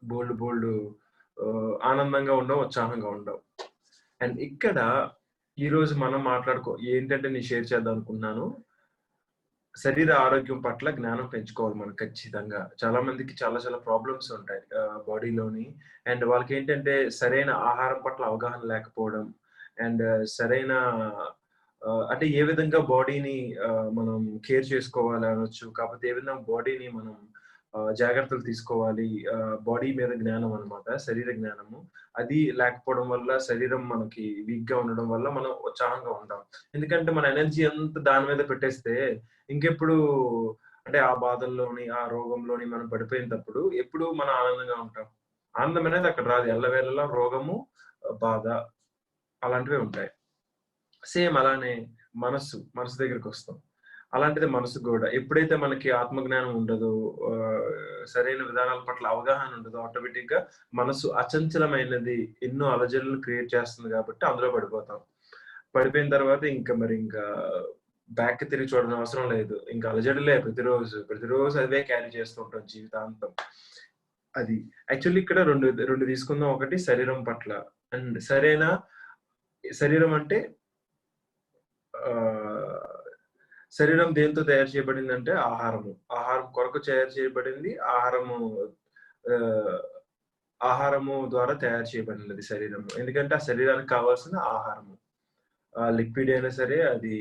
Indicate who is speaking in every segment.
Speaker 1: బోలెడు బోలెడు ఆనందంగా ఉండవు, ఉత్సాహంగా ఉండవు. అండ్ ఇక్కడ ఈరోజు మనం ఏంటంటే నేను షేర్ చేద్దాం అనుకున్నాను. శరీర ఆరోగ్యం పట్ల జ్ఞానం పెంచుకోవాలి మనం ఖచ్చితంగా. చాలా మందికి చాలా చాలా ప్రాబ్లమ్స్ ఉంటాయి బాడీలోని. అండ్ వాళ్ళకేంటంటే సరైన ఆహారం పట్ల అవగాహన లేకపోవడం. అండ్ సరైన అంటే ఏ విధంగా బాడీని మనం కేర్ చేసుకోవాలి అనొచ్చు. కాకపోతే ఏ విధంగా బాడీని మనం జాగ్రత్తలు తీసుకోవాలి. బాడీ మీద జ్ఞానం అన్నమాట. శరీర జ్ఞానము. అది లేకపోవడం వల్ల శరీరం మనకి వీక్‌గా ఉండడం వల్ల మనం ఉత్సాహంగా ఉండం. ఎందుకంటే మన ఎనర్జీ అంతా దాని మీద పెట్టేస్తే ఇంకెప్పుడు అంటే ఆ బాధల్లోని, ఆ రోగంలోని మనం పడిపోయినప్పుడు ఎప్పుడు మనం ఆనందంగా ఉంటాం. ఆనందం అనేది అక్కడ రాదు. ఎల్లవేళలా రోగము, బాధ అలాంటివే ఉంటాయి. సేమ్ అలానే మనసు దగ్గరికొస్తాం. అలాంటిదే మనసు గూడా. ఎప్పుడైతే మనకి ఆత్మజ్ఞానం ఉండదో, సరైన విధానాల పట్ల అవగాహన ఉండదో ఆటోమేటిక్‌గా మనసు అచంచలమైనది ఎన్నో అలజడులను క్రియేట్ చేస్తుంది గాబట్టి అందులో పడిపోతాం. పడిపోయిన తర్వాత ఇంకా బ్యాక్‌కి తిరిగి చూడని అవసరం లేదు. ఇంక అలజడులే ప్రతిరోజు. ప్రతిరోజు అవే క్యారీ చేస్తూ ఉంటాం జీవితాంతం. అది. యాక్చువల్లీ ఇక్కడ 2 తీసుకుందాం. ఒకటి శరీరం పట్ల. అండ్ శరీరం అంటే ఆహ్, శరీరం దేనితో తయారు చేయబడిందంటే ఆహారము. ఆహారం కొరకు తయారు చేయబడింది. ఆహ్, ఆహారము ద్వారా తయారు చేయబడినది శరీరము. ఎందుకంటే ఆ శరీరానికి కావాల్సిన ఆహారము. లిక్విడ్ అయినా సరే, అది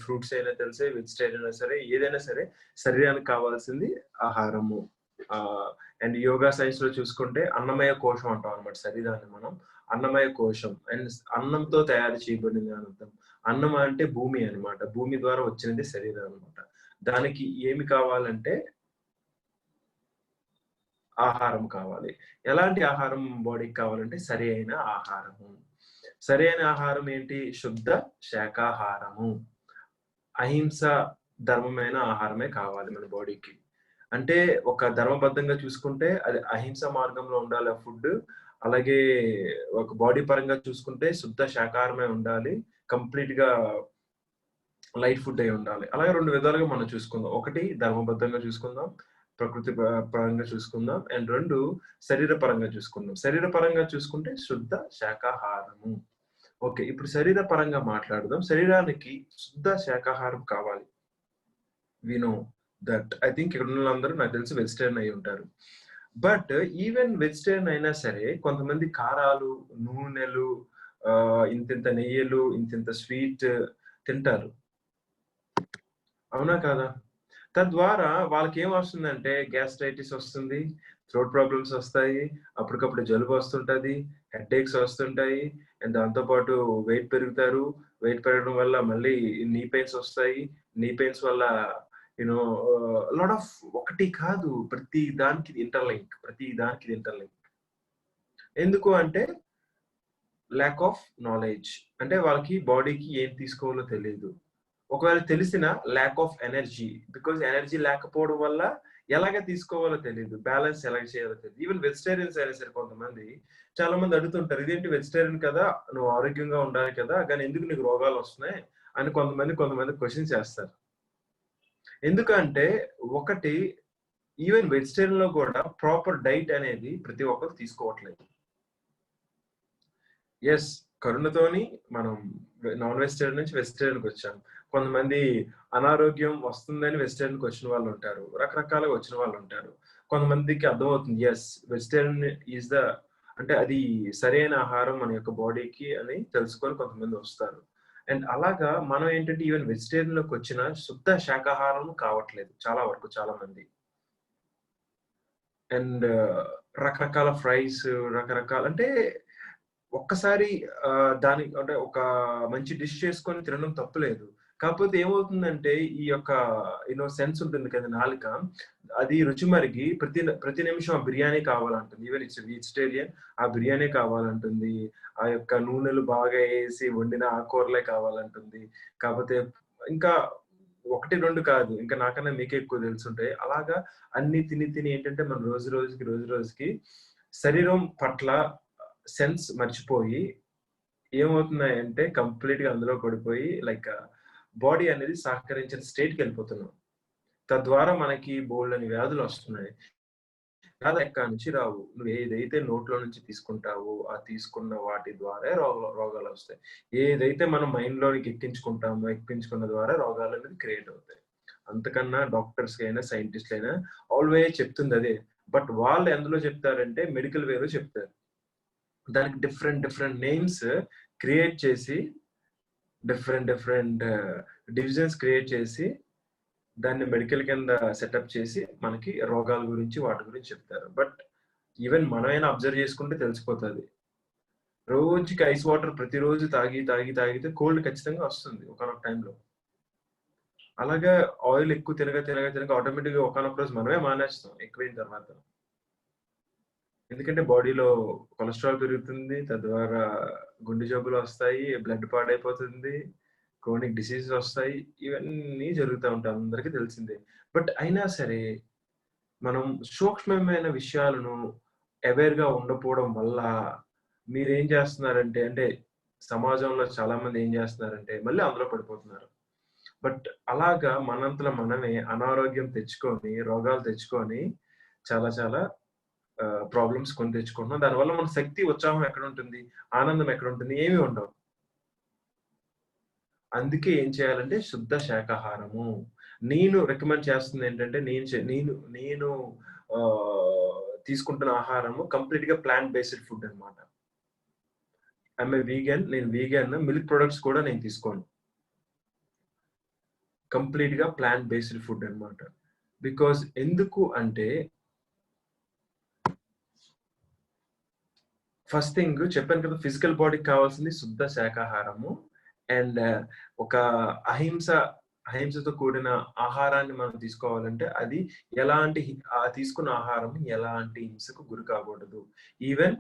Speaker 1: ఫ్రూట్స్ అయినా తెలిసే, వెజిటేరియన్ అయినా సరే, ఏదైనా సరే శరీరానికి కావాల్సింది ఆహారము. ఆహ్, అండ్ యోగా సైన్స్‌లో చూసుకుంటే అన్నమయ కోశం అంటాం అన్నమాట శరీరాన్ని మనం. అన్నమయ కోశం అండ్ అన్నంతో తయారు చేయబడింది అని అర్థం. అన్నం అంటే భూమి అన్నమాట. భూమి ద్వారా వచ్చినది శరీరం అన్నమాట. దానికి ఏమి కావాలంటే ఆహారం కావాలి. ఎలాంటి ఆహారం బాడీకి కావాలంటే సరి అయిన ఆహారము. సరి అయిన ఆహారం ఏంటి? శుద్ధ శాకాహారము. అహింస ధర్మమైన ఆహారమే కావాలి మన బాడీకి. అంటే ఒక ధర్మబద్ధంగా చూసుకుంటే అది అహింస మార్గంలో ఉండాలి ఆ ఫుడ్డు. అలాగే ఒక బాడీ పరంగా చూసుకుంటే శుద్ధ శాకాహారమే ఉండాలి. కంప్లీట్‌గా లైట్ ఫుడ్ అయి ఉండాలి. అలాగే 2 విధాలుగా మనం చూసుకుందాం. ఒకటి ధర్మబద్ధంగా చూసుకుందాం. ప్రకృతి పరంగా చూసుకుందాం. అండ్ 2 శరీర పరంగా చూసుకుందాం. శరీర పరంగా చూసుకుంటే శుద్ధ శాకాహారము. ఓకే. ఇప్పుడు శరీర పరంగా మాట్లాడదాం. శరీరానికి శుద్ధ శాకాహారం కావాలి. We know that. I think ఇక్కడున్నోళ్ళందరూ నాకు తెలిసి వెజిటేరియన్ అయ్యుంటారు. బట్ ఈవెన్ వెజిటేరియన్ అయినా సరే కొంతమంది కారాలు, నూనెలు, ఇంతింత నెయ్యలు, ఇంతింత స్వీట్ తింటారు. అవునా కాదా? తద్వారా వాళ్ళకేమొస్తుందంటే గ్యాస్ట్రైటిస్ వస్తుంది, థ్రోట్ ప్రాబ్లమ్స్ వస్తాయి, అప్పటికప్పుడు జలుబొస్తుంటది, హెడ్‌ఏక్స్ వస్తుంటాయి. అండ్ దాంతో పాటు వెయిట్ పెరుగుతారు. వెయిట్ పెరగడం వల్ల మళ్ళీ నీ పెయిన్స్ వస్తాయి. నీ పెయిన్స్ వల్ల యూ నో లాట్ ఆఫ్ ఒకటి కాదు ప్రతి దానికి ఇది ఇంటర్‌లింక్. ప్రతి దానికి ఇది ఇంటర్‌లింక్. ఎందుకు అంటే ల్యాక్ ఆఫ్ నాలెడ్జ్. అంటే వాళ్ళకి బాడీకి ఏం తీసుకోవాలో తెలీదు. ఒకవేళ తెలిసినా lack of energy. Because energy లేకపోవడం వల్ల ఎలాగ తీసుకోవాలో తెలీదు. బ్యాలెన్స్ ఎలాగ చేయాలో తెలీదు. ఈవెన్ వెజిటేరియన్స్ అయినా సరే కొంతమంది చాలా మంది అడుగుతుంటారు. "ఇదేంటి వెజిటేరియన్ కదా! నువ్వు ఆరోగ్యంగా ఉండాలి కదా! గాని ఎందుకు నీకు రోగాలొస్తున్నాయి?" అని కొంతమంది క్వెషన్స్ చేస్తారు. ఎందుకంటే ఒకటి ఈవెన్ వెజిటేరియన్‌లో కూడా ప్రాపర్ డైట్ అనేది ప్రతి ఒక్కరు తీసుకోవట్లేదు. యెస్. కరుణతోని మనం నాన్ వెజిటేరియన్ నుంచి వెజిటేరియన్‌కొచ్చాం. కొంతమంది అనారోగ్యం వస్తుందని వెజిటేరియన్‌కొచ్చిన వాళ్ళుంటారు. రకరకాలుగా వచ్చిన వాళ్ళుంటారు. కొంతమందికి అర్థమవుతుంది. యెస్. వెజిటేరియన్ ఈస్ ద అంటే అది సరైన ఆహారం మన యొక్క బాడీకి అని తెలుసుకొని కొంతమంది వస్తారు. అండ్ అలాగా మనం ఏంటంటే ఈవెన్ వెజిటేరియన్‌లోకొచ్చిన శుద్ధ శాకాహారం కావట్లేదు చాలా వరకు చాలా మంది. అండ్ రకరకాల ఫ్రైస్ రకరకాల అంటే ఒక్కసారి దాని అంటే ఒక మంచి డిష్ చేసుకొని తినడం తప్పులేదు. కాకపోతే ఏమవుతుందంటే ఈ యొక్క సెన్స్ ఉంటుంది కదా నాలుక. అది రుచి మరిగి ప్రతి నిమిషం ఆ బిర్యానీ కావాలంటుంది. ఈవెన్ ఇట్స్ వెజిటేరియన్ ఆ బిర్యానీ కావాలంటుంది. ఆ యొక్క నూనెలు బాగా ఏసి వండిన ఆకుకూరలే కావాలంటుంది. కాపోతే ఇంకా 1, 2 కాదు. ఇంకా నాకన్నా మీకే ఎక్కువ తెలిసుంటాయి. అలాగా అన్నీ తిని ఏంటంటే మనం రోజు రోజుకి శరీరం పట్ల సెన్స్ మర్చిపోయి ఏమవుతున్నాయంటే కంప్లీట్‌గా అందులో పడిపోయి బాడీ అనేది సహకరించని స్టేట్‌కెళ్ళిపోతున్నాం. తద్వారా మనకి బోలెడన్ని వ్యాధులొస్తున్నాయి. ఎక్కడి నుంచి రావు. నువ్వు ఏదైతే నోట్లో నుంచి తీసుకుంటావో, ఆ తీసుకున్న వాటి ద్వారా రోగాలు వస్తాయి. ఏదైతే మనం మైండ్‌లోనికి ఎక్కించుకుంటామో, ఎక్కించుకున్న ద్వారా రోగాలనేవి క్రియేట్ అవుతాయి. అంతకన్నా డాక్టర్స్‌కైనా, సైంటిస్ట్‌లైనా ఆల్వేస్ చెప్తుంది అదే. బట్ వాళ్ళు ఎందులో చెప్తారంటే మెడికల్ వేలో చెప్తారు. దానికి డిఫరెంట్ నేమ్స్ క్రియేట్ చేసి డిఫరెంట్ డివిజన్స్ క్రియేట్ చేసి దాన్ని మెడికల్ కింద సెటప్ చేసి మనకి రోగాల గురించి వాటి గురించి చెప్తారు. బట్ ఈవెన్ మనమైనా అబ్జర్వ్ చేసుకుంటే తెలిసిపోతది. రోజుకి ఐస్ వాటర్ ప్రతిరోజు తాగితే కోల్డ్ ఖచ్చితంగా వస్తుంది ఒకానొక టైంలో. అలాగా ఆయిల్ ఎక్కువ తినగా ఆటోమేటిక్‌గా ఒకానొక రోజు మనమే మానేస్తాం ఎక్కువైన తర్వాత. ఎందుకంటే బాడీలో కొలెస్ట్రాల్ పెరుగుతుంది. తద్వారా గుండె జబ్బులొస్తాయి. బ్లడ్ పాడైపోతుంది. క్రోనిక్ డిసీజెస్ ఒస్తాయి. ఇవన్నీ జరుగుతా ఉంటాయి. అందరికీ తెలిసిందే. బట్ అయినా సరే మనం సూక్ష్మమైన విషయాలను అవేర్‌గా ఉండకపోవడం వల్ల మీరేం చేస్తున్నారంటే అంటే సమాజంలో చాలా మంది ఏం చేస్తున్నారంటే మళ్ళీ అందులో పడిపోతున్నారు. బట్ అలాగా మనంతల మనమే అనారోగ్యం తెచ్చుకొని, రోగాలు తెచ్చుకొని చాలా చాలా ప్రాబ్లమ్స్ కొని తెచ్చుకుంటున్నాం. దానివల్ల మన శక్తి, ఉత్సాహం ఎక్కడుంటుంది? ఆనందం ఎక్కడుంటుంది? ఏమి ఉండవు. అందుకే ఏం చేయాలంటే శుద్ధ శాకాహారము. నేను రికమెండ్ చేస్తుందేంటంటే నేను తీసుకుంటున్న ఆహారము కంప్లీట్‌గా ప్లాంట్ బేస్డ్ ఫుడ్ అన్నమాట. I'm a vegan. నేను వీగన్. మిల్క్ ప్రొడక్ట్స్ కూడా నేను తీసుకోను. కంప్లీట్‌గా ప్లాంట్ బేస్డ్ ఫుడ్ అన్నమాట. బికాజ్ ఎందుకు అంటే ఫస్ట్ థింగ్ చెప్పాను కదా! ఫిజికల్ బాడీకి కావాల్సింది శుద్ధ శాకాహారము. అండ్ ఒక అహింస అహింసతో కూడిన ఆహారాన్ని మనం తీసుకోవాలంటే అది ఎలాంటి తీసుకున్న ఆహారం ఎలాంటి హింసకు గురి కాకూడదు. ఈవెన్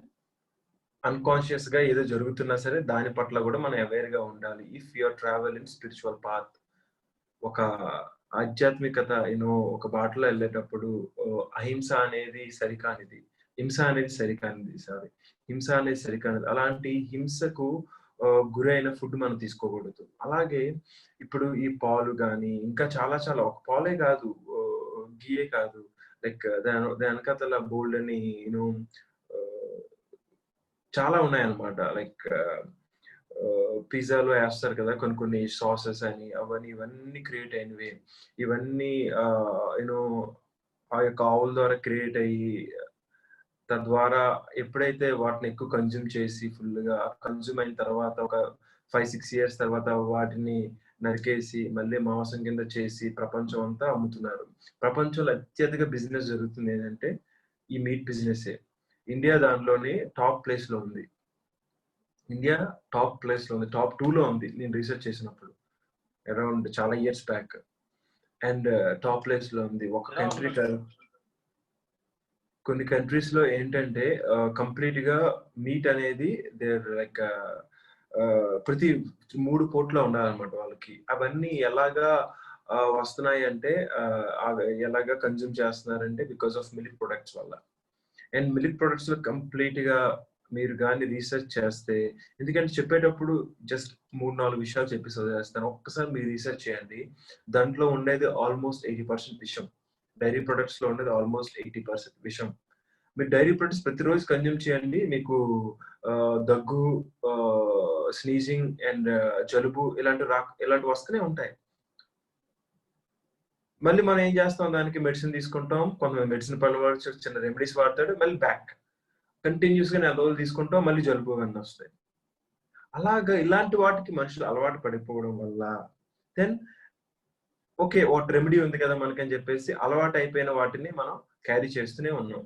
Speaker 1: అన్‌కాన్షియస్‌గా ఏదో జరుగుతున్నా సరే దాని పట్ల గూడా మనం అవేర్‌గా ఉండాలి. If you or travel in spiritual path ఒక ఆధ్యాత్మికత ఒక బాటలో ఎళ్ళేటప్పుడు అహింస అనేది సరికానిది. హింస అనేది సరికానిది. సారీ. హింస అనేది సరికానిది. అలాంటి హింసకు గురైన ఫుడ్ మనం తీసుకోకూడదు. అలాగే ఇప్పుడు ఈ పాలు గాని, ఇంకా చాలా చాలా ఒక పాలే కాదు, ఘీయే కాదు. లైక్ దాని ఎనకాతల బోలెడన్ని ఆహ్, చాలా ఉన్నాయన్నమాట. లైక్ పిజ్జాలో ఏస్తారు కదా! కొన్ని కొన్ని సాసెస్ అని అవన్నీ ఇవన్నీ క్రియేట్ అయినవే. ఇవన్నీ ఆ యొక్క ఆవుల ద్వారా క్రియేట్ అయ్యి తద్వారా ఎప్పుడైతే వాటిని ఎక్కువ కన్జ్యూమ్ చేసి ఫుల్‌గా కన్జ్యూమ్ అయిన తర్వాత ఒక 5, 6 ఇయర్స్ తర్వాత వాటిని నరికేసి మళ్ళీ మాంసం కింద చేసి ప్రపంచం అంతా అమ్ముతున్నారు. ప్రపంచంలో అత్యధిక బిజినెస్ జరుగుతుంది ఏదంటే ఈ మీట్ బిజినెస్సే. ఇండియా దాంట్లోని టాప్ ప్లేస్‌లో ఉంది. ఇండియా టాప్ ప్లేస్‌లో ఉంది. టాప్ 2లో ఉంది. నేను రిసర్చ్ చేసినప్పుడు. అరౌండ్ చాలా ఇయర్స్ బ్యాక్. అండ్ టాప్ ప్లేస్‌లో ఉంది. ఒక
Speaker 2: ఎలా
Speaker 1: కంట్రీ
Speaker 2: ఉండొచ్చు?
Speaker 1: కాదు. కొన్ని కంట్రీస్‌లో ఏంటంటే కంప్లీట్‌గా మీట్ అనేది దేర్ లైక్ ప్రతి 3 పూట్ల ఉండాలన్నమాట వాళ్ళకి. అవన్నీ ఎలాగా వస్తున్నాయి అంటే అవి ఎలాగా కన్జ్యూమ్ చేస్తున్నారంటే బికాస్ ఆఫ్ మిల్క్ ప్రొడక్ట్స్ వల్ల. అండ్ మిల్క్ ప్రొడక్ట్స్‌లో కంప్లీట్‌గా మీరు గాని రిసర్చ్ చేస్తే ఎందుకంటే చెప్పేటప్పుడు జస్ట్ 3, 4 విషయాలు చెప్పేసి వదిలేస్తాను. ఒక్కసారి మీరు రిసర్చ్ చేయండి. దాంట్లో ఉండేది ఆల్‌మోస్ట్ 80% విషం. డైరీ ప్రొడక్ట్స్‌లో ఉండేది ఆల్‌మోస్ట్ 80% విషం. మీరు డైరీ ప్రొడక్ట్స్ ప్రతిరోజు కన్జ్యూమ్ చేయండి. మీకు దగ్గు, స్నీజింగ్ అండ్ జలుబు ఇలాంటివి వస్తూనే ఉంటాయి. మళ్ళీ మనం ఏం చేస్తాం దానికి మెడిసిన్ తీసుకుంటాం. కొంతమంది మెడిసిన్ పనులు వాడు చిన్న రెమెడీస్ వాడతాడు. మళ్ళీ బ్యాక్. కంటిన్యూయస్‌గా నెల రోజులు తీసుకుంటాం. మళ్ళీ జలుబు అవన్నీ వస్తాయి. అలాగా ఇలాంటి వాటికి మనుషులు అలవాటు పడిపోవడం వల్ల దెన్ ఓకే. ఒక రెమెడీ ఉంది కదా! మనకని చెప్పేసి అలవాటయిపోయిన వాటిని మనం క్యారీ చేస్తూనే ఉన్నాం.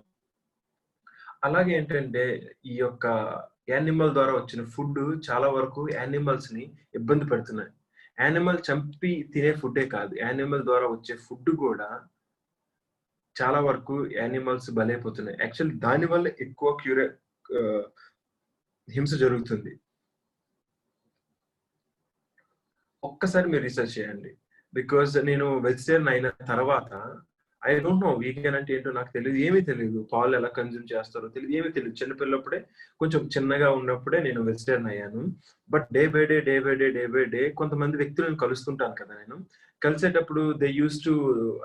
Speaker 1: అలాగే ఏంటంటే ఈ యొక్క యానిమల్ ద్వారా వచ్చిన ఫుడ్ చాలా వరకు యానిమల్స్‌ని ఇబ్బంది పెడుతున్నాయి. యానిమల్ చంపి తినే ఫుడ్డే కాదు. యానిమల్ ద్వారా వచ్చే ఫుడ్ గూడా చాలా వరకు యానిమల్స్ బలైపోతున్నాయి. యాక్చువల్లీ దాని వల్ల ఎక్కువ ఆహ్, హింస జరుగుతుంది. ఒక్కసారి మీరు రిసర్చ్ చేయండి. బికాజ్ నేను వెజిటేరియన్ అయిన తర్వాత ఐ డోంట్ నో వీగన్ అంటే ఏంటో నాకు తెలీదు. ఏమీ తెలీదు. పాలు ఎలా కన్జ్యూమ్ చేస్తారో తెలీదు. ఏమీ తెలీదు. చిన్న పిల్లప్పుడే కొంచెం చిన్నగా ఉన్నప్పుడే నేను వెజిటేరియన్ అయ్యాను. బట్ డే బై డే కొంతమంది వ్యక్తులను కలుస్తుంటాను కదా నేను. కలిసేటప్పుడు దే యూజ్డ్ టు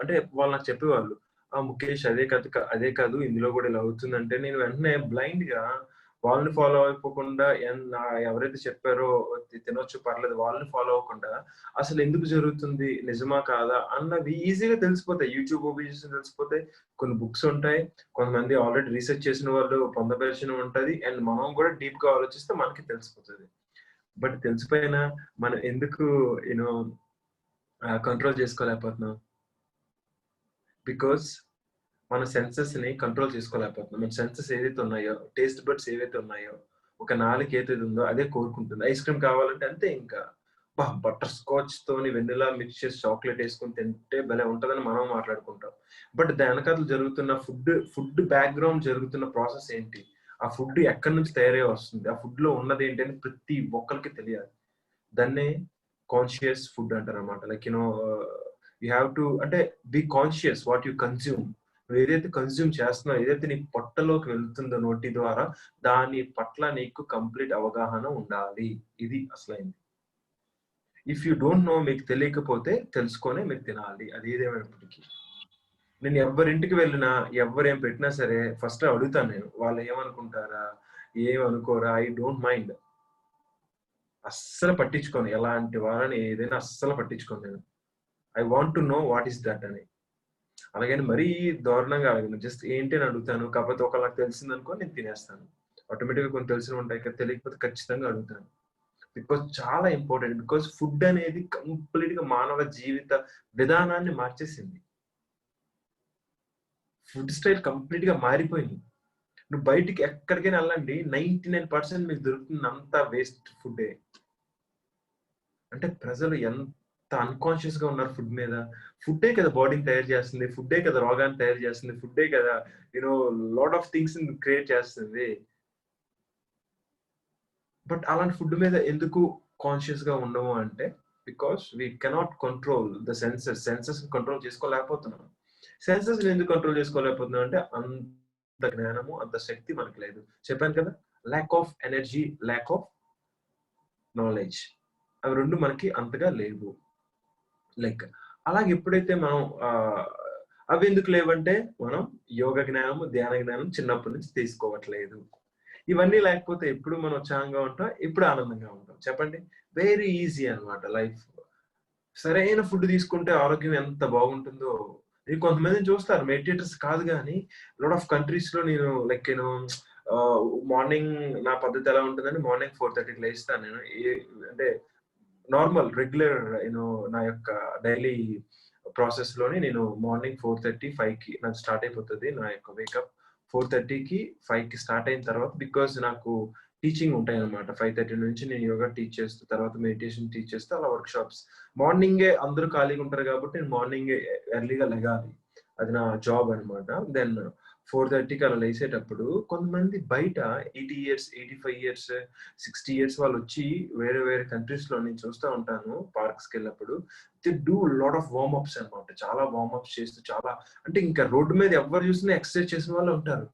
Speaker 1: అంటే వాళ్ళు నాకు చెప్పేవాళ్ళు. ముఖేష్ అదే కాదు ఇందులో కూడా ఇలా అవుతుందంటే నేను వెంటనే బ్లైండ్ గా వాళ్ళని ఫాలో అయిపోకుండా ఎవరైతే చెప్పారో తినొచ్చు పర్లేదు వాళ్ళని ఫాలో అవ్వకుండా అసలు ఎందుకు జరుగుతుంది నిజమా కాదా అన్నవి ఈజీగా తెలిసిపోతాయి. యూట్యూబ్ వీడియోస్ తెలిసిపోతాయి, కొన్ని బుక్స్ ఉంటాయి, కొంతమంది ఆల్రెడీ రీసెర్చ్ చేసిన వాళ్ళు పొందపరిచిన ఉంటది, అండ్ మనం కూడా డీప్ గా ఆలోచిస్తే మనకి తెలిసిపోతుంది. బట్ తెలిసిపోయినా మనం ఎందుకు యూనో కంట్రోల్ చేసుకోలేకపోతున్నాం? బికాస్ మన సెన్సెస్ ని కంట్రోల్ చేసుకోలేకపోతున్నాం. మన సెన్సెస్ ఏదైతే ఉన్నాయో, టేస్ట్ బడ్స్ ఏవైతే ఉన్నాయో, ఒక నాలుక ఏదైతే ఉందో అదే కోరుకుంటుంది. ఐస్ క్రీమ్ కావాలంటే అంతే ఇంకా. బటర్ స్కాచ్ తోని వెనిల్లా మిక్స్ చేసి చాక్లేట్ వేసుకొని తింటే భలే ఉంటదని మనం మాట్లాడుకుంటాం. బట్ దాని వెనకాల జరుగుతున్న ఫుడ్ బ్యాక్‌గ్రౌండ్ జరుగుతున్న ప్రాసెస్ ఏంటి? ఆ ఫుడ్ ఎక్కడి నుంచి తయారై వస్తుంది? ఆ ఫుడ్‌లో ఉన్నది ఏంటి అని ప్రతి ఒక్కళ్ళకి తెలియాలి. దాన్నే కాన్షియస్ ఫుడ్ అంటారనమాట. లైక్ యూ హావ్ టు అంటే be conscious what you consume. నువ్వు ఏదైతే కన్జ్యూమ్ చేస్తున్నావో, ఏదైతే నీ పొట్టలోకి వెళ్తుందో నోటి ద్వారా, దాని పట్ల నీకు కంప్లీట్ అవగాహన ఉండాలి. ఇది అసలైంది. ఇఫ్ యూ డోంట్ నో, మీకు తెలియకపోతే తెలుసుకొనే మీరు తినాలి. అది ఏదేమైనప్పటికీ. నేను ఎవ్వరింటికి వెళ్ళినా, ఎవ్వరేం పెట్టినా సరే ఫస్ట్ అడుగుతాను నేను. వాళ్ళు ఏమనుకుంటారా? ఏమనుకోరా? I don't mind. అస్సలు పట్టించుకోను. ఎలాంటి వాళ్ళని ఏదైనా అస్సలు పట్టించుకోను నేను. I want to know what is that అని. అలాగని మరీ దారుణంగా అడగను. జస్ట్ ఏంటి అని అడుగుతాను. కాకపోతే ఒకవేళ నాకు తెలిసిందనుకో నేను తినేస్తాను. ఆటోమేటిక్‌గా కొన్ని తెలిసినవి ఉంటాయి కదా! తెలియకపోతే ఖచ్చితంగా అడుగుతాను. బికాజ్ చాలా ఇంపార్టెంట్. బికాజ్ ఫుడ్ అనేది కంప్లీట్‌గా మానవ జీవిత విధానాన్ని మార్చేసింది. ఫుడ్ స్టైల్ కంప్లీట్‌గా మారిపోయింది. నువ్వు బయటికి ఎక్కడికైనా ఎళ్ళండి 99% మీకు దొరుకుతుందంతా వేస్ట్ ఫుడ్డే. అంటే ప్రజలు ఎంత అన్‌కాన్షియస్‌గా ఉన్నారు ఫుడ్ మీద. ఫుడ్డే కదా బాడీని తయారు చేస్తుంది. ఫుడ్డే కదా రోగాన్ని తయారు చేస్తుంది. ఫుడ్డే కదా లాట్ ఆఫ్ థింగ్స్‌ని క్రియేట్ చేస్తుంది. బట్ అలాంటి ఫుడ్ మీద ఎందుకు కాన్షియస్‌గా ఉండము అంటే, because we cannot control the senses. సెన్సెస్‌ని కంట్రోల్ చేసుకోలేకపోతున్నాం. సెన్సెస్‌ని ఎందుకు కంట్రోల్ చేసుకోలేకపోతున్నాం అంటే, అంత జ్ఞానము, అంత శక్తి మనకు లేదు. చెప్పాను కదా! Lack of energy, lack of knowledge. అవి 2 మనకి అంతగా లేవు. లైక్ అలాగే ఎప్పుడైతే మనం అవెందుకు లేవంటే, మనం యోగ జ్ఞానము, ధ్యాన జ్ఞానం చిన్నప్పటి నుంచి తీసుకోవట్లేదు. ఇవన్నీ లేకపోతే ఎప్పుడు మనం ఉత్సాహంగా ఉంటాం, ఎప్పుడు ఆనందంగా ఉంటాం. చెప్పండి. వెరీ ఈజీ అన్నమాట లైఫ్. సరైన ఫుడ్ తీసుకుంటే ఆరోగ్యం ఎంత బాగుంటుందో. మీరు కొంతమందిని చూస్తారు మెడిటేటర్స్ కాదు గానీ, లాట్ ఆఫ్ కంట్రీస్‌లో నేను లైక్ ఆహ్, మార్నింగ్ నా పద్ధతి ఎలా ఉంటుందంటే మార్నింగ్ 4:30కి లేస్తాను నేను. అంటే నార్మల్ రెగ్యులర్ నా యొక్క డైలీ ప్రాసెస్‌లోని నేను మార్నింగ్ 4:30, 5కి నాకు స్టార్ట్ అయిపోతది. నా యొక్క వేకప్ 4:30కి, 5కి స్టార్ట్ అయిన తర్వాత బికాజ్ నాకు టీచింగ్ ఉంటాయన్నమాట. 5:30 నుంచి నేను యోగా టీచ్ చేస్తూ, తర్వాత మెడిటేషన్ టీచ్ చేస్తూ అలా వర్క్‌షాప్స్. మార్నింగే అందరూ ఖాళీగా ఉంటారు కాబట్టి నేను మార్నింగే ఎర్లీగా లెగాలి. అది నా జాబ్ అన్నమాట. దెన్ 4:30కి అలా లేసేటప్పుడు కొంతమంది బయట 80 ఇయర్స్, 85 ఇయర్స్, 60 ఇయర్స్ వాళ్ళొచ్చి వేరే వేరే కంట్రీస్‌లో నేను చూస్తా ఉంటాను పార్క్స్‌కెళ్ళినప్పుడు. They do lot of warm ups అన్నమాట. చాలా వార్మ్ అప్స్ చేస్తూ చాలా అంటే ఇంకా రోడ్డు మీద ఎవ్వరు చూసినా ఎక్సర్‌సైజ్ చేసిన వాళ్ళే ఉంటారు.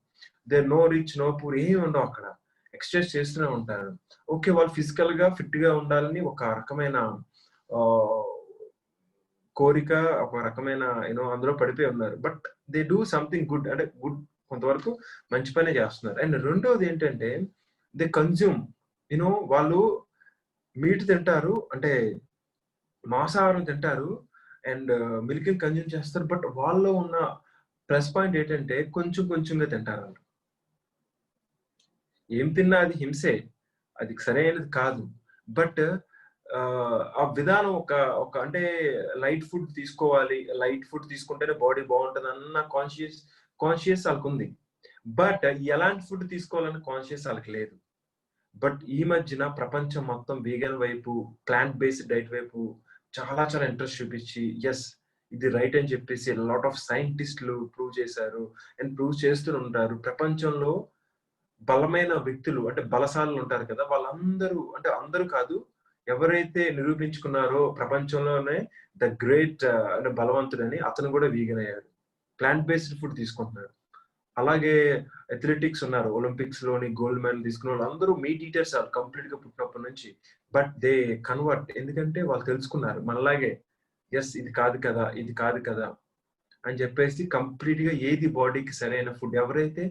Speaker 1: They no rich, no poor ఏమి ఉండవు అక్కడ. ఎక్సర్‌సైజ్ చేస్తూనే ఉంటారు. ఓకే. వాళ్ళు ఫిజికల్‌గా ఫిట్‌గా ఉండాలని ఒక రకమైన ఆహ్, కోరిక, ఒక రకమైన అందులో పడిపోయి ఉన్నారు. But they do something good. అంటే గుడ్ కొంతవరకు మంచి పనే చేస్తున్నారు. అండ్ రెండోదేంటంటే దే కన్జ్యూమ్ వాళ్ళు మీట్ తింటారు. అంటే మాంసాహారం తింటారు. అండ్ మిల్క్‌ని కన్జ్యూమ్ చేస్తారు. బట్ వాళ్ళలో ఉన్న ప్లస్ పాయింట్ ఏంటంటే కొంచెం కొంచెంగా తింటారాళ్ళు. ఏం తిన్నా అది హింసే. అది సరైనది కాదు. బట్ ఆ విధానం ఒక ఒక అంటే లైట్ ఫుడ్ తీసుకోవాలి. లైట్ ఫుడ్ తీసుకుంటేనే బాడీ బావుంటదన్న కాన్షియస్ ఆళ్ళకుంది. బట్ ఎలాంటి ఫుడ్ తీసుకోవాలన్న కాన్షియస్ ఆళ్ళకి లేదు. బట్ ఈ మధ్యన ప్రపంచం మొత్తం వీగన్ వైపు, ప్లాంట్ బేస్డ్ డైట్ వైపు చాలా చాలా ఇంట్రెస్ట్ చూపిచ్చి, యెస్ ఇది రైట్ అని చెప్పేసి లాట్ ఆఫ్ సైంటిస్ట్‌లు ప్రూవ్ చేశారు. అండ్ ప్రూవ్ చేస్తూనే ఉంటారు. ప్రపంచంలో బలమైన వ్యక్తులు అంటే బలశాలులుంటారు కదా! వాళ్ళందరూ అంటే అందరూ కాదు. ఎవరైతే నిరూపించుకున్నారో ప్రపంచంలోనే ద గ్రేట్ అంటే బలవంతుడని అతను కూడా వీగన్ అయ్యాడు. ప్లాంట్ బేస్డ్ ఫుడ్ తీసుకుంటున్నాడు. అలాగే అథ్లెటిక్స్ ఉన్నారు. ఒలింపిక్స్‌లోని గోల్డ్ మెడల్ తీసుకున్నోళ్ళందరూ మీట్ ఈటర్స్ ఆళ్ళు కంప్లీట్‌గా పుట్టినప్పటి నుంచి. బట్ దే కన్వర్ట్ ఎందుకంటే వాళ్ళు తెలుసుకున్నారు. మనలాగే యెస్ ఇది కాదు కదా! ఇది కాదు కదా! అని చెప్పేసి కంప్లీట్ గా ఏది బాడీకి సరైన ఫుడ్. ఎవరైతే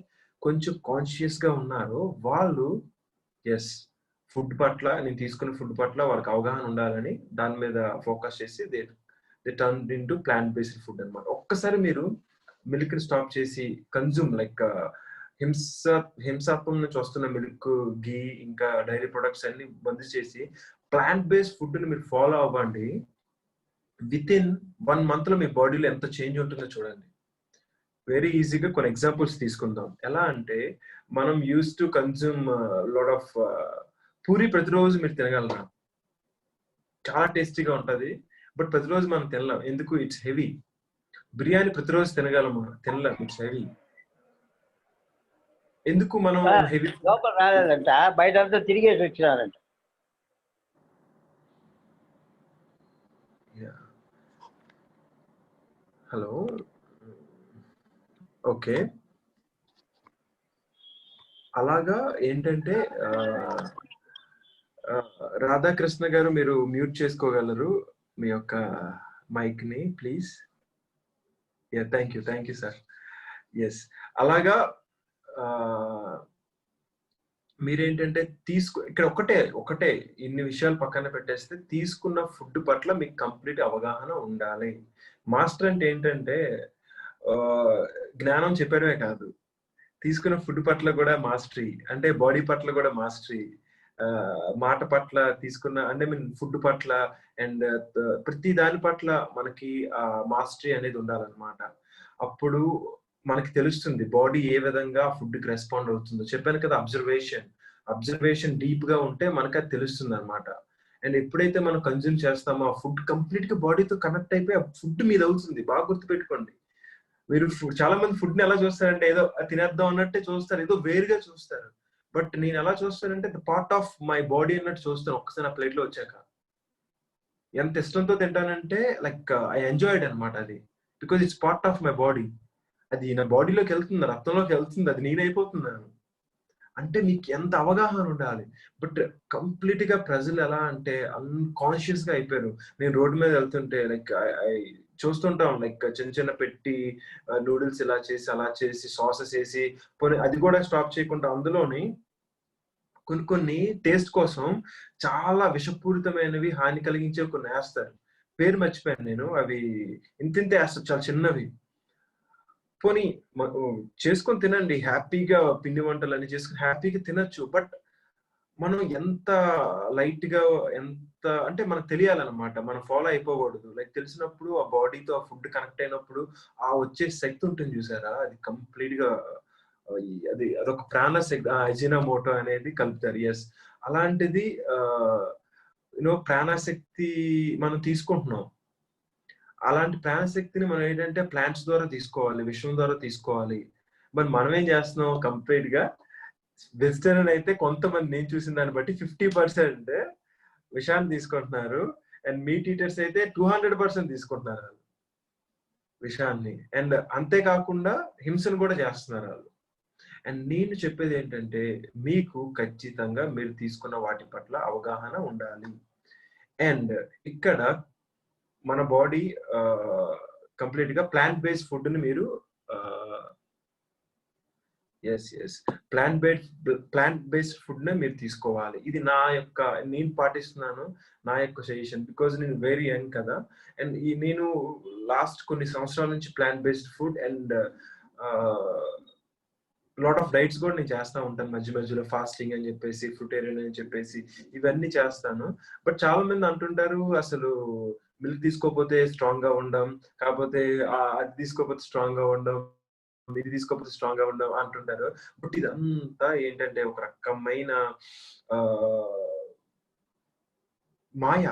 Speaker 1: కొంచెం కాన్షియస్ గా ఉన్నారో వాళ్ళు ఎస్ ఫుడ్ పట్ల, నేను తీసుకున్న ఫుడ్ పట్ల వాళ్ళకి అవగాహన ఉండాలని దాని మీద ఫోకస్ చేసి they turn into plant based food అనమాట. ఒక్కసారి మీరు మిల్క్ ని స్టాప్ చేసి కన్జ్యూమ్ లైక్ హింసాత్మం నుంచి వస్తున్న మిల్క్, ఘీ ఇంకా డైరీ ప్రొడక్ట్స్ అన్ని బంద్ చేసి ప్లాంట్ బేస్డ్ ఫుడ్ ని మీరు ఫాలో అవ్వండి. విత్ ఇన్ 1 month లో మీ బాడీలో ఎంత చేంజ్ ఉంటుందో చూడండి. వెరీ ఈజీగా కొన్ని ఎగ్జాంపుల్స్ తీసుకుందాం. ఎలా అంటే మనం use to consume lot of puri ప్రతిరోజు మీరు తినగలరా? చాలా టేస్టీగా ఉంటది. బట్ ప్రతిరోజు మనం తినలేం. ఎందుకు? It's heavy. బిర్యానీ ప్రతిరోజు తినగలమా? తినలేం. It's heavy. ఎందుకు మనం హెవీ
Speaker 2: లోపల రాలేదంట, బయట అంతా తిరిగేసి వచ్చినారంట.
Speaker 1: Hello, okay. అలాగా ఏంటంటే రాధాకృష్ణ గారు మీరు మ్యూట్ చేసుకోగలరు మీ యొక్క మైక్ ని please. Thank you sir. Yes, అలాగా మీరేంటంటే ఇక్కడ ఒకటే ఇన్ని విషయాలు పక్కన పెట్టేస్తే తీసుకున్న ఫుడ్ పట్ల మీకు కంప్లీట్ అవగాహన ఉండాలి. మాస్టర్ అంటే ఏంటంటే జ్ఞానం చెప్పడమే కాదు, తీసుకున్న ఫుడ్ పట్ల కూడా మాస్టరీ, అంటే బాడీ పట్ల కూడా మాస్టరీ, మాట పట్ల తీసుకున్న అంటే మీన్ ఫుడ్ పట్ల అండ్ ప్రతి దాని పట్ల మనకి మాస్టరీ అనేది ఉండాలన్నమాట. అప్పుడు మనకి తెలుస్తుంది బాడీ ఏ విధంగా ఫుడ్ కి రెస్పాండ్ అవుతుందో. చెప్పాను కదా, అబ్జర్వేషన్ డీప్ గా ఉంటే మనకి అది తెలుస్తుంది అనమాట. అండ్ ఎప్పుడైతే మనం కన్జ్యూమ్ చేస్తామో ఆ ఫుడ్ కంప్లీట్ గా బాడీతో కనెక్ట్ అయిపోయి ఆ ఫుడ్ మీద అవుతుంది. బాగా గుర్తుపెట్టుకోండి. మీరు చాలా మంది ఫుడ్ ని ఎలా చూస్తారంటే ఏదో తినేద్దాం అన్నట్టే చూస్తారు, ఏదో వేరుగా చూస్తారు. బట్ నేను ఎలా చూస్తానంటే the part of my body అన్నట్టు చూస్తాను. ఒక్కసారి ఆ ప్లేట్ లో వచ్చాక ఎంత ఇష్టంతో తింటానంటే లైక్ ఐ ఎంజాయ్డ్ అనమాట అది. Because it's part of my body. అది నా బాడీలోకి వెళ్తుంది, రక్తంలోకి వెళ్తుంది, అది నేనైపోతున్నాను. అంటే మీకు ఎంత అవగాహన ఉండాలి. బట్ కంప్లీట్ గా ప్రజలు ఎలా అంటే అన్కాన్షియస్ గా అయిపోయారు. నేను రోడ్డు మీద వెళ్తుంటే లైక్ చూస్తుంటాం, లైక్ చిన్న చిన్న పెట్టి నూడిల్స్ ఇలా చేసి అలా చేసి సాసెస్ వేసి అది కూడా స్టాప్ చేయకుండా అందులోని కొన్ని టేస్ట్ కోసం చాలా విషపూరితమైనవి, హాని కలిగించేవి కొన్ని వేస్తారు. పేరు మర్చిపోయాను నేను. అవి ఇంతింతే వేస్తారు, చాలా చిన్నవి. పోనీ చేసుకొని తినండి హ్యాపీగా, పిండి వంటలు అన్ని చేసుకుని హ్యాపీగా తినొచ్చు. బట్ మనం ఎంత లైట్ గా, ఎంత అంటే మనకు తెలియాలన్నమాట. మనం ఫాలో అయిపోకూడదు. లైక్ తెలిసినప్పుడు ఆ బాడీతో ఆ ఫుడ్ కనెక్ట్ అయినప్పుడు ఆ వచ్చే శక్తి ఉంటుంది చూసారా, అది కంప్లీట్ గా అదొక ప్రాణ శక్తి. అజినోమోటో అనేది కలుపుతారు. ఎస్, అలాంటిది ప్రాణశక్తి మనం తీసుకుంటున్నాం. అలాంటి ప్రాణశక్తిని మనం ఏంటంటే ప్లాంట్స్ ద్వారా తీసుకోవాలి, విషయం ద్వారా తీసుకోవాలి. మరి మనం ఏం చేస్తున్నాం? కంప్లీట్ గా వెజిటేరియన్ అయితే కొంతమంది, నేను చూసిన దాన్ని బట్టి 50% విషాన్ని తీసుకుంటున్నారు. అండ్ మీట్ ఈటర్స్ అయితే 200% తీసుకుంటున్నారు విషాన్ని. అండ్ అంతేకాకుండా హింసను కూడా చేస్తున్నారు వాళ్ళు. అండ్ నేను చెప్పేది ఏంటంటే మీకు ఖచ్చితంగా మీరు తీసుకున్న వాటి పట్ల అవగాహన ఉండాలి. అండ్ ఇక్కడ మన బాడీ కంప్లీట్ గా ప్లాంట్ బేస్డ్ ఫుడ్ ని మీరు ప్లాంట్ బేస్డ్ ఫుడ్ ని మీరు తీసుకోవాలి. ఇది నేను పాటిస్తున్నాను, నా యొక్క సజెషన్. బికాజ్ నేను వెరీ యంగ్ కదా, అండ్ నేను లాస్ట్ కొన్ని సంవత్సరాల నుంచి plant based food and lot of diets కూడా నేను చేస్తా ఉంటాను. మధ్యలో ఫాస్టింగ్ అని చెప్పేసి, ఫ్రూటేరియన్ అని చెప్పేసి ఇవన్నీ చేస్తాను. బట్ చాలా మంది అంటుంటారు అసలు మిల్క్ తీసుకోకపోతే స్ట్రాంగ్ గా ఉండం, కాకపోతే అది తీసుకోకపోతే స్ట్రాంగ్ గా ఉండం, ఇది తీసుకోకపోతే స్ట్రాంగ్ గా ఉండం అంటుంటారు. బట్ ఇదంతా ఏంటంటే ఒక రకమైన మాయ,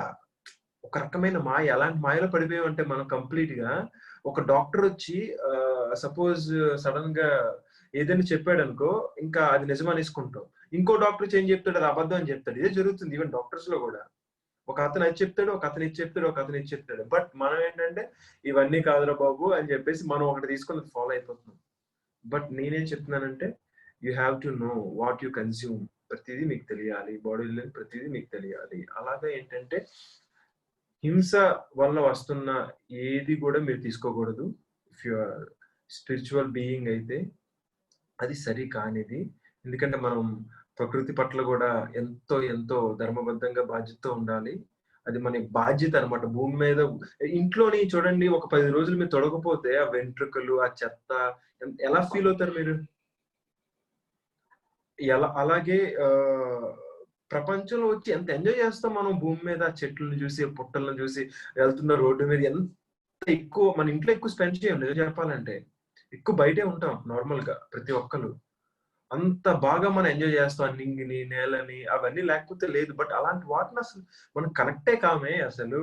Speaker 1: ఒక రకమైన మాయ. అలాంటి మాయలో పడిపోయామంటే మనం కంప్లీట్ గా ఒక డాక్టర్ వచ్చి సపోజ్ సడన్ గా ఏదైనా చెప్పాడు అనుకో, ఇంకా అది నిజం అనేసుకుంటాం. ఇంకో డాక్టర్ ఏం చెప్తాడు, అది అబద్ధం అని చెప్తాడు. ఇదే జరుగుతుంది ఈవెన్ డాక్టర్స్ లో కూడా. ఒక అతను అది చెప్తాడు, ఒక అతను ఇది చెప్తాడు, ఒక అతను ఇది చెప్తాడు. బట్ మనం ఏంటంటే ఇవన్నీ కాదురా బాబు అని చెప్పేసి మనం ఒకటి తీసుకొని ఫాలో అయిపోతున్నాం. బట్ నేనేం చెప్తున్నానంటే you have to know what you consume. ప్రతిదీ మీకు తెలియాలి, బాడీలో ప్రతిదీ మీకు తెలియాలి. అలాగే ఏంటంటే హింస వల్ల వస్తున్న ఏది కూడా మీరు తీసుకోకూడదు. If you are spiritual being అయితే అది సరి కానిది. ఎందుకంటే మనం ప్రకృతి పట్ల కూడా ఎంతో ఎంతో ధర్మబద్ధంగా బాధ్యతతో ఉండాలి. అది మన బాధ్యత అన్నమాట. భూమి మీద ఇంట్లోని చూడండి, ఒక 10 రోజులు మీరు తొడగపోతే ఆ వెంట్రుకలు, ఆ చెత్త ఎలా ఫీల్ అవుతారు మీరు? అలాగే ప్రపంచంలో వచ్చి ఎంత ఎంజాయ్ చేస్తాం మనం భూమి మీద, చెట్లను చూసి, పుట్టలను చూసి, వెళ్తున్న రోడ్డు మీద ఎంత ఎక్కువ మన ఇంట్లో ఎక్కువ స్పెండ్ చేయం నిజం చెప్పాలంటే. ఎక్కువ బయటే ఉంటాం నార్మల్‌గా ప్రతి ఒక్కళ్ళు. అంత బాగా మనం ఎంజాయ్ చేస్తాం నింగిని, నేలని అవన్నీ లేకపోతే లేదు. బట్ అలాంటి వాటిని అసలు మనం కనెక్టే కామే అసలు.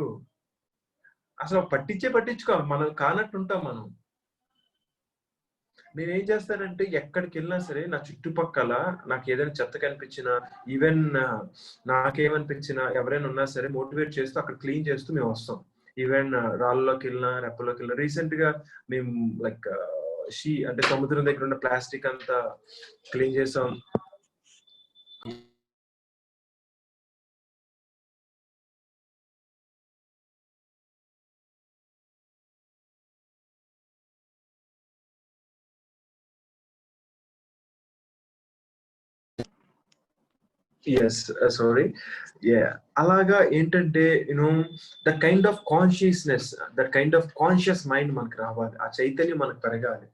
Speaker 1: అసలు పట్టించుకోము. మనం కానట్టు ఉంటాం మనం. నేనేం చేస్తానంటే ఎక్కడికెళ్ళినా సరే నా చుట్టుపక్కల నాకేదైనా చెత్త కనిపించినా, ఈవెన్ నాకేమనిపించినా ఎవరైనా ఉన్నా సరే మోటివేట్ చేస్తూ అక్కడ క్లీన్ చేస్తూ మేమొస్తాం. ఈవెన్ రాళ్ళలోకెళ్ళినా, రెప్పలోకెళ్ళినా రీసెంట్‌గా మేము లైక్ అంటే సముద్రం దగ్గర ఉన్న ప్లాస్టిక్ అంతా క్లీన్ చేసాం. యెస్. సారీ. యాహ్! అలాగా ఏంటంటే that kind of consciousness, that kind of conscious mind మనకు రావాలి. ఆ చైతన్యం మనకు పెరగాలి.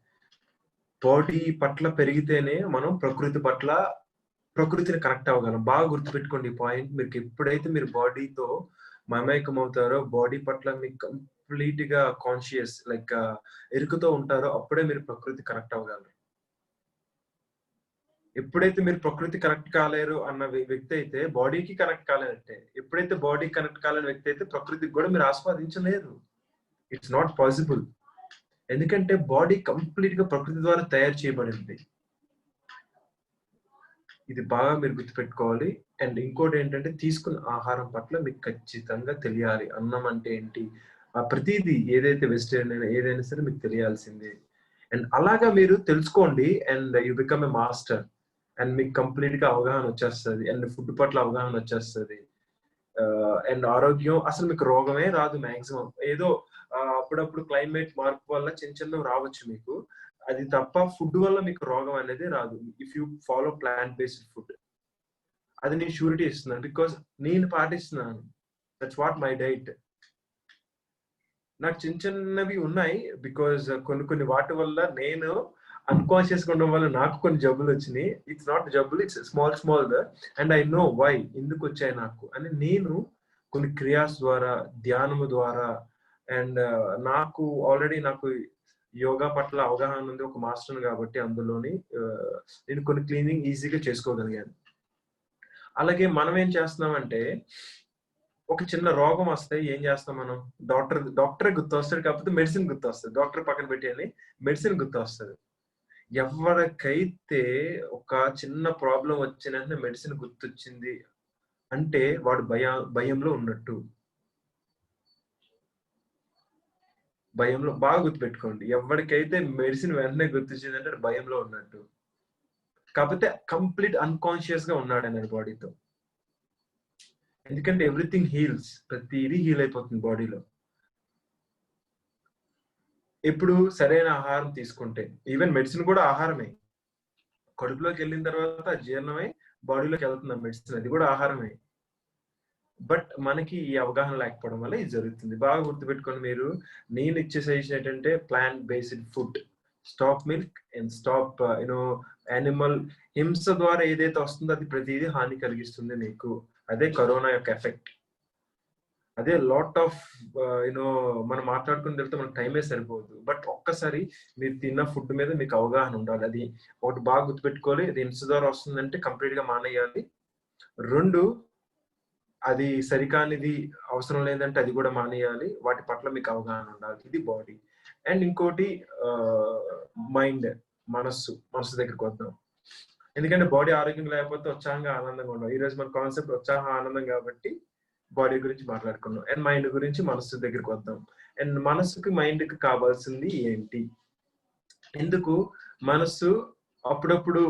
Speaker 1: బాడీ పట్ల పెరిగితేనే మనం ప్రకృతిని కనెక్ట్ అవ్వగలం. బాగా గుర్తుపెట్టుకోండి ఈ పాయింట్. ఎప్పుడైతే మీరు బాడీతో మమేకమవుతారో, బాడీ పట్ల మీకు కంప్లీట్‌గా కాన్షియస్ లైక్ ఎరుకతో ఉంటారో అప్పుడే మీరు ప్రకృతి కనెక్ట్ అవ్వగలరు. ఎప్పుడైతే మీరు ప్రకృతి కనెక్ట్ కాలేరు అన్న వ్యక్తి అయితే బాడీకి కనెక్ట్ కాలేనట్టే. ఎప్పుడైతే బాడీకి కనెక్ట్ కాలేని వ్యక్తి అయితే ప్రకృతికి కూడా మీరు ఆస్వాదించలేరు. It's not possible. ఎందుకంటే బాడీ కంప్లీట్‌గా ప్రకృతి ద్వారా తయారు చేయబడింది. ఇది బాగా మీరు గుర్తుపెట్టుకోవాలి. అండ్ ఇంకోటేంటంటే తీసుకున్న ఆహారం పట్ల మీకు ఖచ్చితంగా తెలియాలి. అన్నం అంటే ఏంటి? ప్రతీదీ ఏదైతే వెజిటేరియన్ అయినా ఏదైనా సరే మీకు తెలియాల్సిందే. అండ్ అలాగా మీరు తెలుసుకోండి and you become a master. And మీకు కంప్లీట్‌గా అవగాహన వచ్చేస్తది. అండ్ ఫుడ్ పట్ల అవగాహన వచ్చేస్తది. అండ్ ఆరోగ్యం అసలు మీకు రోగమే రాదు మాక్సిమం. ఏదో అప్పుడప్పుడు క్లైమేట్ మార్పు వల్ల చిన్న చిన్నవి రావచ్చు మీకు. అది తప్ప ఫుడ్ వల్ల మీకు రోగం అనేది రాదు. If you follow plant based food. అది నేను షూరిటీ ఇస్తున్నాను. బికాజ్ నేను పాటిస్తున్నాను. That's what my diet. నాకు చిన్న చిన్నవి ఉన్నాయి. బికాజ్ కొన్ని కొన్ని వాటి వల్ల నేను అన్‌కాన్షియస్‌గా ఉండడం వల్ల నాకు కొన్ని జబ్బులొచ్చినియి. ఇట్స్ నాట్ జబ్బులు, it's small and I know why ఎందుకొచ్చాయి నాకు అని నేను కొన్ని క్రియాస్ ద్వారా, ధ్యానము ద్వారా అండ్ నాకు యోగా పట్ల అవగాహన ఉంది. ఒక మాస్టర్‌ని కాబట్టి అందులోని నేను కొన్ని క్లీనింగ్ ఈజీగా చేసుకోగలిగాను. అలాగే మనం ఏం చేస్తున్నామంటే ఒక చిన్న రోగం వస్తే ఏం చేస్తాం మనం? డాక్టరే గుర్తొస్తాడు. కాకపోతే మెడిసిన్ గుర్తొస్తది. డాక్టర్ పక్కన పెట్టేయండి. మెడిసిన్ గుర్తొస్తది. ఎవరికైతే ఒక చిన్న ప్రాబ్లమ్ వచ్చిన వెంటనే మెడిసిన్ గుర్తొచ్చింది అంటే వాడు భయంలో ఉన్నట్టు. భయంలో బాగా గుర్తుపెట్టుకోండి. ఎవరికైతే మెడిసిన్ వెంటనే గుర్తొచ్చిందంటే ఆడు భయంలో ఉన్నట్టు. కాకపోతే కంప్లీట్ అన్‌కాన్షియస్‌గా ఉన్నాడన్నాడు బాడీతో. ఎందుకంటే ఎవ్రీథింగ్ హీల్స్. ప్రతీదీ హీల్ అయిపోతుంది బాడీలో. ఎప్పుడు సరైన ఆహారం తీసుకుంటే. ఈవెన్ మెడిసిన్ కూడా ఆహారమే. కడుపులోకెళ్ళిన తర్వాత జీర్ణమై బాడీలోకెళ్తుంది ఆ మెడిసిన్. అది కూడా ఆహారమే. బట్ మనకి ఈ అవగాహన లేకపోవడం వల్ల ఇది జరుగుతుంది. బాగా గుర్తుపెట్టుకోండి మీరు. నేనిచ్చే సజెషన్ ఏంటంటే plant based food. Stop milk and stop animal హింస ద్వారా ఏదైతే వస్తుందో అది ప్రతీదీ హాని కలిగిస్తుంది మీకు. అదే కరోనా యొక్క ఎఫెక్ట్. అదే లాట్ ఆఫ్ మనం మాట్లాడుకుంటూ వెళ్తే మనకు టైమే సరిపోదు. బట్ ఒక్కసారి మీరు తిన్న ఫుడ్ మీద మీకు అవగాహన ఉండాలి. అది ఒకటి బాగా గుర్తుపెట్టుకోవాలి. అది హింస ద్వారా వస్తుందంటే కంప్లీట్‌గా మానేయాలి. 2 అది సరికానిది అవసరం లేదంటే అది కూడా మానేయాలి. వాటి పట్ల మీకు అవగాహన ఉండాలి. ఇది బాడీ. అండ్ ఇంకోటి మైండ్, మనస్సు దగ్గరికొద్దాం. ఎందుకంటే బాడీ ఆరోగ్యంగా లేకపోతే ఉత్సాహంగా, ఆనందంగా ఉండవు. ఈరోజు మన కాన్సెప్ట్ ఉత్సాహం, ఆనందం కాబట్టి బాడీ గురించి మాట్లాడుకున్నాం. అండ్ మైండ్ గురించి మనస్సు దగ్గరికొద్దాం. అండ్ మనస్సుకి, మైండ్‌కి కావాల్సింది ఏంటి? ఎందుకు మనస్సు అప్పుడప్పుడు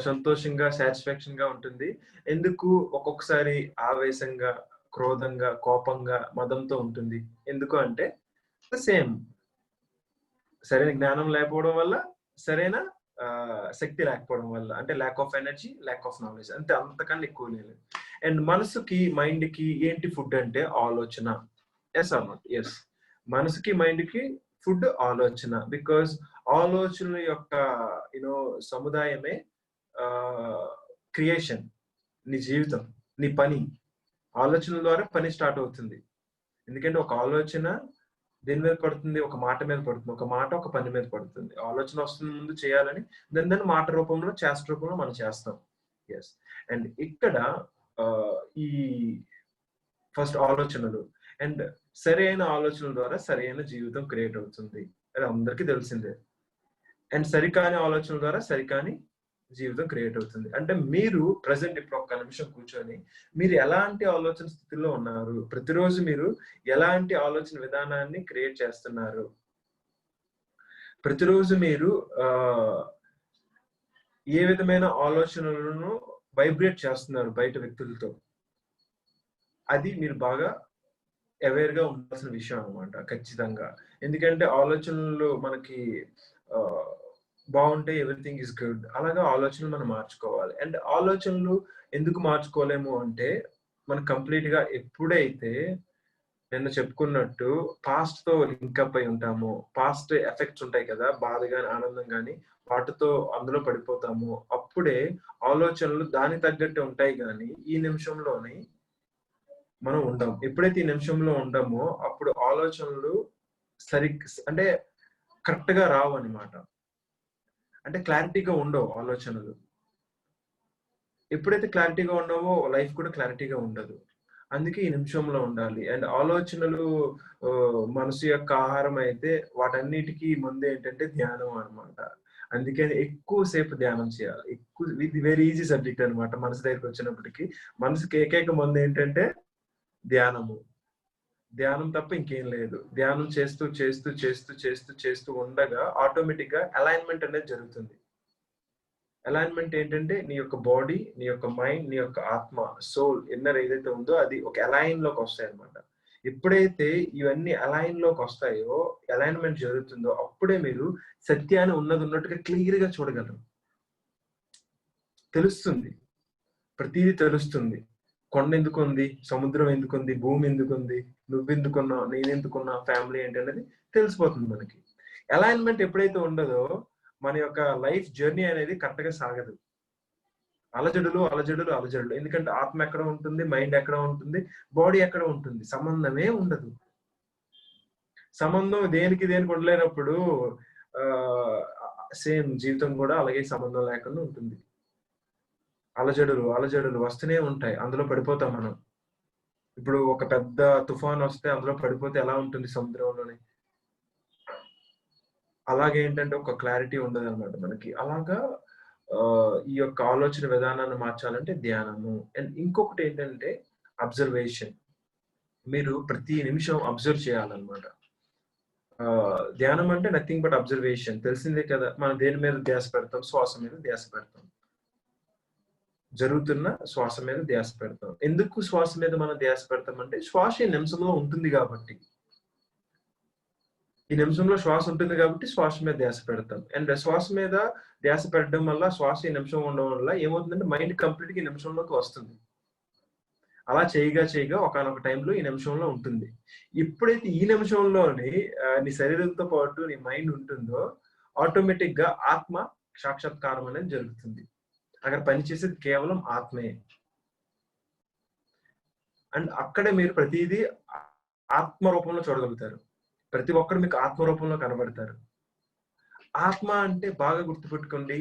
Speaker 1: సంతోషంగా, సాటిస్ఫాక్షన్‌గా ఉంటుంది. ఎందుకు ఒక్కొక్కసారి ఆవేశంగా, క్రోధంగా, కోపంగా, మదంతో ఉంటుంది. ఎందుకు అంటే సేమ్. సరైన జ్ఞానం లేకపోవడం వల్ల, సరైన శక్తి లేకపోవడం వల్ల, అంటే lack of energy, lack of knowledge, అంతే, అంతకన్నా ఎక్కువ లేదు. అండ్ మనసుకి మైండ్కి ఏంటి ఫుడ్ అంటే ఆలోచన. Yes or not? ఎస్. మనసుకి మైండ్కి ఫుడ్ ఆలోచన. బికాస్ ఆలోచనల యొక్క యూనో సముదాయమే క్రియేషన్. నీ జీవితం, నీ పని, ఆలోచనల ద్వారా పని స్టార్ట్ అవుతుంది. ఎందుకంటే ఒక ఆలోచన దేని మీద పడుతుంది? ఒక మాట మీద పడుతుంది. ఒక మాట ఒక పని మీద పడుతుంది. ఆలోచన వస్తుంది ముందు చేయాలని, దాన్ని మాట రూపంలో, చేష్ట రూపంలో మనం చేస్తాం. ఎస్. అండ్ ఇక్కడ ఈ ఫస్ట్ ఆలోచనలు అండ్ సరైన ఆలోచనల ద్వారా సరైన జీవితం క్రియేట్ అవుతుంది. అది అందరికీ తెలిసిందే. అండ్ సరికాని ఆలోచనల ద్వారా సరికాని జీవితం క్రియేట్ అవుతుంది. అంటే మీరు ప్రెసెంట్ ఇప్పుడు ఒక్క నిమిషం కూర్చొని మీరు ఎలాంటి ఆలోచన స్థితిలో ఉన్నారు? ప్రతిరోజు మీరు ఎలాంటి ఆలోచన విధానాన్ని క్రియేట్ చేస్తున్నారు? ప్రతిరోజు మీరు ఏ విధమైన ఆలోచనలను వైబ్రేట్ చేస్తున్నారు బయట వ్యక్తులతో? అది మీరు బాగా అవేర్ గా ఉండాల్సిన విషయం అన్నమాట, ఖచ్చితంగా. ఎందుకంటే ఆలోచనలు మనకి బాగుంటే ఎవ్రీథింగ్ ఈజ్ గుడ్. అలాగా ఆలోచనలు మనం మార్చుకోవాలి. అండ్ ఆలోచనలు ఎందుకు మార్చుకోలేము అంటే, మనం కంప్లీట్ గా ఎప్పుడైతే నిన్న చెప్పుకున్నట్టు పాస్ట్ తో లింకప్ అయి ఉంటామో, పాస్ట్ ఎఫెక్ట్స్ ఉంటాయి కదా, బాధ గాని ఆనందం గాని, వాటితో అందులో పడిపోతాము. అప్పుడే ఆలోచనలు దానికి తగ్గట్టు ఉంటాయి కానీ ఈ నిమిషంలోని మనం ఉండం. ఎప్పుడైతే ఈ నిమిషంలో ఉండమో అప్పుడు ఆలోచనలు అంటే కరెక్ట్ గా రావు అన్నమాట. అంటే క్లారిటీగా ఉండవు ఆలోచనలు. ఎప్పుడైతే క్లారిటీగా ఉండవో లైఫ్ కూడా క్లారిటీగా ఉండదు. అందుకే ఈ నిమిషంలో ఉండాలి. అండ్ ఆలోచనలు మనసు యొక్క ఆహారం అయితే వాటన్నిటికీ ముందు ఏంటంటే ధ్యానం అన్నమాట. అందుకే ఎక్కువ సేపు ధ్యానం చేయాలి. ఇది వెరీ ఈజీ సబ్జెక్ట్ అన్నమాట. మనసు దగ్గరికి వచ్చినప్పటికీ మనసుకి ఏకైక మందు ఏంటంటే ధ్యానము. ధ్యానం తప్ప ఇంకేం లేదు. ధ్యానం చేస్తూ చేస్తూ చేస్తూ చేస్తూ చేస్తూ ఉండగా ఆటోమేటిక్ గా అలైన్మెంట్ అనేది జరుగుతుంది. అలైన్మెంట్ ఏంటంటే నీ యొక్క బాడీ, నీ యొక్క మైండ్, నీ యొక్క ఆత్మ, సోల్, ఇన్నర్ ఏదైతే ఉందో అది ఒక అలైన్ లోకి వస్తాయి అన్నమాట. ఎప్పుడైతే ఇవన్నీ అలైన్ లోకి వస్తాయో, అలైన్మెంట్ జరుగుతుందో అప్పుడే మీరు సత్యాన్ని ఉన్నట్టుగా క్లియర్ గా చూడగలరు. తెలుస్తుంది, ప్రతిదీ తెలుస్తుంది. కొండ ఎందుకుంది, సముద్రం ఎందుకుంది, భూమి ఎందుకుంది, నువ్వెందుకున్నావు, నేనెందుకున్నా, ఫ్యామిలీ ఏంటి అనేది తెలిసిపోతుంది మనకి. అలైన్మెంట్ ఎప్పుడైతే ఉండదో మన యొక్క లైఫ్ జర్నీ అనేది కరెక్ట్ గా సాగదు. అలజడులు అలజడులు అలజడులు. ఎందుకంటే ఆత్మ ఎక్కడ ఉంటుంది, మైండ్ ఎక్కడ ఉంటుంది, బాడీ ఎక్కడ ఉంటుంది, సంబంధమే ఉండదు. సంబంధం దేనికి ఉండలేనప్పుడు సేమ్ జీవితం కూడా అలాగే సంబంధం లేకుండా ఉంటుంది. అలజడులు అలజడులు వస్తూనే ఉంటాయి, అందులో పడిపోతాం మనం. ఇప్పుడు ఒక పెద్ద తుఫాన్ వస్తే అందులో పడిపోతే ఎలా ఉంటుంది సముద్రంలోని? అలాగే ఏంటంటే ఒక క్లారిటీ ఉండదు అనమాట మనకి. అలాగా ఈ యొక్క ఆలోచన విధానాన్ని మార్చాలంటే ధ్యానము. అండ్ ఇంకొకటి ఏంటంటే అబ్జర్వేషన్. మీరు ప్రతి నిమిషం అబ్జర్వ్ చేయాలన్నమాట. ధ్యానం అంటే నథింగ్ బట్ అబ్జర్వేషన్. తెలిసిందే కదా, మనం దేని మీద ధ్యాస పెడతాం? శ్వాస మీద ధ్యాస పెడతాం. జరుగుతున్న శ్వాస మీద ధ్యాస పెడతాం. ఎందుకు శ్వాస మీద మనం ధ్యాస పెడతాం అంటే, శ్వాస ఈ నిమిషంలో ఉంటుంది కాబట్టి. ఈ నిమిషంలో శ్వాస ఉంటుంది కాబట్టి శ్వాస మీద ధ్యాస పెడతాం. అండ్ శ్వాస మీద ధ్యాస పెట్టడం వల్ల, శ్వాస ఈ నిమిషం ఉండడం వల్ల ఏమవుతుందంటే మైండ్ కంప్లీట్ గా ఈ నిమిషంలోకి వస్తుంది. అలా చేయగా ఒకానొక టైంలో ఈ నిమిషంలో ఉంటుంది. ఎప్పుడైతే ఈ నిమిషంలోని నీ శరీరంతో పాటు నీ మైండ్ ఉంటుందో ఆటోమేటిక్ గా ఆత్మ సాక్షాత్కారం అనేది జరుగుతుంది. అక్కడ పనిచేసేది కేవలం ఆత్మే. అండ్ అక్కడే మీరు ప్రతిదీ ఆత్మ రూపంలో చూడగలుగుతారు. ప్రతి ఒక్కరు మీకు ఆత్మ రూపంలో కనబడతారు. ఆత్మ అంటే బాగా గుర్తుపెట్టుకోండి,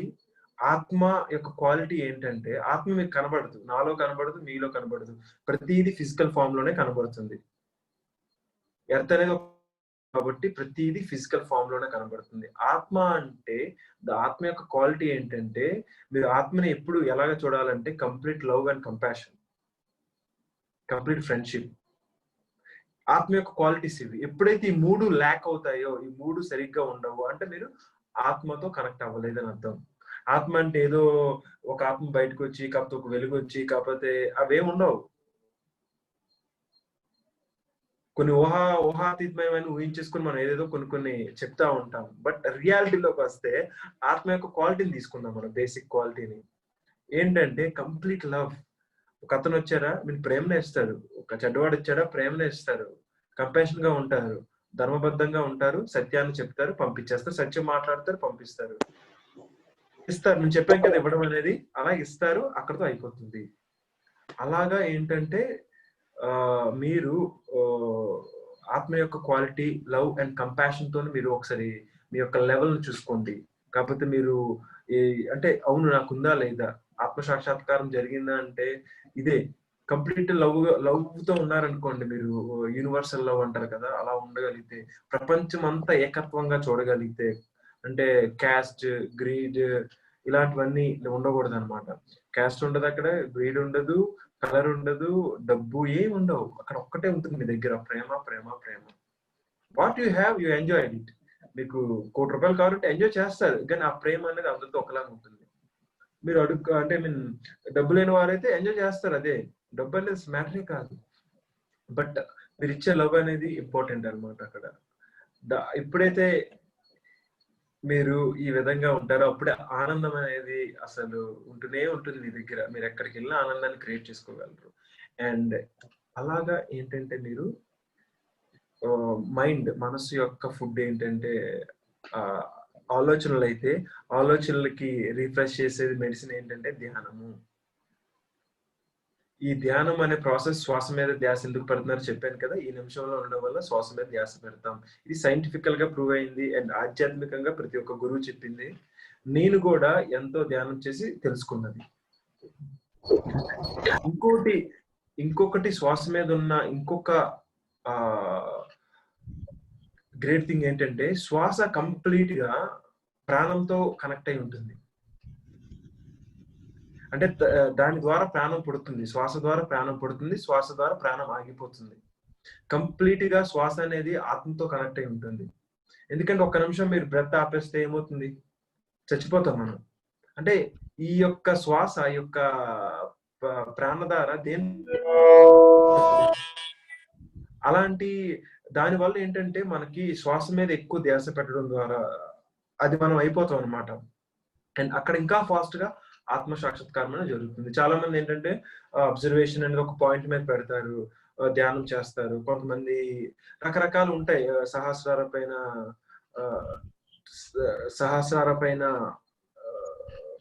Speaker 1: ఆత్మ యొక్క క్వాలిటీ ఏంటంటే, ఆత్మ మీకు కనబడదు, నాలో కనబడదు, మీలో కనబడదు. ప్రతిదీ ఫిజికల్ ఫామ్ లోనే కనబడుతుంది. ఎర్త్ అనేది కాబట్టి ప్రతిదీ ఫిజికల్ ఫామ్ లోనే కనబడుతుంది. ఆత్మ అంటే, ఆత్మ యొక్క క్వాలిటీ ఏంటంటే, మీరు ఆత్మని ఎప్పుడు ఎలాగ చూడాలంటే complete love and compassion, complete friendship. ఆత్మ యొక్క క్వాలిటీస్ ఇవి. ఎప్పుడైతే ఈ మూడు ల్యాక్ అవుతాయో, ఈ మూడు సరిగ్గా ఉండవు అంటే మీరు ఆత్మతో కనెక్ట్ అవ్వలేదని అర్థం. ఆత్మ అంటే ఏదో ఒక ఆత్మ బయటకు వచ్చి, కాకపోతే ఒక వెలుగు వచ్చి, కాకపోతే అవేం ఉండవు. కొన్ని ఊహాతీతమైన ఊహించేసుకుని మనం ఏదేదో కొన్ని చెప్తా ఉంటాం. బట్ రియాలిటీలోకి వస్తే ఆత్మ యొక్క క్వాలిటీని తీసుకుందాం, మనం బేసిక్ క్వాలిటీని ఏంటంటే కంప్లీట్ లవ్. ఒక అతను వచ్చారా, మీరు ప్రేమనే ఇస్తారు. ఒక చెడ్డవాడు వచ్చాడా, ప్రేమనే ఇస్తారు. కంపాషన్ గా ఉంటారు, ధర్మబద్ధంగా ఉంటారు, సత్యాన్ని చెప్తారు, పంపించేస్తారు, సత్యం మాట్లాడతారు, పంపిస్తారు, ఇస్తారు. నేను చెప్పాను కదా ఇవ్వడం అనేది, అలా ఇస్తారు, అక్కడతో అయిపోతుంది. అలాగా ఏంటంటే మీరు ఆత్మ యొక్క క్వాలిటీ లవ్ అండ్ కంపాషన్ తో మీరు ఒకసారి మీ యొక్క లెవెల్ చూసుకోండి. కాకపోతే మీరు అంటే అవును నాకుందా లేదా, ఆత్మ సాక్షాత్కారం జరిగిందా అంటే ఇదే కంప్లీట్ లవ్ తో ఉన్నారనుకోండి, మీరు యూనివర్సల్ లవ్ అంటారు కదా, అలా ఉండగలిగితే ప్రపంచం అంతా ఏకత్వంగా చూడగలిగితే, అంటే క్యాస్ట్ గ్రీడ్ ఇలాంటివన్నీ ఉండకూడదు అనమాట. క్యాస్ట్ ఉండదు అక్కడ, గ్రీడ్ ఉండదు, కలర్ ఉండదు, డబ్బు ఏమి ఉండవు. అక్కడ ఒక్కటే ఉంటుంది మీ దగ్గర, ప్రేమ ప్రేమ ప్రేమ. What you have you enjoy it. మీకు ₹1,00,00,000 కావాలంటే ఎంజాయ్ చేస్తారు, కానీ ఆ ప్రేమ అనేది అందరితో ఒకలాగా ఉంటుంది. మీరు అంటే మీన్ డబ్బు లేని వారైతే ఎంజాయ్ చేస్తారు, అదే డబ్బు అనేది మ్యాటరే కాదు. బట్ మీరు ఇచ్చే లవ్ అనేది ఇంపార్టెంట్ అనమాట అక్కడ. ఎప్పుడైతే మీరు ఈ విధంగా ఉంటారో అప్పుడే ఆనందం అనేది అసలు ఉంటూనే ఉంటుంది మీ దగ్గర. మీరు ఎక్కడికి వెళ్ళినా ఆనందాన్ని క్రియేట్ చేసుకోగలరు. అండ్ అలాగా ఏంటంటే మీరు మైండ్ మనసు యొక్క ఫుడ్ ఏంటంటే ఆలోచనలు అయితే ఆలోచనలకి రిఫ్రెష్ చేసేది మెడిసిన్ ఏంటంటే ధ్యానము. ఈ ధ్యానం అనే ప్రాసెస్ శ్వాస మీద ధ్యాస ఎందుకు పెడుతున్నారు చెప్పాను కదా, ఈ నిమిషంలో ఉండడం వల్ల శ్వాస మీద ధ్యాస పెడతాం. ఇది సైంటిఫికల్ గా ప్రూవ్ అయింది అండ్ ఆధ్యాత్మికంగా ప్రతి ఒక్క గురువు చెప్పింది. నేను కూడా ఎంతో ధ్యానం చేసి తెలుసుకున్నది. ఇంకొకటి శ్వాస మీద ఉన్న ఇంకొక గ్రేట్ థింగ్ ఏంటంటే శ్వాస కంప్లీట్ గా ప్రాణంతో కనెక్ట్ అయి ఉంటుంది. అంటే దాని ద్వారా ప్రాణం పుడుతుంది, శ్వాస ద్వారా ప్రాణం పుడుతుంది, శ్వాస ద్వారా ప్రాణం ఆగిపోతుంది. కంప్లీట్ గా శ్వాస అనేది ఆత్మతో కనెక్ట్ అయి ఉంటుంది. ఎందుకంటే ఒక్క నిమిషం మీరు బ్రెత్ ఆపేస్తే ఏమవుతుంది, చచ్చిపోతాం మనం. అంటే ఈ యొక్క శ్వాస యొక్క ప్రాణధార దేని అలాంటి దాని వల్ల ఏంటంటే మనకి శ్వాస మీద ఎక్కువ ధ్యాస పెట్టడం ద్వారా అది మనం అయిపోతాం అనమాట. అండ్ అక్కడ ఇంకా ఫాస్ట్ గా ఆత్మ సాక్షాత్కారం అనేది జరుగుతుంది. చాలా మంది ఏంటంటే అబ్జర్వేషన్ అనేది ఒక పాయింట్ మీద పెడతారు, ధ్యానం చేస్తారు. కొంతమంది రకరకాలు ఉంటాయి, సహస్రార పైన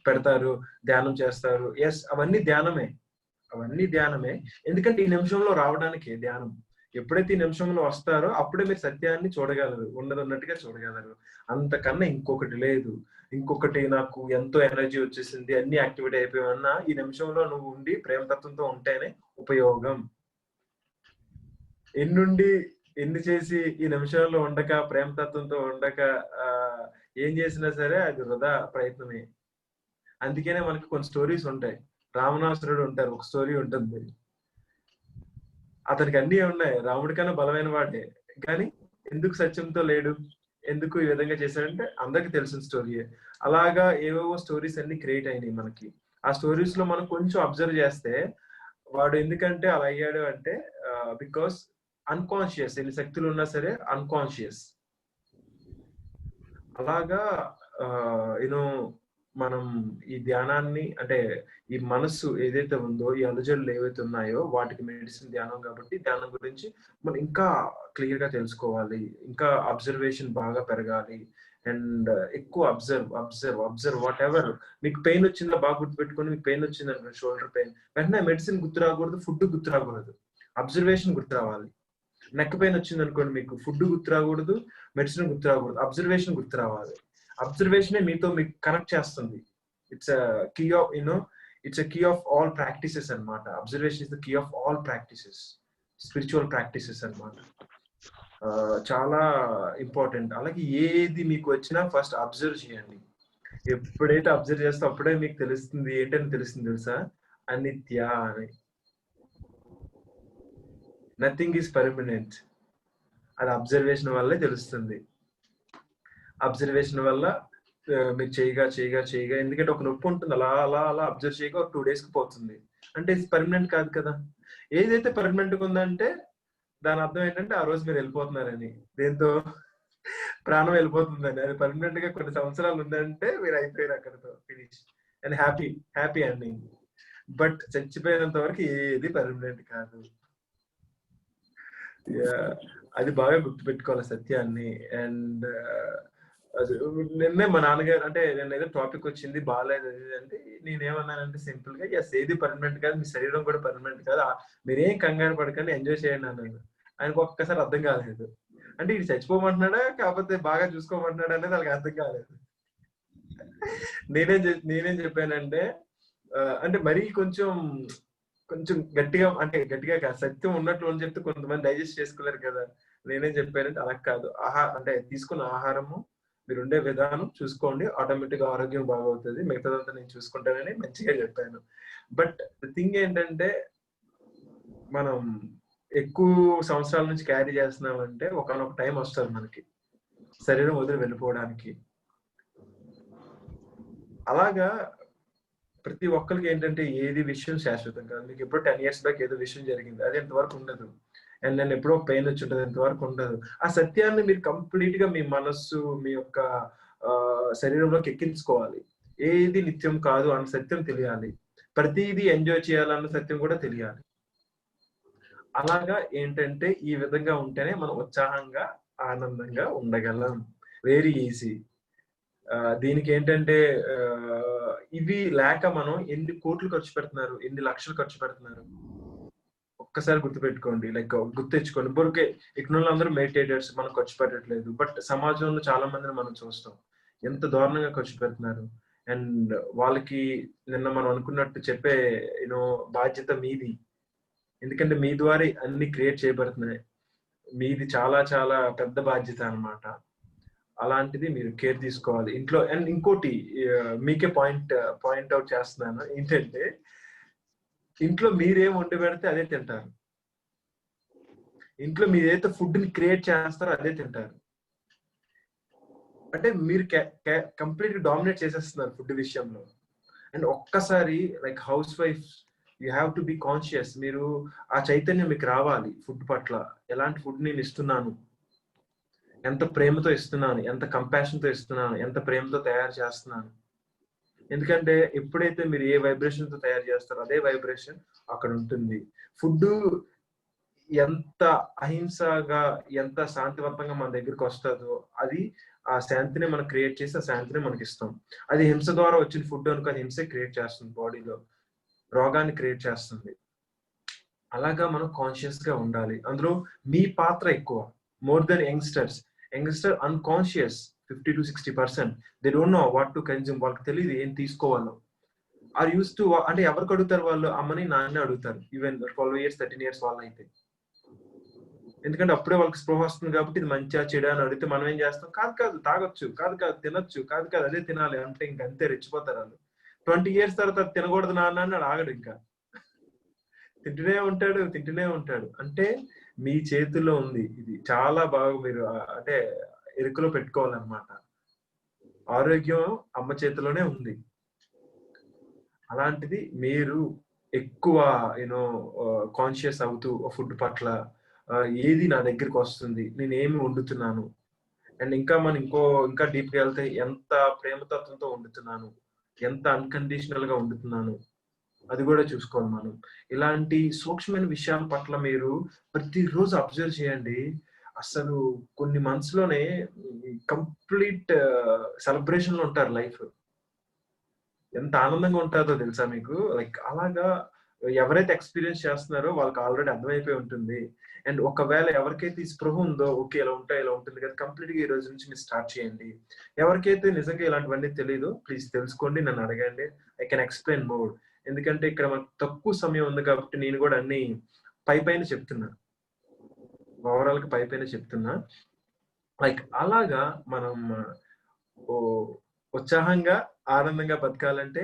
Speaker 1: పెడతారు, ధ్యానం చేస్తారు. ఎస్, అవన్నీ ధ్యానమే. ఎందుకంటే ఈ నిమిషంలో రావడానికి ధ్యానం. ఎప్పుడైతే ఈ నిమిషంలో వస్తారో అప్పుడే మీరు సత్యాన్ని చూడగలరు, ఉన్నట్టుగా చూడగలరు. అంతకన్నా ఇంకొకటి లేదు. ఇంకొకటి నాకు ఎంతో ఎనర్జీ వచ్చేసింది, అన్ని యాక్టివేట్ అయిపోయావన్నా ఈ నిమిషంలో నువ్వు ఉండి ప్రేమతత్వంతో ఉంటేనే ఉపయోగం. ఎన్ని చేసి ఈ నిమిషంలో ఉండక, ప్రేమతత్వంతో ఉండక ఏం చేసినా సరే అది వృధా ప్రయత్నమే. అందుకనే మనకి కొన్ని స్టోరీస్ ఉంటాయి. రావణాసురుడు ఉంటారు, ఒక స్టోరీ ఉంటుంది. అతనికి అన్ని ఉన్నాయి, రాముడి కన్నా బలమైన వాడే, కానీ ఎందుకు సత్యంతో లేడు, ఎందుకు ఈ విధంగా చేశాడంటే అందరికి తెలిసిన స్టోరీయే. అలాగా ఏవేవో స్టోరీస్ అన్ని క్రియేట్ అయినాయి మనకి. ఆ స్టోరీస్ లో మనం కొంచెం అబ్జర్వ్ చేస్తే వాడు ఎందుకంటే అలా అయ్యాడు అంటే బికాస్ అన్కాన్షియస్, ఎన్ని శక్తులు ఉన్నా సరే అన్కాన్షియస్. అలాగా యూనో మనం ఈ ధ్యానాన్ని, అంటే ఈ మనస్సు ఏదైతే ఉందో, ఈ అలజడులు ఏవైతే ఉన్నాయో వాటికి మెడిసిన్ ధ్యానం. కాబట్టి ధ్యానం గురించి మనం ఇంకా క్లియర్ గా తెలుసుకోవాలి, ఇంకా అబ్జర్వేషన్ బాగా పెరగాలి. అండ్ ఎక్కువ అబ్జర్వ్ వాట్ ఎవర్. మీకు పెయిన్ వచ్చిందా బాగా గుర్తుపెట్టుకొని, మీకు పెయిన్ వచ్చింది అనుకోండి, షోల్డర్ పెయిన్, వెంటనే మెడిసిన్ గుర్తు రాకూడదు, ఫుడ్ గుర్తు రాకూడదు, అబ్జర్వేషన్ గుర్తు రావాలి. నెక్ పెయిన్ వచ్చింది అనుకోండి, మీకు ఫుడ్ గుర్తు రాకూడదు, మెడిసిన్ గుర్తు రాకూడదు, అబ్జర్వేషన్ గుర్తు రావాలి. అబ్జర్వేషన్ మీకు కనెక్ట్ చేస్తుంది. It's key of it's key of all practices అన్నమాట. Observation is the key of all practices, spiritual practices అన్నమాట. చాలా ఇంపార్టెంట్. అలాగే ఏది మీకు వచ్చినా ఫస్ట్ అబ్జర్వ్ చేయండి. ఎప్పుడైతే అబ్జర్వ్ చేస్తే అప్పుడే మీకు తెలుస్తుంది ఏంటని తెలుస్తుంది తెలుసా, అనిత్య అని. Nothing is permanent. అది అబ్జర్వేషన్ వల్లే తెలుస్తుంది. అబ్జర్వేషన్ వల్ల మీరు చేయగా ఎందుకంటే ఒక నొప్పి ఉంటుంది, అలా అబ్జర్వ్ చేయగా ఒక 2 days కి పోతుంది. అంటే ఇది పర్మనెంట్ కాదు కదా. ఏదైతే పర్మనెంట్ గా ఉందంటే దాని అర్థం ఏంటంటే ఆ రోజు మీరు వెళ్ళిపోతున్నారని, దేంతో ప్రాణం వెళ్ళిపోతుందని. అది పర్మనెంట్ గా కొన్ని సంవత్సరాలు ఉందంటే మీరు అయిపోయారు అక్కడితో, finish. And happy ending. But చచ్చిపోయినంత వరకు ఏది పర్మనెంట్ కాదు. అది బాగా గుర్తుపెట్టుకోవాలి సత్యాన్ని. అండ్ అది నిన్నే మా నాన్నగారు అంటే నేను ఏదో టాపిక్ వచ్చింది బాగాలేదు అది అంటే నేనేమన్నానంటే సింపుల్ గా ఎస్ ఏది పర్మనెంట్ కాదు, మీ శరీరం కూడా పర్మనెంట్ కాదు, మీరేం కంగారు పడకండి, ఎంజాయ్ చేయండి అన్నాను. ఆయనకు ఒక్కసారి అర్థం కాలేదు. అంటే ఇది చచ్చిపోమంటున్నాడా కాకపోతే బాగా చూసుకోమంటున్నాడా అనేది వాళ్ళకి అర్థం కాలేదు. నేనేం చెప్పానంటే అంటే మరీ కొంచెం గట్టిగా, అంటే గట్టిగా కాదు, సత్యం ఉన్నట్లు అని చెప్తే కొంతమంది డైజెస్ట్ చేసుకోలేరు కదా. నేనేం చెప్పానంటే అలా కాదు, అంటే తీసుకున్న ఆహారము, మీరు ఉండే విధానం చూసుకోండి, ఆటోమేటిక్ గా ఆరోగ్యం బాగవుతుంది, మిగతాదంతా నేను చూసుకుంటానని మంచిగా చెప్పాను. బట్ థింగ్ ఏంటంటే మనం ఎక్కువ సంవత్సరాల నుంచి క్యారీ చేస్తున్నామంటే ఒకనొక టైం వస్తుంది మనకి శరీరం వదిలి వెళ్ళిపోవడానికి. అలాగా ప్రతి ఒక్కరికి ఏంటంటే ఏది విషయం శాశ్వతం కాదు. మీకు ఎప్పుడో 10 years బ్యాక్ ఏదో విషయం జరిగింది, అది ఇంతవరకు ఉండదు. అండ్ నేను ఎప్పుడో పెయిన్ వచ్చి ఉంటుంది, ఇంతవరకు ఉండదు. ఆ సత్యాన్ని మీరు కంప్లీట్ గా మీ మనస్సు, మీ యొక్క శరీరంలోకి ఎక్కించుకోవాలి. ఏది నిత్యం కాదు అన్న సత్యం తెలియాలి, ప్రతిదీ ఎంజాయ్ చేయాలన్న సత్యం కూడా తెలియాలి. అలాగా ఏంటంటే ఈ విధంగా ఉంటేనే మనం ఉత్సాహంగా ఆనందంగా ఉండగలం. Very easy. దీనికి ఏంటంటే ఇవి లేక మనం ఎన్ని కోట్లు ఖర్చు పెడుతున్నారు, ఎన్ని లక్షలు ఖర్చు పెడుతున్నారు ఒక్కసారి గుర్తుపెట్టుకోండి. లైక్ గుర్తెచ్చుకోండి. బొరికే ఇక్కడ అందరూ మెడిటేటర్స్, మనం ఖర్చు పెట్టట్లేదు. బట్ సమాజంలో చాలా మందిని మనం చూస్తాం ఎంత దారుణంగా ఖర్చు పెడుతున్నారు. అండ్ వాళ్ళకి నిన్న మనం అనుకున్నట్టు చెప్పే బాధ్యత మీది. ఎందుకంటే మీ ద్వారా అన్ని క్రియేట్ చేయబడుతున్నాయి. మీది చాలా చాలా పెద్ద బాధ్యత అన్నమాట. అలాంటిది మీరు కేర్ తీసుకోవాలి ఇంట్లో. అండ్ ఇంకోటి మీకే పాయింట్ అవుట్ చేస్తున్నాను ఏంటంటే, ఇంట్లో మీరేం వండి పెడితే అదే తింటారు. ఇంట్లో మీరు ఏదైతే ఫుడ్ ని క్రియేట్ చేస్తారో అదే తింటారు. అంటే మీరు కంప్లీట్ డామినేట్ చేసేస్తున్నారు ఫుడ్ విషయంలో. అండ్ ఒక్కసారి like house wife you have to be conscious. మీరు ఆ చైతన్యం మీకు రావాలి ఫుడ్ పట్ల. ఎలాంటి ఫుడ్ నేను ఇస్తున్నాను, ఎంత ప్రేమతో ఇస్తున్నాను, ఎంత కంపాషన్ తో ఇస్తున్నాను, ఎంత ప్రేమతో తయారు చేస్తున్నాను. ఎందుకంటే ఎప్పుడైతే మీరు ఏ వైబ్రేషన్ తో తయారు చేస్తారో అదే వైబ్రేషన్ అక్కడ ఉంటుంది. ఫుడ్ ఎంత అహింసగా, ఎంత శాంతివంతంగా మన దగ్గరికి వస్తుందో, అది ఆ శాంతిని మనం క్రియేట్ చేసి ఆ శాంతిని మనకి ఇస్తాం. అది హింస ద్వారా వచ్చిన ఫుడ్ అనుకో, అది హింస క్రియేట్ చేస్తుంది, బాడీలో రోగాన్ని క్రియేట్ చేస్తుంది. అలాగా మనం కాన్షియస్ గా ఉండాలి. అందులో మీ పాత్ర ఎక్కువ. More than youngster unconscious 50-60%. They don't know what to consume. వాళ్ళకి తెలియదు ఏం తీసుకోవాలో. ఆర్ యూస్ టు అంటే ఎవరికి అడుగుతారు వాళ్ళు? అమ్మని నాన్నని అడుగుతారు. ఈవెన్ 12 years 13 years వాళ్ళు అయితే. ఎందుకంటే అప్పుడే వాళ్ళకి స్పృహ వస్తుంది కాబట్టి ఇది మంచిగా చెడా అని అడిగితే మనం ఏం చేస్తాం? కాదు తాగొచ్చు, కాదు తినొచ్చు, కాదు అదే తినాలి అంటే ఇంకంతే రెచ్చిపోతారు వాళ్ళు. 20 years తర్వాత తినకూడదు నాన్న అని ఆగడు. ఇంకా తింటూనే ఉంటాడు. అంటే మీ చేతుల్లో ఉంది ఇది. చాలా బాగా మీరు అంటే ఎరుకలో పెట్టుకోవాలన్నమాట. ఆరోగ్యం అమ్మ చేతిలోనే ఉంది. అలాంటిది మీరు ఎక్కువ కాన్షియస్ అవుతూ ఫుడ్ పట్ల ఏది నా దగ్గరికి వస్తుంది, నేను ఏమి వండుతున్నాను, అండ్ ఇంకా మనం ఇంకా డీప్ గా వెళ్తే ఎంత ప్రేమతత్వంతో వండుతున్నాను, ఎంత అన్కండిషనల్ గా వండుతున్నాను, అది కూడా చూసుకోవాలి మనం. ఇలాంటి సూక్ష్మమైన విషయాల పట్ల మీరు ప్రతిరోజు అబ్జర్వ్ చేయండి. అసలు కొన్ని మంత్స్ లోనే కంప్లీట్ సెలబ్రేషన్ లో ఉంటారు లైఫ్. ఎంత ఆనందంగా ఉంటుందో తెలుసా మీకు? లైక్ అలాగా ఎవరైతే ఎక్స్పీరియన్స్ చేస్తున్నారో వాళ్ళకి ఆల్రెడీ అర్థమైపోయి ఉంటుంది. అండ్ ఒకవేళ ఎవరికైతే ఈ స్పృహ ఉందో, ఓకే ఇలా ఉంటుంది కదా, కంప్లీట్ గా ఈ రోజు నుంచి మీరు స్టార్ట్ చేయండి. ఎవరికైతే నిజంగా ఇలాంటివన్నీ తెలియదు, ప్లీజ్ తెలుసుకోండి, నన్ను అడగండి. I can explain more. ఎందుకంటే ఇక్కడ మనకు తక్కువ సమయం ఉంది కాబట్టి నేను కూడా అన్ని పైన చెప్తున్నా, ఓవరాల్ గా పైన చెప్తున్నా. లైక్ అలాగా మనం ఉత్సాహంగా ఆనందంగా బతకాలంటే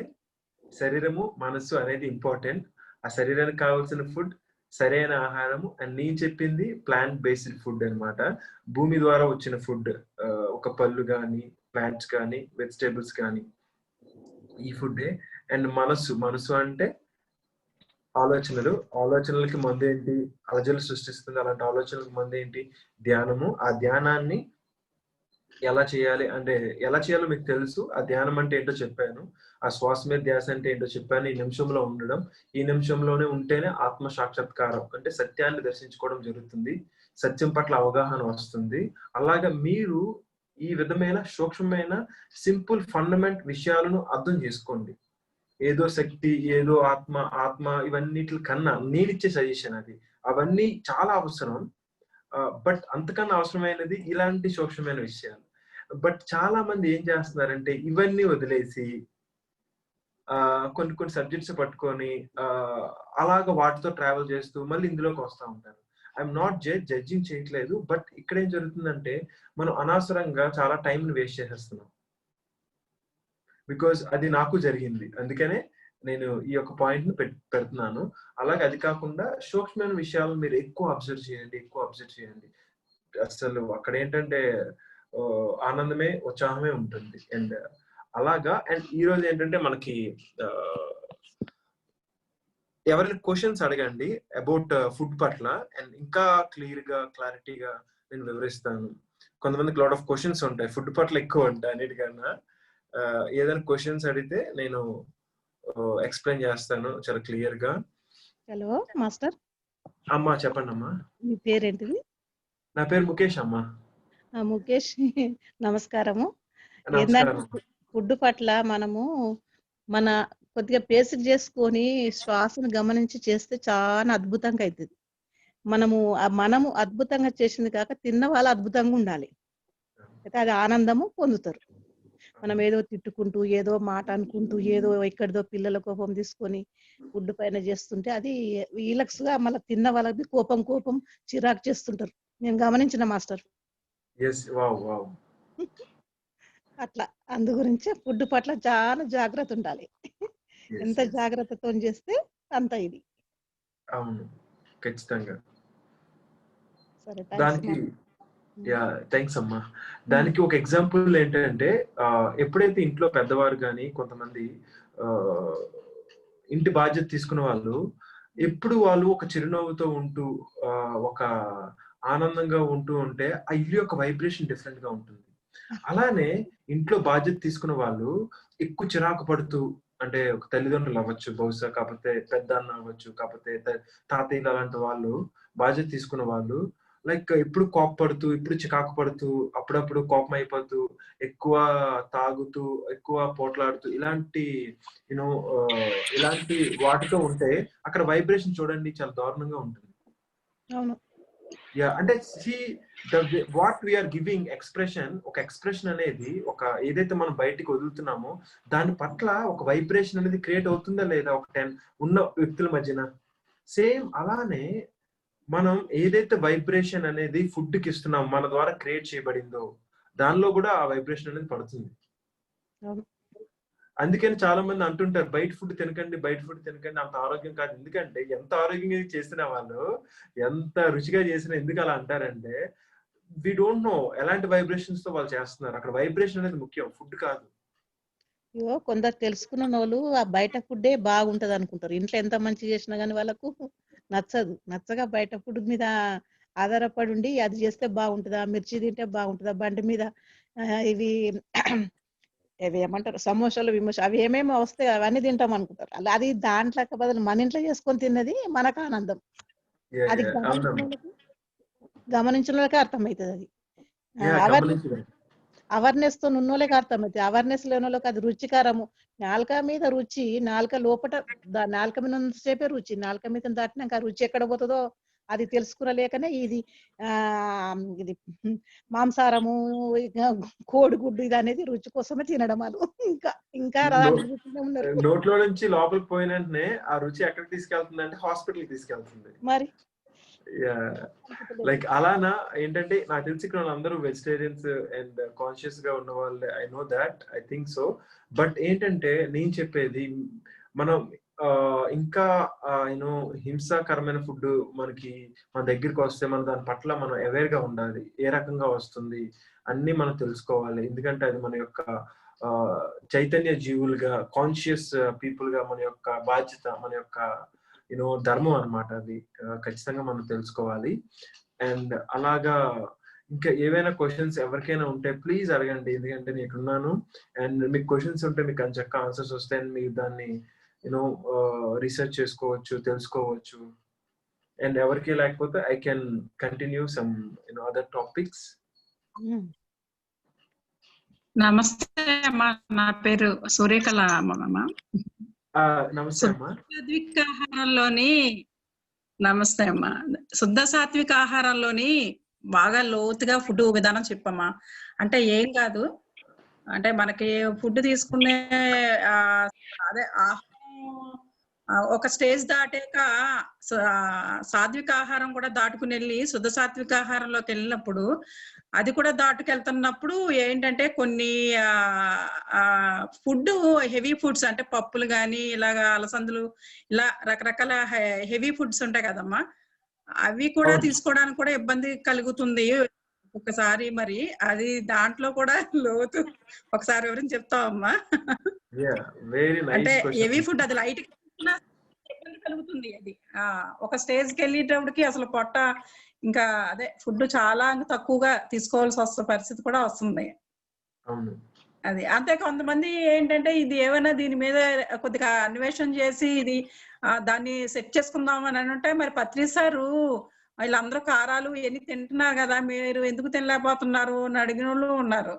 Speaker 1: శరీరము మనస్సు అనేది ఇంపార్టెంట్. ఆ శరీరానికి కావాల్సిన ఫుడ్ సరైన ఆహారము. అండ్ నేను చెప్పింది ప్లాంట్ బేస్డ్ ఫుడ్ అన్నమాట. భూమి ద్వారా వచ్చిన ఫుడ్, ఒక పళ్ళు కానీ, ప్లాంట్స్ కానీ, వెజిటేబుల్స్ కానీ, ఈ ఫుడ్డే. అండ్ మనస్సు అంటే ఆలోచనలకి మందు ఏంటి? అలజడులు సృష్టిస్తుంది. అలాంటి ఆలోచనలకు మందు ఏంటి? ధ్యానము. ఆ ధ్యానాన్ని ఎలా చేయాలి అంటే ఎలా చేయాలో మీకు తెలుసు. ఆ ధ్యానం అంటే ఏంటో చెప్పాను. ఆ శ్వాస మీద ధ్యాస అంటే ఏంటో చెప్పాను. ఈ నిమిషంలో ఉండడం. ఈ నిమిషంలోనే ఉంటేనే ఆత్మ సాక్షాత్కారం అంటే సత్యాన్ని దర్శించుకోవడం జరుగుతుంది. సత్యం పట్ల అవగాహన వస్తుంది. అలాగా మీరు ఈ విధమైన సూక్ష్మమైన సింపుల్ ఫండమెంట్ విషయాలను అర్థం చేసుకోండి. ఏదో శక్తి, ఏదో ఆత్మ ఇవన్నిటి కన్నా నేనిచ్చే సజెషన్ అది. అవన్నీ చాలా అవసరం. బట్ అంతకన్నా అవసరమైనది ఇలాంటి సూక్ష్మమైన విషయాలు. బట్ చాలా మంది ఏం చేస్తున్నారంటే ఇవన్నీ వదిలేసి కొన్ని కొన్ని సబ్జెక్ట్స్ పట్టుకొని అలాగ వాటితో ట్రావెల్ చేస్తూ మళ్ళీ ఇందులోకి వస్తా ఉంటారు. ఐఎమ్ నాట్ జడ్జింగ్ చేయట్లేదు. బట్ ఇక్కడ ఏం జరుగుతుందంటే మనం అనవసరంగా చాలా టైంని వేస్ట్ చేసేస్తున్నాం. బికాజ్ అది నాకు జరిగింది. అందుకనే నేను ఈ యొక్క పాయింట్‌ని పెడుతున్నాను. అలాగే అది కాకుండా సూక్ష్మమైన విషయాలను మీరు ఎక్కువ అబ్జర్వ్ చేయండి. అసలు అక్కడేంటంటే ఆనందమే, ఉత్సాహమే ఉంటుంది. అండ్ అలాగా ఈరోజు ఏంటంటే మనకి ఎవరైనా క్వెషన్స్ అడగండి అబౌట్ ఫుడ్ పట్ల. అండ్ ఇంకా క్లారిటీగా నేను వివరిస్తాను. కొంతమందికి లాట్ ఆఫ్ క్వెషన్స్ ఉంటాయి. ఫుడ్ పట్ల ఎక్కువ ఉంటాయి అన్నిటికన్నా. ఏదైనా క్వెషన్స్ అడిగితే నేను ఎక్స్‌ప్లెయిన్ చేస్తాను చాలా క్లియర్‌గా.
Speaker 3: Hello master.
Speaker 1: అమ్మా చెప్పండమ్మా.
Speaker 3: మీ పేరేంటిది?
Speaker 1: నా పేరు ముఖేష్ అమ్మా.
Speaker 3: ముఖేష్ నమస్కారము.
Speaker 1: నమస్కారం.
Speaker 3: ఏందంటే ఫుడ్ పట్ల మనము మన కొద్దిగా బేసిక్ చేసుకొని శ్వాసను గమనించి చేస్తే చాలా అద్భుతంగా అయితది. మనము అద్భుతంగా చేసింది కాక తిన్న వాళ్ళు అద్భుతంగా ఉండాలి. అయితే అది ఆనందము పొందుతారు. మనం ఏదో తిట్టుకుంటూ, ఏదో మాట అనుకుంటూ, ఏదో ఎక్కడిదో పిల్లల కోపం తీసుకొని ఫుడ్ పైన చేస్తుంటే అది వీలక్స్‌గా మళ్ళీ తిన్న వాళ్ళకి కోపం చిరాకు చేస్తుంటారు. నేను గమనించిన మాస్టర్.
Speaker 1: యెస్. వావ్.
Speaker 3: అట్లా. అందు గురించే ఫుడ్ పట్ల చాలా జాగ్రత్త ఉండాలి. ఎంత జాగ్రత్తతోని చేస్తే అంత ఇది.
Speaker 1: అవును. ఖచ్చితంగా.
Speaker 3: సరే
Speaker 1: దానికి థాంక్స్ అమ్మా. దానికి ఒక ఎగ్జాంపుల్ ఏంటంటే ఎప్పుడైతే ఇంట్లో పెద్దవారు గాని కొంతమంది ఇంటి బాధ్యత తీసుకున్న వాళ్ళు ఎప్పుడు వాళ్ళు ఒక చిరునవ్వుతో ఉంటూ ఒక ఆనందంగా ఉంటే ఆ ఇల్లు యొక్క వైబ్రేషన్ డిఫరెంట్ గా ఉంటుంది. అలానే ఇంట్లో బాధ్యత తీసుకున్న వాళ్ళు ఎక్కువ చిరాకు పడుతూ అంటే ఒక తల్లిదండ్రులు అవ్వచ్చు బహుశా, కాకపోతే పెద్ద అన్న అవ్వచ్చు, కాకపోతే తాతయ్యలు అలాంటి వాళ్ళు బాధ్యత తీసుకున్న వాళ్ళు లైక్ ఎప్పుడు కోపపడుతూ, ఎప్పుడు చికాకు పడుతూ, అప్పుడప్పుడు కోపం అయిపోతూ, ఎక్కువ తాగుతూ, ఎక్కువ పోట్లాడుతూ ఇలాంటి ఇలాంటి వాటితో ఉంటే అక్కడ వైబ్రేషన్ చూడండి చాలా దారుణంగా ఉంటుంది.
Speaker 3: అవును.
Speaker 1: అంటే వాట్ వీఆర్ గివింగ్ ఒక ఎక్స్ప్రెషన్ అనేది ఏదైతే మనం బయటికి వదులుతున్నామో దాని పట్ల ఒక వైబ్రేషన్ అనేది క్రియేట్ అవుతుందా లేదా ఒక 10 ఉన్న వ్యక్తుల మధ్యన. సేమ్ అలానే మనం ఏదైతే వైబ్రేషన్ అనేది ఫుడ్ కి ఇస్తున్నాం మన ద్వారా క్రియేట్ చేయబడిందో దానిలో కూడా ఆ వైబ్రేషన్ అనేది పడుతుంది. అందుకని చాలా మంది అంటుంటారు బయట ఫుడ్ తినకండి అంత ఆరోగ్యం కాదు. ఎందుకంటే ఎంత ఆరోగ్యంగా చేసిన వాళ్ళు ఎంత రుచిగా చేసినా ఎందుకు అలా అంటారంటే వి డోంట్ నో ఎలాంటి వైబ్రేషన్స్ తో వాళ్ళు చేస్తున్నారు. అక్కడ వైబ్రేషన్ అనేది ముఖ్యం, ఫుడ్ కాదు.
Speaker 3: కొందరు తెలుసుకున్నోళ్ళు ఆ బయట ఫుడ్డే బాగుంటది అనుకుంటారు. ఇంట్లో ఎంత మంచి చేసినా గానీ వాళ్ళకు నచ్చగా బయట ఫుడ్ మీద ఆధారపడి ఉండి అది చేస్తే బాగుంటదా, మిర్చి తింటే బాగుంటదా, బండి మీద ఇవి ఏమంటారు సమోసాలు అవి ఏమేమి వస్తాయి అవన్నీ తింటాం అనుకుంటారు. అది దాంట్లోకి బదులు మన ఇంట్లో చేసుకొని తిన్నది మనకు ఆనందం. అది గమనించిన వాళ్ళకే అర్థమవుతుంది. అది అవేర్నెస్ తో ఉన్నోళ్ళకి అర్థమవుతుంది. అవేర్నెస్ లేని వాళ్ళకి అది రుచికరము. నాలుక మీద రుచి, నాలుక లోపట నాలుక మీద ఉన్నంతసేపే రుచి, నాలుక మీద దాటినాక రుచి ఎక్కడ పోతుందో అది తెలుసుకునలేకనే ఇది ఇది మాంసారము, కోడిగుడ్డు ఇది అనేది రుచి కోసమే తినడం. వాళ్ళు ఇంకా
Speaker 1: నోట్లో నుంచి లోపలికి పోయిన వెంటనే ఆ రుచి ఎక్కడికి తీసుకెళ్తుంది అంటే హాస్పిటల్ తీసుకెళ్తుంది.
Speaker 3: మరి
Speaker 1: లైక్ అలానా ఏంటంటే నాకు తెలిసి ఇక్కడ అందరూ వెజిటేరియన్స్ అండ్ కాన్షియస్ గా ఉన్న వాళ్ళు. I know that, I think so. But ఏంటంటే నేను చెప్పేది మనం ఇంకా హింసాకరమైన ఫుడ్ మన దగ్గరికి వస్తే మనం దాని పట్ల మనం అవేర్ గా ఉండాలి. ఏ రకంగా వస్తుంది అన్ని మనం తెలుసుకోవాలి. ఎందుకంటే అది మన యొక్క చైతన్య జీవులుగా, కాన్షియస్ పీపుల్ గా మన యొక్క బాధ్యత, మన యొక్క ధర్మం అన్నమాట అది. ఖచ్చితంగా మనం తెలుసుకోవాలి. అండ్ అలాగా ఇంకా ఏవైనా క్వశ్చన్స్ ఎవరికైనా ఉంటే ప్లీజ్ అడగండి, ఎందుకంటే నేను ఉన్నాను. అండ్ మీకు క్వశ్చన్స్ ఉంటే మీకు చక్క ఆన్సర్స్ వస్తాయి, అండ్ మీరు దాన్ని రీసెర్చ్ చేసుకోవచ్చు, తెలుసుకోవచ్చు. అండ్ ఎవరికి లేకపోతే I can continue some other topics.
Speaker 4: నమస్తే అమ్మా, నా పేరు సూర్యకళ అమ్మ.
Speaker 1: నమస్తే అమ్మా.
Speaker 4: సాత్విక ఆహారంలోని నమస్తే అమ్మా. శుద్ధ సాత్విక ఆహారంలోని బాగా లోతుగా ఫుడ్ విధానం చెప్పమ్మా. అంటే ఏం కాదు, అంటే మనకి ఫుడ్ తీసుకునే అదే ఆహారం ఒక స్టేజ్ దాటాక సాత్విక ఆహారం కూడా దాటుకుని వెళ్ళి శుద్ధ సాత్విక ఆహారంలోకి వెళ్ళినప్పుడు అది కూడా దాటుకెళ్తున్నప్పుడు ఏంటంటే కొన్ని ఫుడ్ హెవీ ఫుడ్స్ అంటే పప్పులు కానీ ఇలాగా అలసందులు ఇలా రకరకాల హెవీ ఫుడ్స్ ఉంటాయి కదమ్మా, అవి కూడా తీసుకోవడానికి కూడా ఇబ్బంది కలుగుతుంది ఒకసారి. మరి అది దాంట్లో కూడా లోతు ఒకసారి ఎవరైనా చెప్తావమ్మా? అంటే హెవీ ఫుడ్ అది లైట్ ఇబ్బంది కలుగుతుంది. అది ఒక స్టేజ్కి వెళ్ళేటప్పటికి అసలు పొట్ట ఇంకా అదే ఫుడ్ చాలా తక్కువగా తీసుకోవాల్సి వస్తున్న పరిస్థితి కూడా వస్తుంది. అది అంతే. కొంతమంది ఏంటంటే ఇది ఏమైనా దీని మీద కొద్దిగా అన్వేషణ చేసి ఇది దాన్ని సెట్ చేసుకుందాం అని అంటే, మరి పత్రి సారు వీళ్ళందరూ కారాలు ఎన్ని తింటున్నారు కదా, మీరు ఎందుకు తినలేకపోతున్నారు అని అడిగిన వాళ్ళు ఉన్నారు.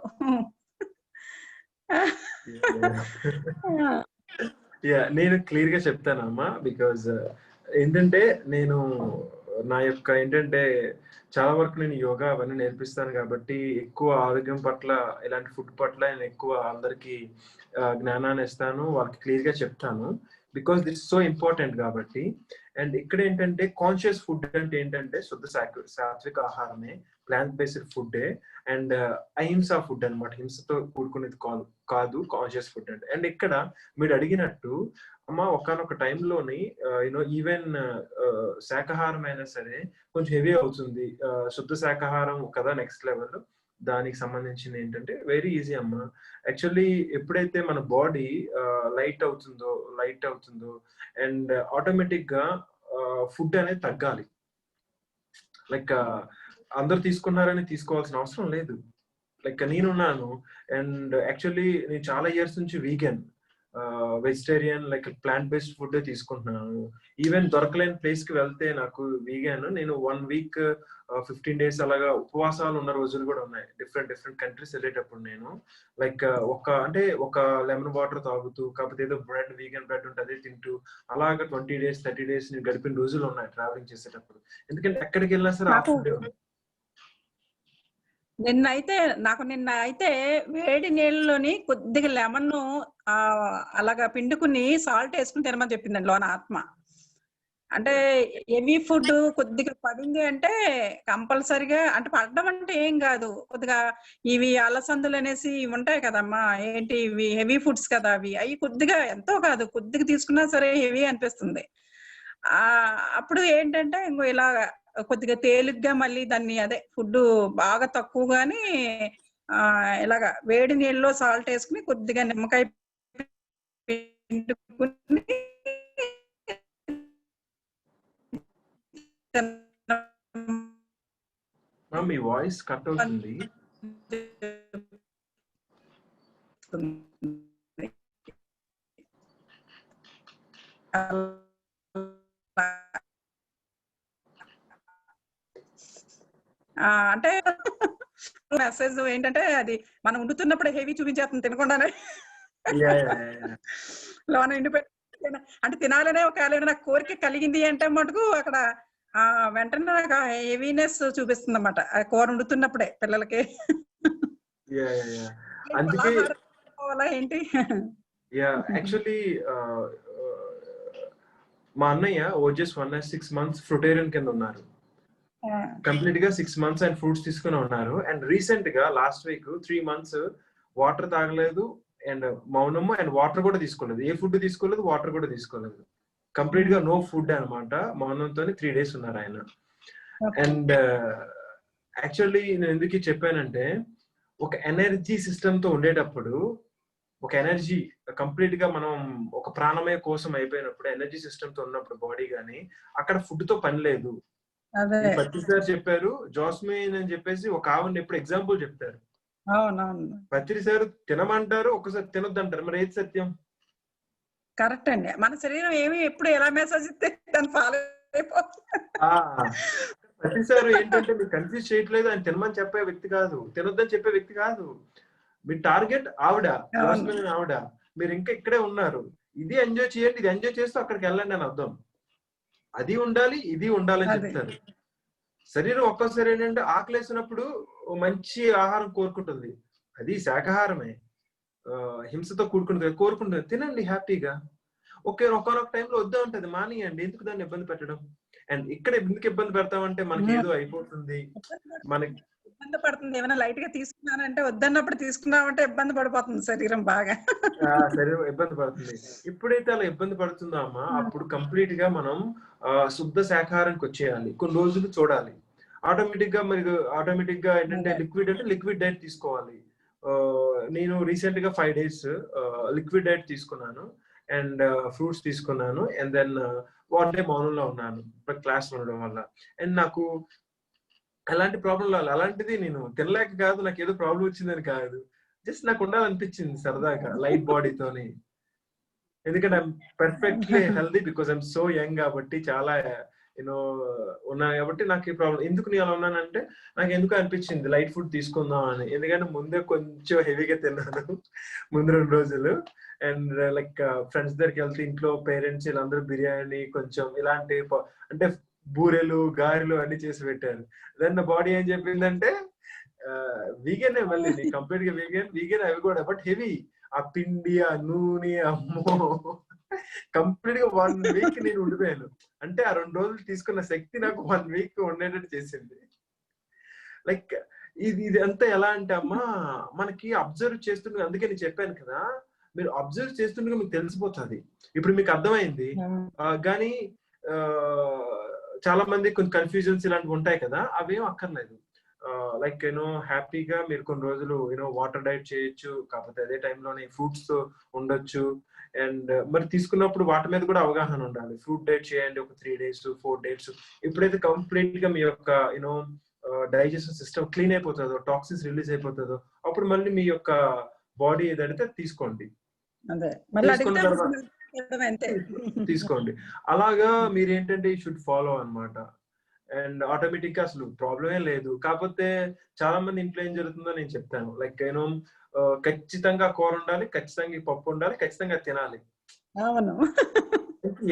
Speaker 1: నేను క్లియర్ గా చెప్తానమ్మా. బికాజ్ ఏంటంటే నేను నా యొక్క ఏంటంటే చాలా వరకు నేను యోగా అవన్నీ నేర్పిస్తాను కాబట్టి ఎక్కువ ఆరోగ్యం పట్ల, ఇలాంటి ఫుడ్ పట్ల నేను ఎక్కువ అందరికి జ్ఞానాన్ని ఇస్తాను, వాళ్ళకి క్లియర్ గా చెప్తాను. బికాస్ దిస్ సో ఇంపార్టెంట్ కాబట్టి. అండ్ ఇక్కడ ఏంటంటే కాన్షియస్ ఫుడ్ అంటే ఏంటంటే శుద్ధ సాత్విక ఆహారమే, ప్లాంట్ బేస్డ్ ఫుడ్డే. అండ్ అహింసా ఫుడ్ అనమాట, హింసతో కూడుకునేది కాదు కాన్షియస్ ఫుడ్ అంటే. అండ్ ఇక్కడ మీరు అడిగినట్టు అమ్మ, ఒకనొక టైంలోని ఈవెన్ శాకాహారం అయినా సరే కొంచెం హెవీ అవుతుంది. శుద్ధ శాకాహారం కదా నెక్స్ట్ లెవెల్. దానికి సంబంధించింది ఏంటంటే వెరీ ఈజీ అమ్మ. యాక్చువల్లీ ఎప్పుడైతే మన బాడీ లైట్ అవుతుందో అండ్ ఆటోమేటిక్ గా ఫుడ్ అనేది తగ్గాలి. లైక్ అందరు తీసుకున్నారని తీసుకోవాల్సిన అవసరం లేదు. లైక్ నేనున్నాను, అండ్ యాక్చువల్లీ నేను చాలా ఇయర్స్ నుంచి vegan, vegetarian, like plant based food తీసుకుంటున్నాను. ఈవెన్ దొరకలేని ప్లేస్ కి వెళ్తే నాకు వీగాను. నేను 1 week 15 days అలాగా ఉపవాసాలు ఉన్న రోజులు కూడా ఉన్నాయి. డిఫరెంట్ కంట్రీస్ వెళ్ళేటప్పుడు నేను లైక్ ఒక లెమన్ వాటర్ తాగుతూ, కాకపోతే ఏదో బ్రెడ్, వీగన్ బ్రెడ్ ఉంటే అదే తింటూ అలాగా 20 days 30 days నేను గడిపిన రోజులు ఉన్నాయి ట్రావెలింగ్ చేసేటప్పుడు. ఎందుకంటే ఎక్కడికి వెళ్ళినా సరే ఆ ఫుడ్.
Speaker 4: నిన్న అయితే వేడి నీళ్ళలోని కొద్దిగా లెమన్ అలాగా పిండుకుని సాల్ట్ వేసుకుని తినమని చెప్పిందండి లోన ఆత్మ. అంటే హెవీ ఫుడ్ కొద్దిగా పడింది అంటే కంపల్సరిగా, అంటే పడడం అంటే ఏం కాదు, కొద్దిగా ఇవి అలసందులు అనేసి ఉంటాయి కదమ్మా, ఏంటి ఇవి హెవీ ఫుడ్స్ కదా, అవి కొద్దిగా ఎంతో కాదు కొద్దిగా తీసుకున్నా సరే హెవీ అనిపిస్తుంది. అప్పుడు ఏంటంటే ఇంకో ఇలా కొద్దిగా తేలిగ్గా మళ్ళీ దాన్ని అదే ఫుడ్ బాగా తక్కువగాని ఇలాగా వేడి నీళ్ళలో సాల్ట్ వేసుకుని కొద్దిగా నిమ్మకాయ పిండుకుని
Speaker 1: మీ వాయిస్ కట్ అవుతుంది.
Speaker 4: అంటే మెసేజ్ ఏంటంటే అది మనం వండుతున్నప్పుడు హెవీ చూపించేస్తుంది తినకుండానే. లోన ఎండిపోయి అంటే తినాలనే ఒకవేళ నాకు కోరిక కలిగింది అంటే మటుకు అక్కడ వెంటనే నాకు హెవీనెస్ చూపిస్తుంది అన్నమాట ఆ కూర వండుతున్నప్పుడే పిల్లలకి. ఏంటి
Speaker 1: యాక్చువల్లీ మా అన్నయ్య ఓజస్ 6 months ఫ్రూటేరియన్ కింద ఉన్నారు. కంప్లీట్ గా 6 months ఆయన ఫ్రూట్స్ తీసుకుని ఉన్నారు. అండ్ రీసెంట్ గా లాస్ట్ వీక్ 3 months వాటర్ తాగలేదు, అండ్ మౌనము, అండ్ వాటర్ కూడా తీసుకోలేదు. ఏ ఫుడ్ తీసుకోలేదు, వాటర్ కూడా తీసుకోలేదు. కంప్లీట్ గా నో ఫుడ్ అనమాట. మౌనంతో 3 days ఉన్నారు ఆయన. అండ్ యాక్చువల్లీ నేను ఎందుకు చెప్పానంటే, ఒక ఎనర్జీ సిస్టమ్ తో ఉండేటప్పుడు ఒక ఎనర్జీ కంప్లీట్ గా మనం ఒక ప్రాణమయ కోసం అయిపోయినప్పుడు, ఎనర్జీ సిస్టమ్ తో ఉన్నప్పుడు బాడీ గానీ అక్కడ ఫుడ్ తో పని లేదు.
Speaker 4: అదే
Speaker 1: ఇది పత్రి సార్ చెప్పారు. జాస్మిన్ అని చెప్పేసి ఒక ఆవిడని ఎప్పుడు ఎగ్జాంపుల్ చెప్తారు.
Speaker 4: అవునవును
Speaker 1: పత్రి సార్ తినమంటారు, ఒక్కసారి తినొద్దంటారు. మరి ఏది సత్యం?
Speaker 4: కరెక్ట్ అండి. మన శరీరం ఏమి ఎప్పుడు ఎలా మెసేజ్ ఇస్తే దాన్ని ఫాలో అయిపోతుంది.
Speaker 1: పత్రి సార్ ఏంటంటే మీరు కన్ఫ్యూజ్ చేయట్లేదు, ఆయన తినమని చెప్పే వ్యక్తి కాదు, తినొద్దని చెప్పే వ్యక్తి కాదు. మీ టార్గెట్ ఆవిడ, జాస్మిన్ అని ఆవిడ. మీరు ఇంకా ఇక్కడే ఉన్నారు. ఇది ఎంజాయ్ చేయండి, ఇది ఎంజాయ్ చేస్తూ అక్కడికి వెళ్ళండి అని అర్థం. అది ఉండాలి, ఇది ఉండాలని చెప్తారు. శరీరం ఒక్కోసారి ఏంటంటే ఆకలేసినప్పుడు మంచి ఆహారం కోరుకుంటుంది, అది శాకాహారమే, హింసతో కోరుకుంటుంది. తినండి హ్యాపీగా. ఒకనొక టైంలో వద్దా ఉంటది, మానేయండి. ఎందుకు దాన్ని ఇబ్బంది పెట్టడం? అండ్ ఇక్కడ ఎందుకు ఇబ్బంది పెడతామంటే మనకి ఏదో అయిపోతుంది, మనకి
Speaker 4: ఇబ్బంది పడుతుంది. ఏమైనా లైట్ గా తీసుకున్నానంటే వద్దన్నప్పుడు తీసుకున్నామంటే ఇబ్బంది పడిపోతుంది శరీరం బాగా.
Speaker 1: శరీరం ఇబ్బంది పడుతుంది. ఎప్పుడైతే అలా ఇబ్బంది పడుతుందో అమ్మా, అప్పుడు కంప్లీట్ గా మనం శుద్ధ శాకాహారానికి వచ్చేయాలి. కొన్ని రోజులు చూడాలి. ఆటోమేటిక్ గా ఏంటంటే లిక్విడ్ అంటే లిక్విడ్ డైట్ తీసుకోవాలి. నేను రీసెంట్ గా 5 days లిక్విడ్ డైట్ తీసుకున్నాను, అండ్ ఫ్రూట్స్ తీసుకున్నాను, అండ్ దెన్ 1 day మౌనంలో ఉన్నాను క్లాస్ ఉండడం వల్ల. అండ్ నాకు ఎలాంటి ప్రాబ్లం రాలేదు. అలాంటిది నేను తినలేక కాదు, నాకు ఏదో ప్రాబ్లం వచ్చిందని కాదు, జస్ట్ నాకు ఉండాలనిపించింది సరదాగా లైట్ బాడీతోని. ఎందుకంటే I'm perfectly healthy because I'm so young కాబట్టి, చాలా యూనో ఉన్నాను కాబట్టి నాకు ఈ ప్రాబ్లం. ఎందుకు నేను అలా ఉన్నానంటే నాకు ఎందుకు అనిపించింది లైట్ ఫుడ్ తీసుకుందాం అని. ఎందుకంటే ముందే కొంచెం హెవీగా తిన్నాను ముందు 2 రోజులు. అండ్ లైక్ ఫ్రెండ్స్ దగ్గరికి వెళ్తే ఇంట్లో పేరెంట్స్ వీళ్ళందరూ బిర్యానీ కొంచెం ఇలాంటి అంటే బూరెలు గారెలు అన్ని చేసి పెట్టారు. దెన్ నా బాడీ ఏం చెప్పిందంటే వీగనే, మళ్ళీ కంప్లీట్ గా వీగన్ అవి కూడా, బట్ హెవీ. ఆ పిండి, ఆ నూనె, అమ్మో కంప్లీట్ గా 1 week నేను ఉండిపోయాను. అంటే ఆ 2 రోజులు తీసుకున్న శక్తి నాకు 1 week ఉండేటట్టు చేసింది. లైక్ ఇది అంతా ఎలా అంటే అమ్మా, మనకి అబ్జర్వ్ చేస్తుండగా, అందుకే నేను చెప్పాను కదా, మీరు అబ్జర్వ్ చేస్తుండగా మీకు తెలిసిపోతుంది. ఇప్పుడు మీకు అర్థమైంది, కానీ చాలా మంది కొంచెం కన్ఫ్యూజన్స్ ఇలాంటివి ఉంటాయి కదా, అవేం అక్కర్లేదు. లైక్ హ్యాపీగా మీరు కొన్ని రోజులు వాటర్ డైట్ చేయొచ్చు, కాకపోతే అదే టైంలోనే ఫ్రూట్స్ తో ఉండొచ్చు. అండ్ మరి తీసుకున్నప్పుడు వాటి మీద కూడా అవగాహన ఉండాలి. ఫ్రూట్ డైట్ చేయండి ఒక 3 days 4 days. ఎప్పుడైతే కంప్లీట్ గా మీ యొక్క డైజెషన్ సిస్టమ్ క్లీన్ అయిపోతుందో, టాక్సిన్స్ రిలీజ్ అయిపోతుందో, అప్పుడు మళ్ళీ మీ యొక్క బాడీ ఏదైతే తీసుకోండి. తీసుకోండి. అలాగా మీరు ఏంటంటే షుడ్ ఫాలో అన్నమాట. అండ్ ఆటోమేటిక్ గా అసలు ప్రాబ్లమే లేదు. కాకపోతే చాలా మంది ఇంట్లో ఏం జరుగుతుందో నేను చెప్తాను. లైక్ ఖచ్చితంగా కూర ఉండాలి, ఖచ్చితంగా పప్పు ఉండాలి, ఖచ్చితంగా తినాలి.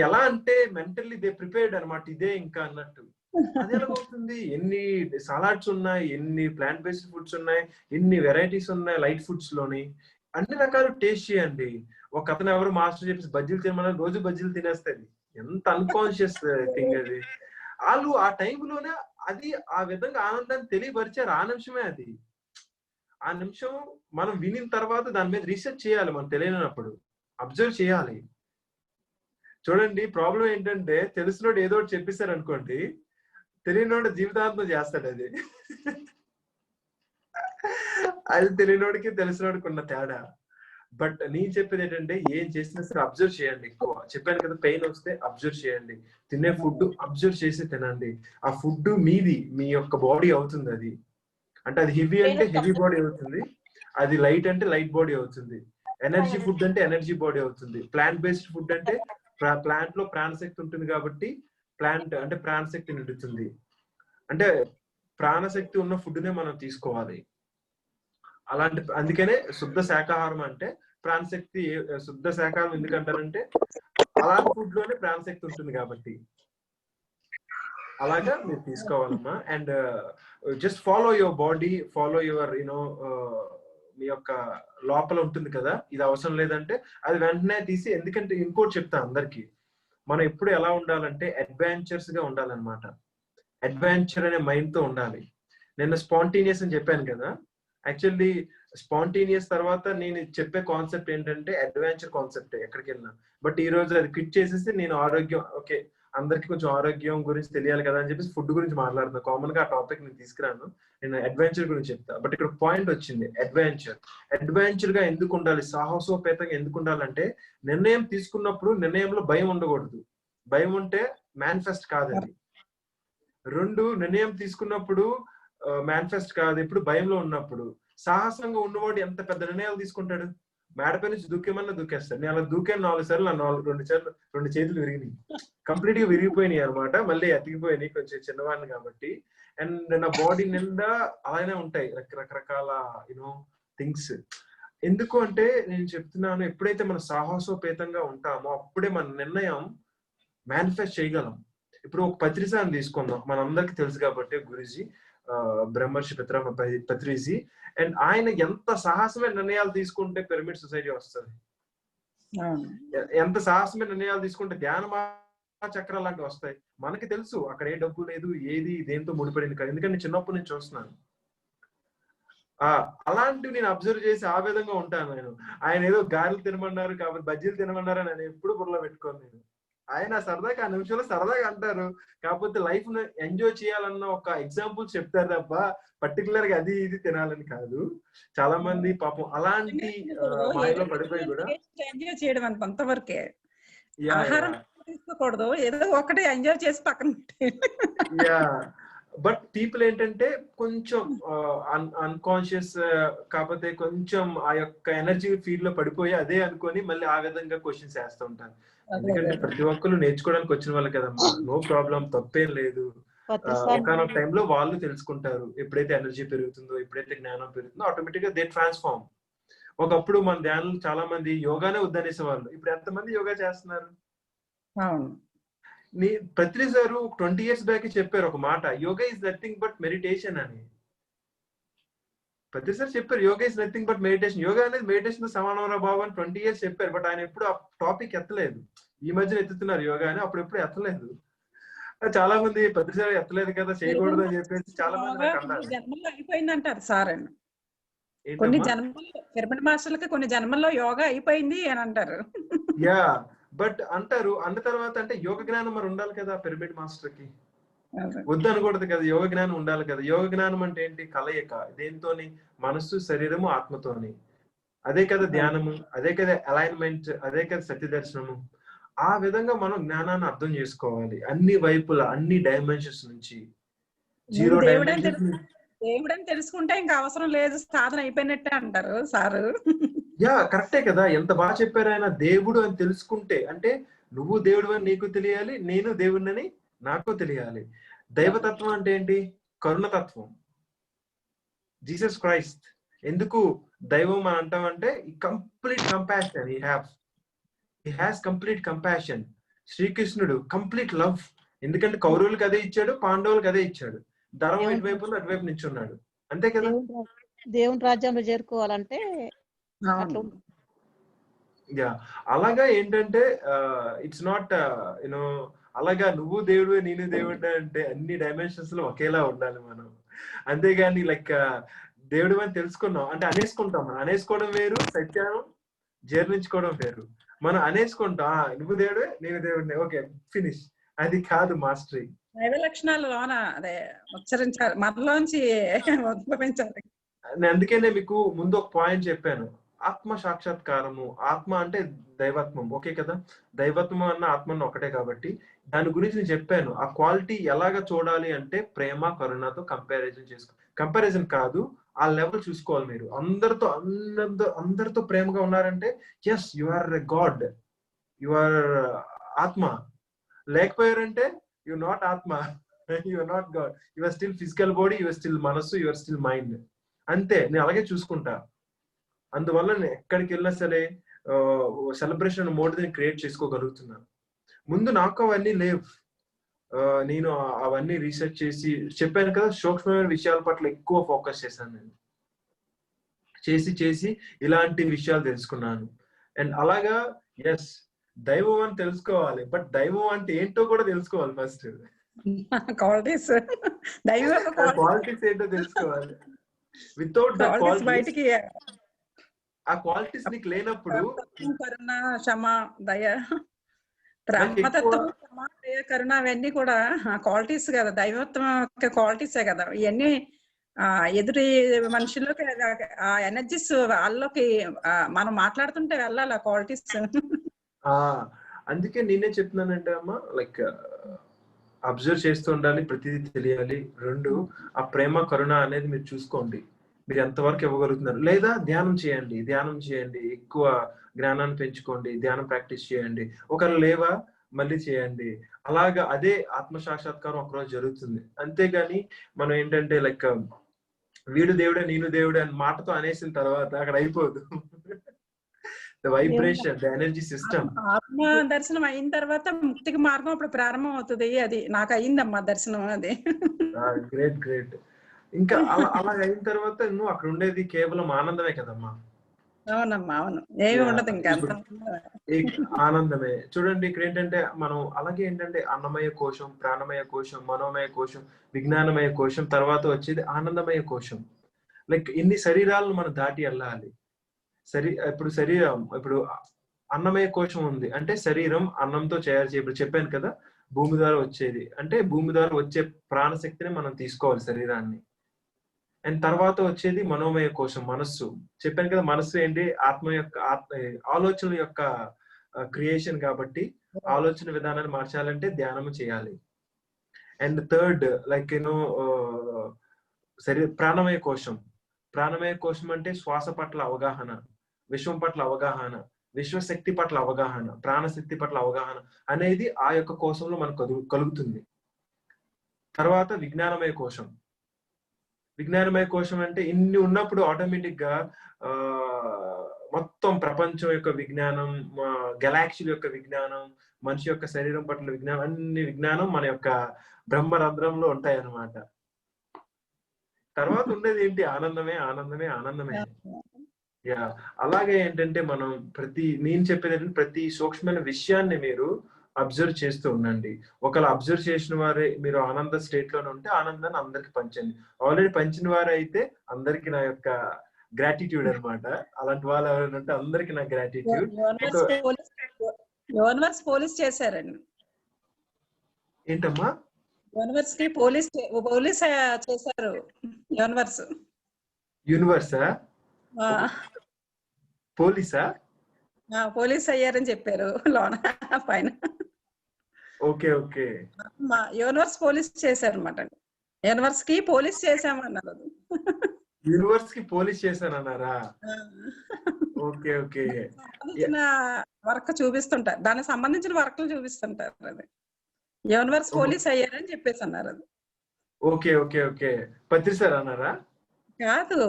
Speaker 1: ఎలా అంటే మెంటల్లీ దే ప్రిపేర్డ్ అనమాట, ఇదే ఇంకా అన్నట్టు. అది ఎలాగవుతుంది? ఎన్ని సలాడ్స్ ఉన్నాయి, ఎన్ని ప్లాంట్ బేస్డ్ ఫుడ్స్ ఉన్నాయి, ఎన్ని వెరైటీస్ ఉన్నాయి లైట్ ఫుడ్స్ లోని. అన్ని రకాలు టేస్ట్ చేయండి. ఒక అతను ఎవరు మాస్టర్ చెప్పేసి బజ్జీలు తినమని రోజు బజ్జీలు తినేస్తుంది. ఎంత అన్కాన్షియస్ థింగ్ అది. వాళ్ళు ఆ టైంలోనే అది ఆ విధంగా ఆనందాన్ని తెలియపరిచారు. ఆ నిమిషమే అది. ఆ నిమిషం మనం వినిన తర్వాత దాని మీద రీసెర్చ్ చేయాలి. మనం తెలియనప్పుడు అబ్జర్వ్ చేయాలి. చూడండి, ప్రాబ్లం ఏంటంటే తెలిసినోడు ఏదో ఒకటి చెప్పేశారు అనుకోండి, తెలియనోడు జీవితాంతం చేస్తాడు అది. అది తెలియనోడికి తెలిసినోడికి ఉన్న తేడా. బట్ నేను చెప్పేది ఏంటంటే ఏం చేసినా సరే అబ్జర్వ్ చేయండి. ఎక్కువ చెప్పాను కదా, పెయిన్ వస్తే అబ్జర్వ్ చేయండి. తినే ఫుడ్ అబ్జర్వ్ చేసి తినండి. ఆ ఫుడ్ మీది, మీ యొక్క బాడీ అవుతుంది. అది అంటే అది హెవీ అంటే హెవీ బాడీ అవుతుంది, అది లైట్ అంటే లైట్ బాడీ అవుతుంది. ఎనర్జీ ఫుడ్ అంటే ఎనర్జీ బాడీ అవుతుంది. ప్లాంట్ బేస్డ్ ఫుడ్ అంటే ప్లాంట్ లో ప్రాణశక్తి ఉంటుంది కాబట్టి ప్లాంట్ అంటే ప్రాణశక్తి నిండుతుంది. అంటే ప్రాణశక్తి ఉన్న ఫుడ్ నే మనం తీసుకోవాలి. అలాంటి అందుకనే శుద్ధ శాకాహారం అంటే ప్రాణశక్తి. శుద్ధ శాకాహారం ఎందుకంటారంటే అలాంటి ఫుడ్ లోనే ప్రాణశక్తి ఉంటుంది కాబట్టి అలాగా మీరు తీసుకోవాలమ్మా. And just follow your body, follow your మీ యొక్క లోపల ఉంటుంది కదా, ఇది అవసరం లేదంటే అది వెంటనే తీసి. ఎందుకంటే ఇంకోటి చెప్తా అందరికి, మనం ఎప్పుడు ఎలా ఉండాలంటే అడ్వెంచర్స్ గా ఉండాలన్నమాట. అడ్వెంచర్ అనే మైండ్ తో ఉండాలి. నేను స్పాంటేనియస్ అని చెప్పాను కదా, యాక్చువల్లీ స్పాంటేనియస్ తర్వాత నేను చెప్పే కాన్సెప్ట్ ఏంటంటే అడ్వెంచర్ కాన్సెప్ట్ ఎక్కడికి వెళ్ళినా. బట్ ఈ రోజు అది క్విట్ చేసేసి నేను ఆరోగ్యం, ఓకే అందరికి కొంచెం ఆరోగ్యం గురించి తెలియాలి కదా అని చెప్పేసి ఫుడ్ గురించి మాట్లాడుతున్నా. కామన్ గా ఆ టాపిక్ నేను తీసుకురాను, నేను అడ్వెంచర్ గురించి చెప్తా. బట్ ఇక్కడ పాయింట్ వచ్చింది, అడ్వెంచర్ గా ఎందుకు ఉండాలి, సాహసోపేతంగా ఎందుకు ఉండాలంటే నిర్ణయం తీసుకున్నప్పుడు నిర్ణయంలో భయం ఉండకూడదు. భయం ఉంటే మేనిఫెస్ట్ కాదు అది. 2, నిర్ణయం తీసుకున్నప్పుడు మేనిఫెస్ట్ కాదు ఎప్పుడు భయంలో ఉన్నప్పుడు. సాహసంగా ఉన్నవాడు ఎంత పెద్ద నిర్ణయాలు తీసుకుంటాడు, మేడపై నుంచి దూకేమన్నా దూకేస్తాడు. నేను అలా దూకాను 4 సార్లు, నా 2 చేతులు విరిగినాయి, కంప్లీట్ గా విరిగిపోయినాయి అనమాట. మళ్ళీ అతికిపోయినాయి, కొంచెం చిన్నవాడిని కాబట్టి. అండ్ నా బాడీ నిండా అలానే ఉంటాయి రకరకాల యూనో థింగ్స్. ఎందుకు అంటే నేను చెప్తున్నాను, ఎప్పుడైతే మనం సాహసోపేతంగా ఉంటామో అప్పుడే మన నిర్ణయం మేనిఫెస్ట్ చేయగలం. ఇప్పుడు ఒక పత్రిసాన్ని తీసుకుందాం, మనందరికి తెలుసు కాబట్టి, గురూజీ బ్రహ్మర్షి పత్రిజీ. అండ్ ఆయన ఎంత సాహసమైన నిర్ణయాలు తీసుకుంటే పిరమిడ్ సొసైటీ వస్తుంది, ఎంత సాహసమైన నిర్ణయాలు తీసుకుంటే ధ్యాన చక్రాలు లాంటివి వస్తాయి. మనకి తెలుసు అక్కడ ఏ డబ్బు లేదు, ఏది దేంతో ముడిపడింది కాదు, ఎందుకంటే చిన్నప్పటి నుంచి చూస్తున్నాను. అలాంటివి నేను అబ్జర్వ్ చేసి ఆ విధంగా ఉంటాను నేను. ఆయన ఏదో గారెలు తినమన్నారు కాబట్టి బజ్జీలు తినమన్నారు అని ఎప్పుడు బుర్రలో పెట్టుకోను నేను. ఆయన సరదాగా ఆ నిమిషంలో సరదాగా అంటారు, కాకపోతే లైఫ్ ను ఎంజాయ్ చేయాలన్న ఒక ఎగ్జాంపుల్ చెప్తారు తప్ప పర్టికులర్ గా అది ఇది తినాలని కాదు. చాలా మంది పాపం అలాంటి మాయలో పడిపోయి కూడా
Speaker 4: ఎంజాయ్ చేయడం అని కొంతవరకే, ఆహారం తీసుకోకూడదు, ఏదో ఒకటి ఎంజాయ్ చేసి పక్కన
Speaker 1: యా. బట్ పీపుల్ ఏంటంటే కొంచెం అన్కాన్షియస్ కాకపోతే కొంచెం ఆ యొక్క ఎనర్జీ ఫీల్డ్ లో పడిపోయి అదే అనుకొని మళ్ళీ ఆ విధంగా క్వశ్చన్స్ వేస్తూ ఉంటారు. ఎందుకంటే ప్రతి ఒక్కరు నేర్చుకోవడానికి వచ్చిన వాళ్ళు కదమ్మా, నో ప్రాబ్లం, తప్పేం లేదు. ఒకనొక టైంలో వాళ్ళు తెలుసుకుంటారు. ఎప్పుడైతే ఎనర్జీ పెరుగుతుందో, ఎప్పుడైతే జ్ఞానం పెరుగుతుందో ఆటోమేటిక్ గా దే ట్రాన్స్ఫార్మ్. ఒకప్పుడు మన ధ్యానం చాలా మంది యోగానే వద్దనేసే వాళ్ళు, ఇప్పుడు ఎంతమంది యోగా చేస్తున్నారు? పత్రి సారు 20 years బ్యాక్ చెప్పారు ఒక మాట, yoga is nothing but meditation అని. పత్రి సార్ చెప్పారు, yoga is nothing but meditation, yoga అనేది మెడిటేషన్ తో సమానమైన భావం అని 20 years చెప్పారు. బట్ ఆయన ఎప్పుడు ఆ టాపిక్ ఎత్తలేదు. ఈ మధ్యన ఎత్తుతున్నారు యోగా అని, అప్పుడు ఎప్పుడు ఎత్తలేదు. చాలా మంది పత్రి సార్ ఎత్తలేదు కదా, చేయకూడదు అని చెప్పేసి చాలా మంది
Speaker 4: జన్మల్లో అయిపోయింది అంటారు సార్. కొన్ని జన్మల్లో పిరమిడ్ మాస్టర్లకి కొన్ని జన్మల్లో యోగా అయిపోయింది అని అంటారు.
Speaker 1: యా, బట్ అంటారు. అన్న తర్వాత అంటే యోగ జ్ఞానం మరి ఉండాలి కదా పిరమిడ్ మాస్టర్ కి, వద్దు అనకూడదు కదా, యోగ జ్ఞానం ఉండాలి కదా. యోగ జ్ఞానం అంటే ఏంటి? కలయిక, దేంతోని? మనస్సు, శరీరము, ఆత్మతోని. అదే కదా ధ్యానము, అదే కదా అలైన్మెంట్, అదే కదా సత్య దర్శనము. ఆ విధంగా మనం జ్ఞానాన్ని అర్థం చేసుకోవాలి అన్ని వైపుల, అన్ని డైమెన్షన్స్ నుంచి. జీరో డైమెన్షన్
Speaker 4: దేవుడని తెలుసుకుంటే ఇంకా అవసరం లేదు, సాధన అయిపోయినట్టే అంటారు సారు.
Speaker 1: యా, కరెక్టే కదా, ఎంత బాగా చెప్పారు ఆయన. దేవుడు అని తెలుసుకుంటే అంటే నువ్వు దేవుడు అని నీకు తెలియాలి, నేను దేవుడిని నాకు తెలియాలి. దైవతత్వం అంటే ఏంటి? కరుణతత్వం, జీసస్ క్రైస్ట్. ఎందుకు దైవం అని అంటామంటే complete compassion, he has complete compassion. శ్రీకృష్ణుడు కంప్లీట్ లవ్, ఎందుకంటే కౌరవులకు అదే ఇచ్చాడు, పాండవులకు అదే ఇచ్చాడు. ధర్మం ఇటువైపు అటువైపు నుంచి ఉన్నాడు, అంతే కదా.
Speaker 3: దేవుని రాజ్యంలో చేరుకోవాలంటే
Speaker 1: యా, అలాగా ఏంటంటే ఇట్స్ నాట్ యునో అలాగా నువ్వు దేవుడు నేను దేవుడు అంటే అన్ని డైమెన్షన్స్ లో ఒకేలా ఉండాలి మనం. అంతేగాని లైక్ దేవుడు అని తెలుసుకున్నాం అంటే అనేసుకుంటాం. మనం అనేసుకోవడం వేరు, సత్యానం జీర్ణించుకోవడం వేరు. మనం అనేసుకుంటాం నువ్వు దేవుడే నేను దేవుడిని, ఓకే ఫినిష్. అది కాదు మాస్టరీ.
Speaker 4: దైవ లక్షణాలు అదే ఉచ్చరించాలి, మనలోంచి ఉద్భవించాలి.
Speaker 1: అందుకనే మీకు ముందు ఒక పాయింట్ చెప్పాను, ఆత్మ సాక్షాత్కారము. ఆత్మ అంటే దైవత్వం, ఓకే కదా. దైవత్వం అన్న ఆత్మ అన్న ఒకటే కాబట్టి దాని గురించి నేను చెప్పాను. ఆ క్వాలిటీ ఎలాగ చూడాలి అంటే ప్రేమ, కరుణతో కంపారిజన్ చేసుకో, కంపారిజన్ కాదు, ఆ లెవెల్ చూసుకోవాలి మీరు. అందరితో ప్రేమగా ఉన్నారంటే yes you are God, you are ఆత్మ. లేకపోయారంటే యు నాట్ ఆత్మ, you are not God, you are still physical body, you are still మనస్సు, యు ఆర్ స్టిల్ మైండ్. అంతే, నేను అలాగే చూసుకుంటా. అందువల్ల నేను ఎక్కడికి వెళ్ళినా సరే సెలబ్రేషన్ మోడ్ నేను క్రియేట్ చేసుకోగలుగుతున్నాను. ముందు నాకు అవన్నీ లేవు. నేను అవన్నీ రీసెర్చ్ చేసి చెప్పాను కదా, సూక్ష్మమైన విషయాల పట్ల ఎక్కువ ఫోకస్ చేశాను నేను. చేసి ఇలాంటి విషయాలు తెలుసుకున్నాను. అండ్ అలాగా ఎస్ దైవం అని తెలుసుకోవాలి, బట్ దైవం అంటే ఏంటో కూడా తెలుసుకోవాలి ఫస్ట్.
Speaker 4: క్వాలిటీస్
Speaker 1: ఏంటో తెలుసుకోవాలి. వితౌట్ ద క్వాలిటీస్, ఆ క్వాలిటీస్ నీకు లేనప్పుడు
Speaker 4: కరుణ, క్షమ, దయ, బ్రహ్మతత్వం, కరుణ అవన్నీ కూడా క్వాలిటీస్ కదా, దైవత్వం యొక్క క్వాలిటీసే కదా ఇవన్నీ. ఎదుటి మనుషుల్లోకి ఆ ఎనర్జీస్ వాళ్ళలోకి మనం మాట్లాడుతుంటే వెళ్ళాలి ఆ క్వాలిటీస్.
Speaker 1: అందుకే నేనే చెప్తున్నానంటే అమ్మ, లైక్ అబ్జర్వ్ చేస్తూ ఉండాలి, ప్రతిదీ తెలియాలి. 2, ఆ ప్రేమ కరుణ అనేది మీరు చూసుకోండి, మీరు ఎంతవరకు ఇవ్వగలుగుతున్నారు. లేదా ధ్యానం చేయండి, ఎక్కువ జ్ఞానాన్ని పెంచుకోండి, ధ్యానం ప్రాక్టీస్ చేయండి. ఒకవేళ లేవా మళ్ళీ చేయండి. అలాగా అదే ఆత్మ సాక్షాత్కారం ఒకరోజు జరుగుతుంది. అంతేగాని మనం ఏంటంటే లైక్ వీడు దేవుడే నేను దేవుడే అని మాటతో అనేసిన తర్వాత అక్కడ అయిపోదు. The vibration, the energy system.
Speaker 4: ఆత్మ దర్శనం అయిన తర్వాత ముక్తికి మార్గం అప్పుడు ప్రారంభం అవుతుంది. అది నాకు అయిందమ్మా దర్శనం. అది
Speaker 1: గ్రేట్. ఇంకా అలా అయిన తర్వాత నువ్వు అక్కడ ఉండేది కేవలం ఆనందమే కదమ్మా.
Speaker 4: అవునమ్మా, అవును, ఏమి ఉండదు ఇంకా,
Speaker 1: ఆనందమే. చూడండి ఇక్కడ ఏంటంటే మనం అలాగే ఏంటంటే అన్నమయ కోశం, ప్రాణమయ కోశం, మనోమయ కోశం, విజ్ఞానమయ కోశం, తర్వాత వచ్చేది ఆనందమయ కోశం. లైక్ ఇన్ని శరీరాలను మనం దాటి వెళ్ళాలి. ఇప్పుడు శరీరం, ఇప్పుడు అన్నమయ కోశం ఉంది అంటే శరీరం అన్నంతో ఇప్పుడు చెప్పాను కదా, భూమి ద్వారా వచ్చేది అంటే భూమి ద్వారా వచ్చే ప్రాణశక్తిని మనం తీసుకోవాలి శరీరాన్ని. అండ్ తర్వాత వచ్చేది మనోమయ కోశం, మనస్సు. చెప్పాను కదా, మనస్సు ఏంటి, ఆలోచనల యొక్క క్రియేషన్ కాబట్టి ఆలోచన విధానాన్ని మార్చాలంటే ధ్యానము చేయాలి. అండ్ థర్డ్ లైక్ ప్రాణమయ కోశం అంటే శ్వాస పట్ల అవగాహన, విశ్వం పట్ల అవగాహన, విశ్వశక్తి పట్ల అవగాహన, ప్రాణశక్తి పట్ల అవగాహన అనేది ఆ యొక్క కోశంలో మనకు కలుగుతుంది. తర్వాత విజ్ఞానమయ కోశం అంటే ఇన్ని ఉన్నప్పుడు ఆటోమేటిక్ గా మొత్తం ప్రపంచం యొక్క విజ్ఞానం, గెలాక్సీల యొక్క విజ్ఞానం, మనిషి యొక్క శరీరం పట్ల విజ్ఞానం, అన్ని విజ్ఞానం మన యొక్క బ్రహ్మరంధ్రంలో ఉంటాయి అన్నమాట. తర్వాత ఉండేది ఏంటి, ఆనందమే. యా, అలాగే ఏంటంటే మనం నేను చెప్పేది ఏంటంటే ప్రతి సూక్ష్మమైన విషయాన్ని మీరు అబ్జర్వ్ చేస్తూ ఉండండి. ఒకవేళ అబ్జర్వ్ చేసిన వారే మీరు ఆనంద స్టేట్ లోనే ఉంటే ఆనందాన్ని అందరికి పంచండి. ఆల్రెడీ పంచిన వారు అయితే అందరికి నా యొక్క గ్రాటిట్యూడ్ అన్నమాట. అలాంటి వాళ్ళు ఎవరైనా ఉంటే అందరికి నా గ్రాటిట్యూడ్.
Speaker 4: యూనివర్స్ పోలీస్ చేశారండి.
Speaker 1: ఏంటమ్మా?
Speaker 4: యూనివర్స్ కి పోలీస్ చేశారు.
Speaker 1: యూనివర్సా?
Speaker 4: పోలీస్ అయ్యారని చెప్పారు లోన పైన.
Speaker 1: ఓకే.
Speaker 4: యూనివర్స్ పోలీస్ చేశారు అనమాట. యూనివర్స్ కి పోలీస్ చేశామన్నారు.
Speaker 1: యూనివర్స్ కి పోలీస్ చేశానన్నారా? ఓకే.
Speaker 4: సంబంధించిన వర్క్ చూపిస్తుంటారు, దానికి సంబంధించిన వర్క్లు చూపిస్తుంటారు. అది యూనివర్స్ పోలీస్ అయ్యారని చెప్పేసి అన్నారు. అది
Speaker 1: ఓకే. పత్రి సార్ అన్నారా?
Speaker 4: కాదు,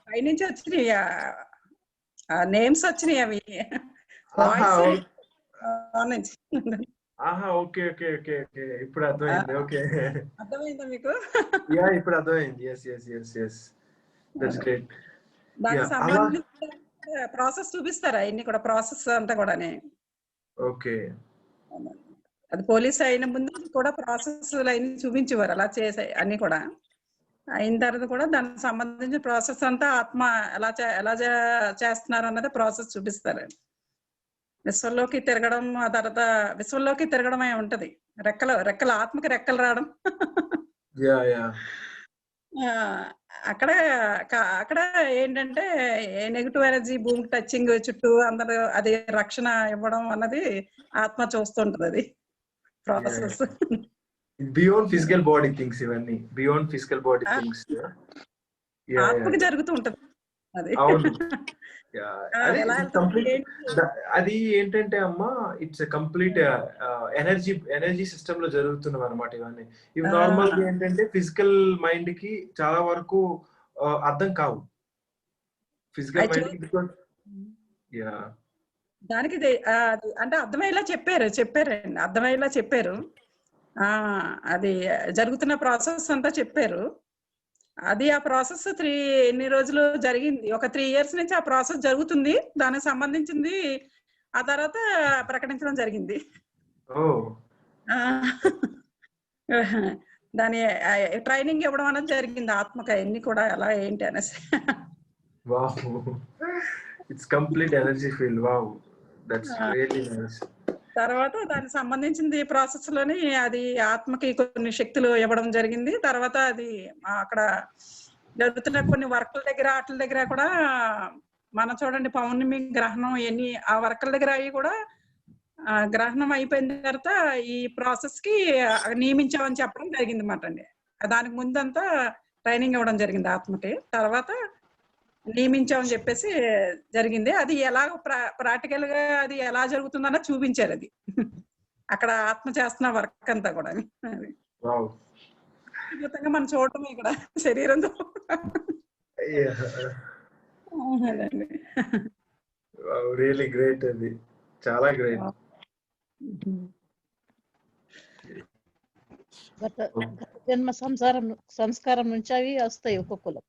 Speaker 4: పైనుంచి వచ్చినాయి నేమ్స్ వచ్చినాయి, అవి
Speaker 1: ఓకే. ఇప్పుడు అర్థమైంది. ఓకే,
Speaker 4: అర్థమైందా మీకు?
Speaker 1: యా, ఇప్పుడు అర్థమైంది. ఎస్. That's great.
Speaker 4: దానికి సంబంధించిన ప్రాసెస్ చూపిస్తారా? ఇన్ని కూడా ప్రాసెస్ అంతా కూడా.
Speaker 1: ఓకే.
Speaker 4: అది పోలీస్ అయిన ముందు కూడా ప్రాసెస్ లైన్ చూపించేవారు. అలా చేసే అన్ని కూడా అయిన తర్వాత కూడా దానికి సంబంధించిన ప్రాసెస్ అంతా ఆత్మ ఎలా చేస్తున్నారు అన్నది ప్రాసెస్ చూపిస్తారు. విశ్వంలోకి తిరగడం, ఆ తర్వాత విశ్వంలోకి తిరగడమే ఉంటది. రెక్కలు ఆత్మకి రెక్కలు రావడం. అక్కడ ఏంటంటే నెగిటివ్ ఎనర్జీ భూమికి టచింగ్ చుట్టూ అందరూ అది రక్షణ ఇవ్వడం అన్నది ఆత్మ చూస్తుంటది. అది process
Speaker 1: beyond physical body things, ఇవన్నీ బియాండ్ ఫిజికల్ బాడీ థింగ్స్
Speaker 4: ఆత్మకి జరుగుతూ ఉంటది. అది
Speaker 1: అవును. అది ఏంటంటే అమ్మా, ఇట్స్ కంప్లీట్ ఎనర్జీ సిస్టమ్ లో జరుగుతున్నవి అనమాట ఇవన్నీ. ఇవి నార్మల్ గా ఏంటంటే ఫిజికల్ మైండ్ కి చాలా వరకు అర్థం కావు. ఫిజికల్ మైండ్ కి
Speaker 4: దానికి అంటే అర్థమయ్యేలా చెప్పారండి, అర్థమయ్యేలా చెప్పారు. అది జరుగుతున్న ప్రాసెస్ అంతా చెప్పారు. అది ఆ ప్రాసెస్ ఎన్ని రోజులు జరిగింది, ఒక 3 years నుంచి ఆ ప్రాసెస్ జరుగుతుంది. దానికి సంబంధించింది ఆ తర్వాత ప్రకటించడం జరిగింది. దాని ట్రైనింగ్ ఇవ్వడం అనేది జరిగింది ఆత్మక, ఎన్ని కూడా ఎలా ఏంటి అనేసి.
Speaker 1: Wow, it's complete energy field. Wow, that's really nice.
Speaker 4: తర్వాత దానికి సంబంధించింది ప్రాసెస్ లోని అది ఆత్మకి కొన్ని శక్తులు ఇవ్వడం జరిగింది. తర్వాత అది అక్కడ జరుగుతున్న కొన్ని వర్కుల దగ్గర వాటి దగ్గర కూడా మనం చూడండి పౌర్ణమి గ్రహణం ఎన్ని ఆ వర్కుల దగ్గర అవి కూడా గ్రహణం అయిపోయిన తర్వాత ఈ ప్రాసెస్ కి నియమించామని చెప్పడం జరిగింది అన్నమాట అండి. దానికి ముందంతా ట్రైనింగ్ ఇవ్వడం జరిగింది ఆత్మకి. తర్వాత నియమించామని చెప్పేసి జరిగింది. అది ఎలా ప్రాక్టికల్ గా అది ఎలా జరుగుతుందన్న చూపించారు. అది అక్కడ ఆత్మ చేస్తున్న వర్క్ అంతా కూడా అద్భుతంగా మనం చూడటం ఇక్కడ శరీరంతో.
Speaker 1: రియలీ గ్రేట్, అది చాలా గ్రేట్.
Speaker 3: గత జన్మ సంస్కారం నుంచి అవి వస్తాయి ఒక్కొక్కరు.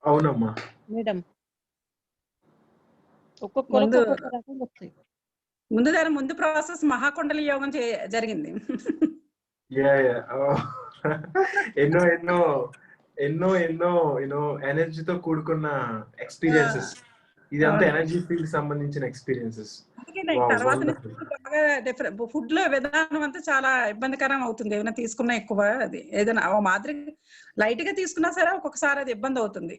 Speaker 1: అవునమ్మా
Speaker 3: మేడం, ఒక్కొక్కరు ఒక్కొక్క రకంగా వస్తాయి.
Speaker 4: ముందు ప్రాసెస్ మహాకుండలి యోగం జరిగింది.
Speaker 1: ఎన్నో ఎన్నో ఎన్నో ఎన్నో యూనో ఎనర్జీతో కూడుకున్న ఎక్స్పీరియన్సెస్. ఇదంతా ఎనర్జీ ఫీల్డ్ సంబంధించిన ఎక్స్పీరియన్సెస్.
Speaker 4: ఫుడ్ లో విధానం అంతా చాలా ఇబ్బందికరం అవుతుంది. ఏదైనా తీసుకున్నా ఎక్కువ అది ఏదైనా మాదిరి లైట్ గా తీసుకున్నా సరే ఒక్కొక్కసారి అది ఇబ్బంది అవుతుంది.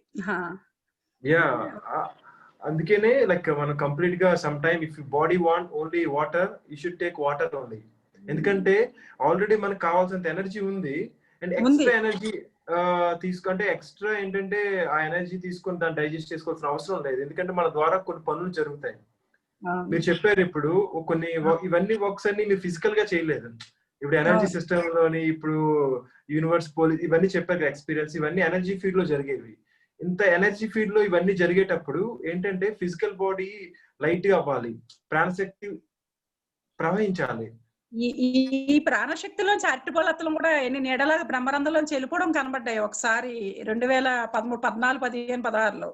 Speaker 1: అందుకనే లైక్ మనం కంప్లీట్ గా some time if you body want only water, you should take water only. ఎందుకంటే ఆల్రెడీ మనకు కావాల్సినంత ఎనర్జీ ఉంది. అండ్ ఎక్స్ట్రా ఎనర్జీ తీసుకుంటే ఎక్స్ట్రా ఏంటంటే ఆ ఎనర్జీ తీసుకొని దాన్ని డైజెస్ట్ చేసుకోవాల్సిన అవసరం లేదు. ఎందుకంటే మన ద్వారా కొన్ని పనులు జరుగుతాయి. మీరు చెప్పారు ఇప్పుడు కొన్ని ఇవన్నీ వర్క్స్ అన్ని మీరు ఫిజికల్ గా చేయలేదు. ఇప్పుడు ఎనర్జీ సిస్టమ్ లోని ఇప్పుడు యూనివర్స్ ఇవన్నీ చెప్పారు ఎక్స్పీరియన్స్. ఇవన్నీ ఎనర్జీ ఫీల్డ్ లో జరిగేవి. ఇంత ఎనర్జీ ఫీల్డ్ లో ఇవన్నీ జరిగేటప్పుడు ఏంటంటే ఫిజికల్ బాడీ లైట్ గా అవ్వాలి, ప్రాణశక్తి ప్రవహించాలి.
Speaker 4: ఈ ప్రాణశక్తిలో అరటిపళ్ళత్తులు కూడా ఎన్ని నీడలాగా బ్రహ్మరంధ్రంలోంచి వెళ్ళిపోవడం కనబడ్డాయి ఒకసారి 2013, 14, 15, 16లో.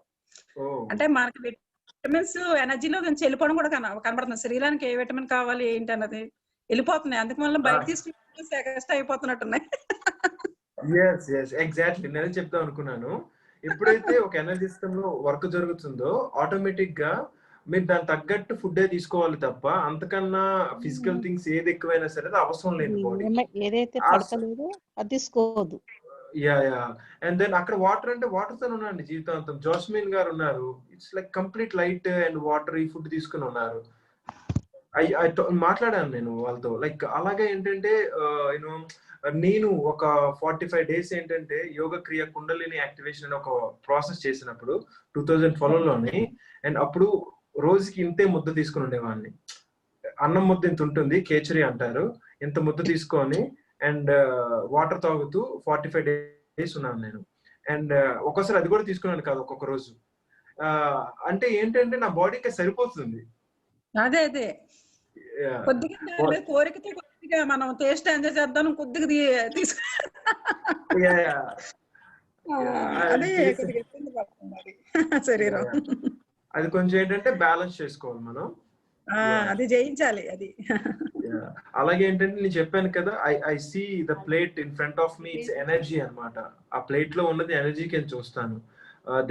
Speaker 4: అంటే మనకి విటమిన్స్ ఎనర్జీలో వెళ్ళిపోవడం కూడా కనబడుతుంది. శరీరానికి ఏ విటమిన్ కావాలి ఏంటి అన్నది వెళ్ళిపోతున్నాయి. అందుకు వల్ల బయట తీసుకుంటే ఎక్స్ట్రా అయిపోతున్నట్టున్నాయి.
Speaker 1: ఎగ్జాక్ట్లీ నేను చెప్తాం అనుకున్నాను. ఎప్పుడైతే ఒక ఎనర్జీ సిస్టమ్ లో వర్క్ జరుగుతుందో ఆటోమేటిక్ గా మీరు దాని తగ్గట్టు ఫుడ్ తీసుకోవాలి తప్ప అంతకన్నా ఫిజికల్ థింగ్స్ ఏది ఎక్కువైనా సరే అవసరం లేదు. బాడీ
Speaker 3: ఏదైతే పడతలేదో అది తీసుకోవద్దు.
Speaker 1: అండ్ దెన్ అక్కడ వాటర్ అంటే వాటర్ తో ఉన్నారండి జీవితాంతం. జాస్మిన్ గారు ఉన్నారు, it's like complete light and water ఈ ఫుడ్ తీసుకుని ఉన్నారు. మాట్లాడాను నేను వాళ్ళతో. లైక్ అలాగే ఏంటంటే యూనో నేను ఒక 45 days ఏంటంటే యోగ క్రియ కుండలిని యాక్టివేషన్ అని ఒక ప్రాసెస్ చేసినప్పుడు 2012లోని. అండ్ అప్పుడు రోజుకి ఇంతే ముద్ద తీసుకుని ఉండేవాడిని. అన్నం ముద్ద ఇంత ఉంటుంది, కేచరి అంటారు, ఇంత ముద్ద తీసుకొని అండ్ వాటర్ తాగుతూ 45 days ఉన్నాను నేను. అండ్ ఒక్కోసారి అది కూడా తీసుకున్నాను కాదు, ఒక్కొక్క రోజు. అంటే ఏంటంటే నా బాడీకి సరిపోతుంది.
Speaker 4: అదే కొద్దిగా కోరికతో కొద్దిగా మనం టేస్ట్ ఎంజాయ్ చేద్దాం, కొద్దిగా తీసుకు శరీరం
Speaker 1: అది కొంచెం ఏంటంటే బ్యాలెన్స్ చేసుకోవాలి మనం,
Speaker 4: అది జయించాలి. అది
Speaker 1: అలాగే ఏంటంటే నేను చెప్పాను కదా, I see the plate in front of me, it's energy అన్నమాట. ఆ ప్లేట్ లో ఉన్నది ఎనర్జీకి అని చూస్తాను.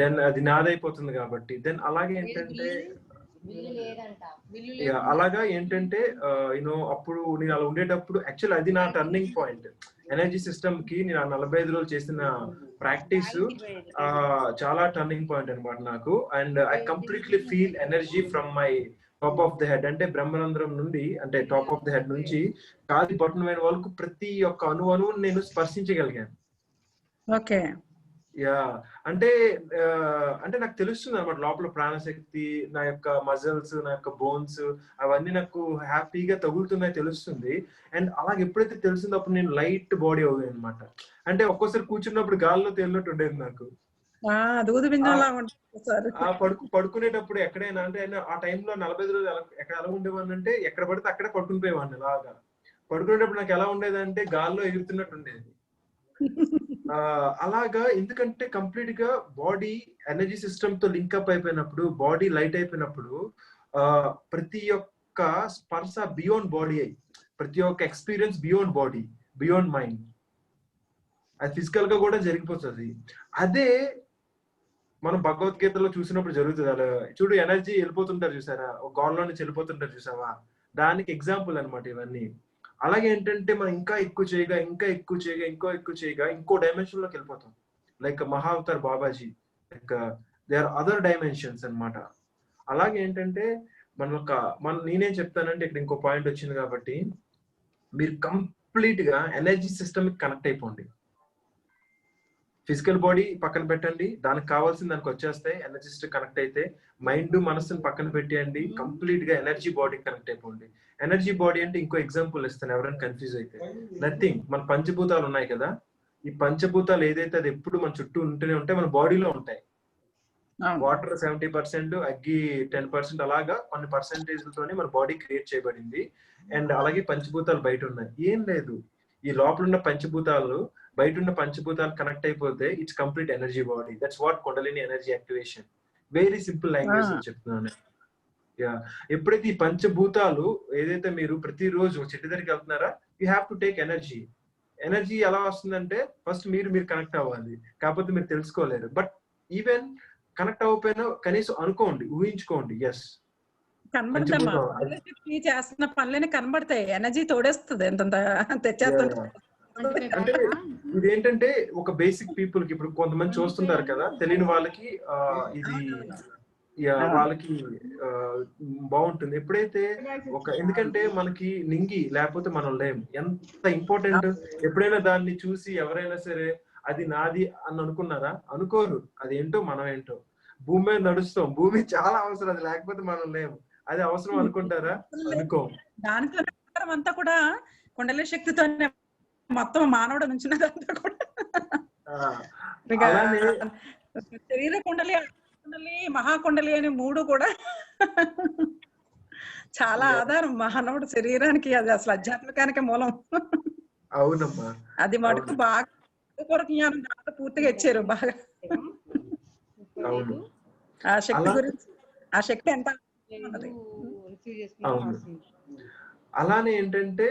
Speaker 1: దెన్ అది నాదైపోతుంది కాబట్టి. దెన్ అలాగే ఏంటంటే అలాగా ఏంటంటే యూనో అప్పుడు నేను అలా ఉండేటప్పుడు యాక్చువల్ అది నా టర్నింగ్ పాయింట్. ఎనర్జీ సిస్టమ్ కి నేను ఆ 45 రోజులు చేసిన ప్రాక్టీస్ చాలా టర్నింగ్ పాయింట్ అనమాట నాకు. And I completely feel energy from my top of the head, అంటే బ్రహ్మరంధ్రం నుండి, అంటే టాప్ ఆఫ్ ద హెడ్ నుంచి కాలి బొట్టనమైన వరకు ప్రతి ఒక్క అణువును నేను స్పర్శించగలిగాను.
Speaker 4: ఓకే.
Speaker 1: అంటే నాకు తెలుస్తుంది అనమాట లోపల ప్రాణశక్తి, నా యొక్క మజిల్స్, నా యొక్క బోన్స్ అవన్నీ నాకు హ్యాపీగా తగులుతున్నాయి తెలుస్తుంది. అండ్ అలాగే ఎప్పుడైతే తెలిసిందో అప్పుడు నేను లైట్ బాడీ అవుతుంది అనమాట. అంటే ఒక్కోసారి కూర్చున్నప్పుడు గాల్లో తేలినట్టు ఉండేది నాకు. పడుకునేటప్పుడు ఎక్కడైనా అంటే ఆ టైంలో 45 రోజులు ఎక్కడ ఎలా ఉండేవాడిని అంటే ఎక్కడ పడితే అక్కడే పడుకుని పోయేవాడిని. అలాగా పడుకునేటప్పుడు నాకు ఎలా ఉండేది అంటే గాల్లో ఎగురుతున్నట్టు ఉండేది. అలాగా ఎందుకంటే కంప్లీట్ గా బాడీ ఎనర్జీ సిస్టమ్ తో లింక్ అప్ అయిపోయినప్పుడు, బాడీ లైట్ అయిపోయినప్పుడు ప్రతి ఒక్క స్పర్శ బియాండ్ బాడీ అయి, ప్రతి ఒక్క experience beyond body, beyond mind, అది ఫిజికల్ గా కూడా జరిగిపోతుంది. అదే మనం భగవద్గీతలో చూసినప్పుడు జరుగుతుంది అలా. చూడు ఎనర్జీ వెళ్ళిపోతుంటారు చూసారా, ఒక గాల్లో నుంచి వెళ్ళిపోతుంటారు చూసావా, దానికి ఎగ్జాంపుల్ అన్నమాట ఇవన్నీ. అలాగే ఏంటంటే మనం ఇంకా ఎక్కువ చేయగా ఇంకో డైమెన్షన్ లోకి వెళ్ళిపోతాం. Like Mahavatar Babaji, like they are other dimensions అన్నమాట. అలాగే ఏంటంటే నేనేం చెప్తానంటే ఇక్కడ ఇంకో పాయింట్ వచ్చింది కాబట్టి, మీరు కంప్లీట్ గా ఎనర్జీ సిస్టమ్ కనెక్ట్ అయిపోండి. ఫిజికల్ బాడీ పక్కన పెట్టండి, దానికి కావాల్సిన దానికి వచ్చేస్తాయి. ఎనర్జీ సిస్టమ్ కనెక్ట్ అయితే మైండ్ మనసుని పక్కన పెట్టేయండి, కంప్లీట్ గా ఎనర్జీ బాడీ కనెక్ట్ అయిపోండి. ఎనర్జీ బాడీ అంటే ఇంకో ఎగ్జాంపుల్ ఇస్తాను ఎవరైనా కన్ఫ్యూజ్ అయితే. నథింగ్, మన పంచభూతాలు ఉన్నాయి కదా, ఈ పంచభూతాలు ఏదైతే అది ఎప్పుడు మన చుట్టూ ఉంటూనే ఉంటాయి, మన బాడీలో ఉంటాయి. వాటర్ 70%, అగ్గి 10%, అలాగా కొన్ని పర్సెంటేజ్లతోనే మన బాడీ క్రియేట్ చేయబడింది. అండ్ అలాగే పంచభూతాలు బయట ఉన్నాయి. ఏం లేదు, ఈ లోపల ఉన్న పంచభూతాలు బయట ఉన్న పంచభూతాలు కనెక్ట్ అయిపోతే it's complete energy body. That's what kundalini energy activation. Very simple language చెప్తున్నాను. ఎప్పుడైతే ఈ పంచభూతాలు ఏదైతే మీరు ప్రతిరోజు చెట్టు దగ్గరికి వెళ్తున్నారా, you have to take energy. Energy ఎలా వస్తుందంటే ఫస్ట్ మీరు కనెక్ట్ అవ్వాలి, కాకపోతే మీరు తెలుసుకోలేరు. బట్ ఈవెన్ కనెక్ట్ అవ్వకపోయినా కనీసం అనుకోండి, ఊహించుకోండి. ఎస్,
Speaker 4: కనబడతామా చేస్తున్న పనులనే కనబడతాయి, ఎనర్జీ తోడేస్తుంది ఎంత తెచ్చేస్తుంది.
Speaker 1: అంటే ఇదేంటంటే ఒక బేసిక్ పీపుల్ కి, ఇప్పుడు కొంతమంది చూస్తుంటారు కదా, తెలియని వాళ్ళకి ఇది వాళ్ళకి బాగుంటుంది. ఎప్పుడైతే ఎందుకంటే మనకి నింగి లేకపోతే మనం లేం, ఎంత ఇంపార్టెంట్. ఎప్పుడైనా దాన్ని చూసి ఎవరైనా సరే అది నాది అని అనుకున్నారా? అనుకోరు. అదేంటో మనం ఏంటో. భూమి మీద నడుస్తాం, భూమి చాలా అవసరం, అది లేకపోతే మనం లేము. అది అవసరం అనుకుంటారా? అనుకో.
Speaker 4: దాంట్లో అంతా కూడా కుండలి శక్తితోనే మొత్తం మానవుడు నుంచున్నదంతా కూడా. శరీర కుండలి, కుండలి, మహాకుండలి అని మూడు కూడా చాలా ఆధారం మానవుడు శరీరానికి. అది అసలు ఆధ్యాత్మికానికి మూలం.
Speaker 1: అవునమ్మా,
Speaker 4: అది మటుకు బాగా కొరకు జ్ఞానం దాంట్లో పూర్తిగా ఇచ్చారు బాగా. ఆ శక్తి గురించి, ఆ శక్తి ఎంత.
Speaker 1: అలానే ఏంటంటే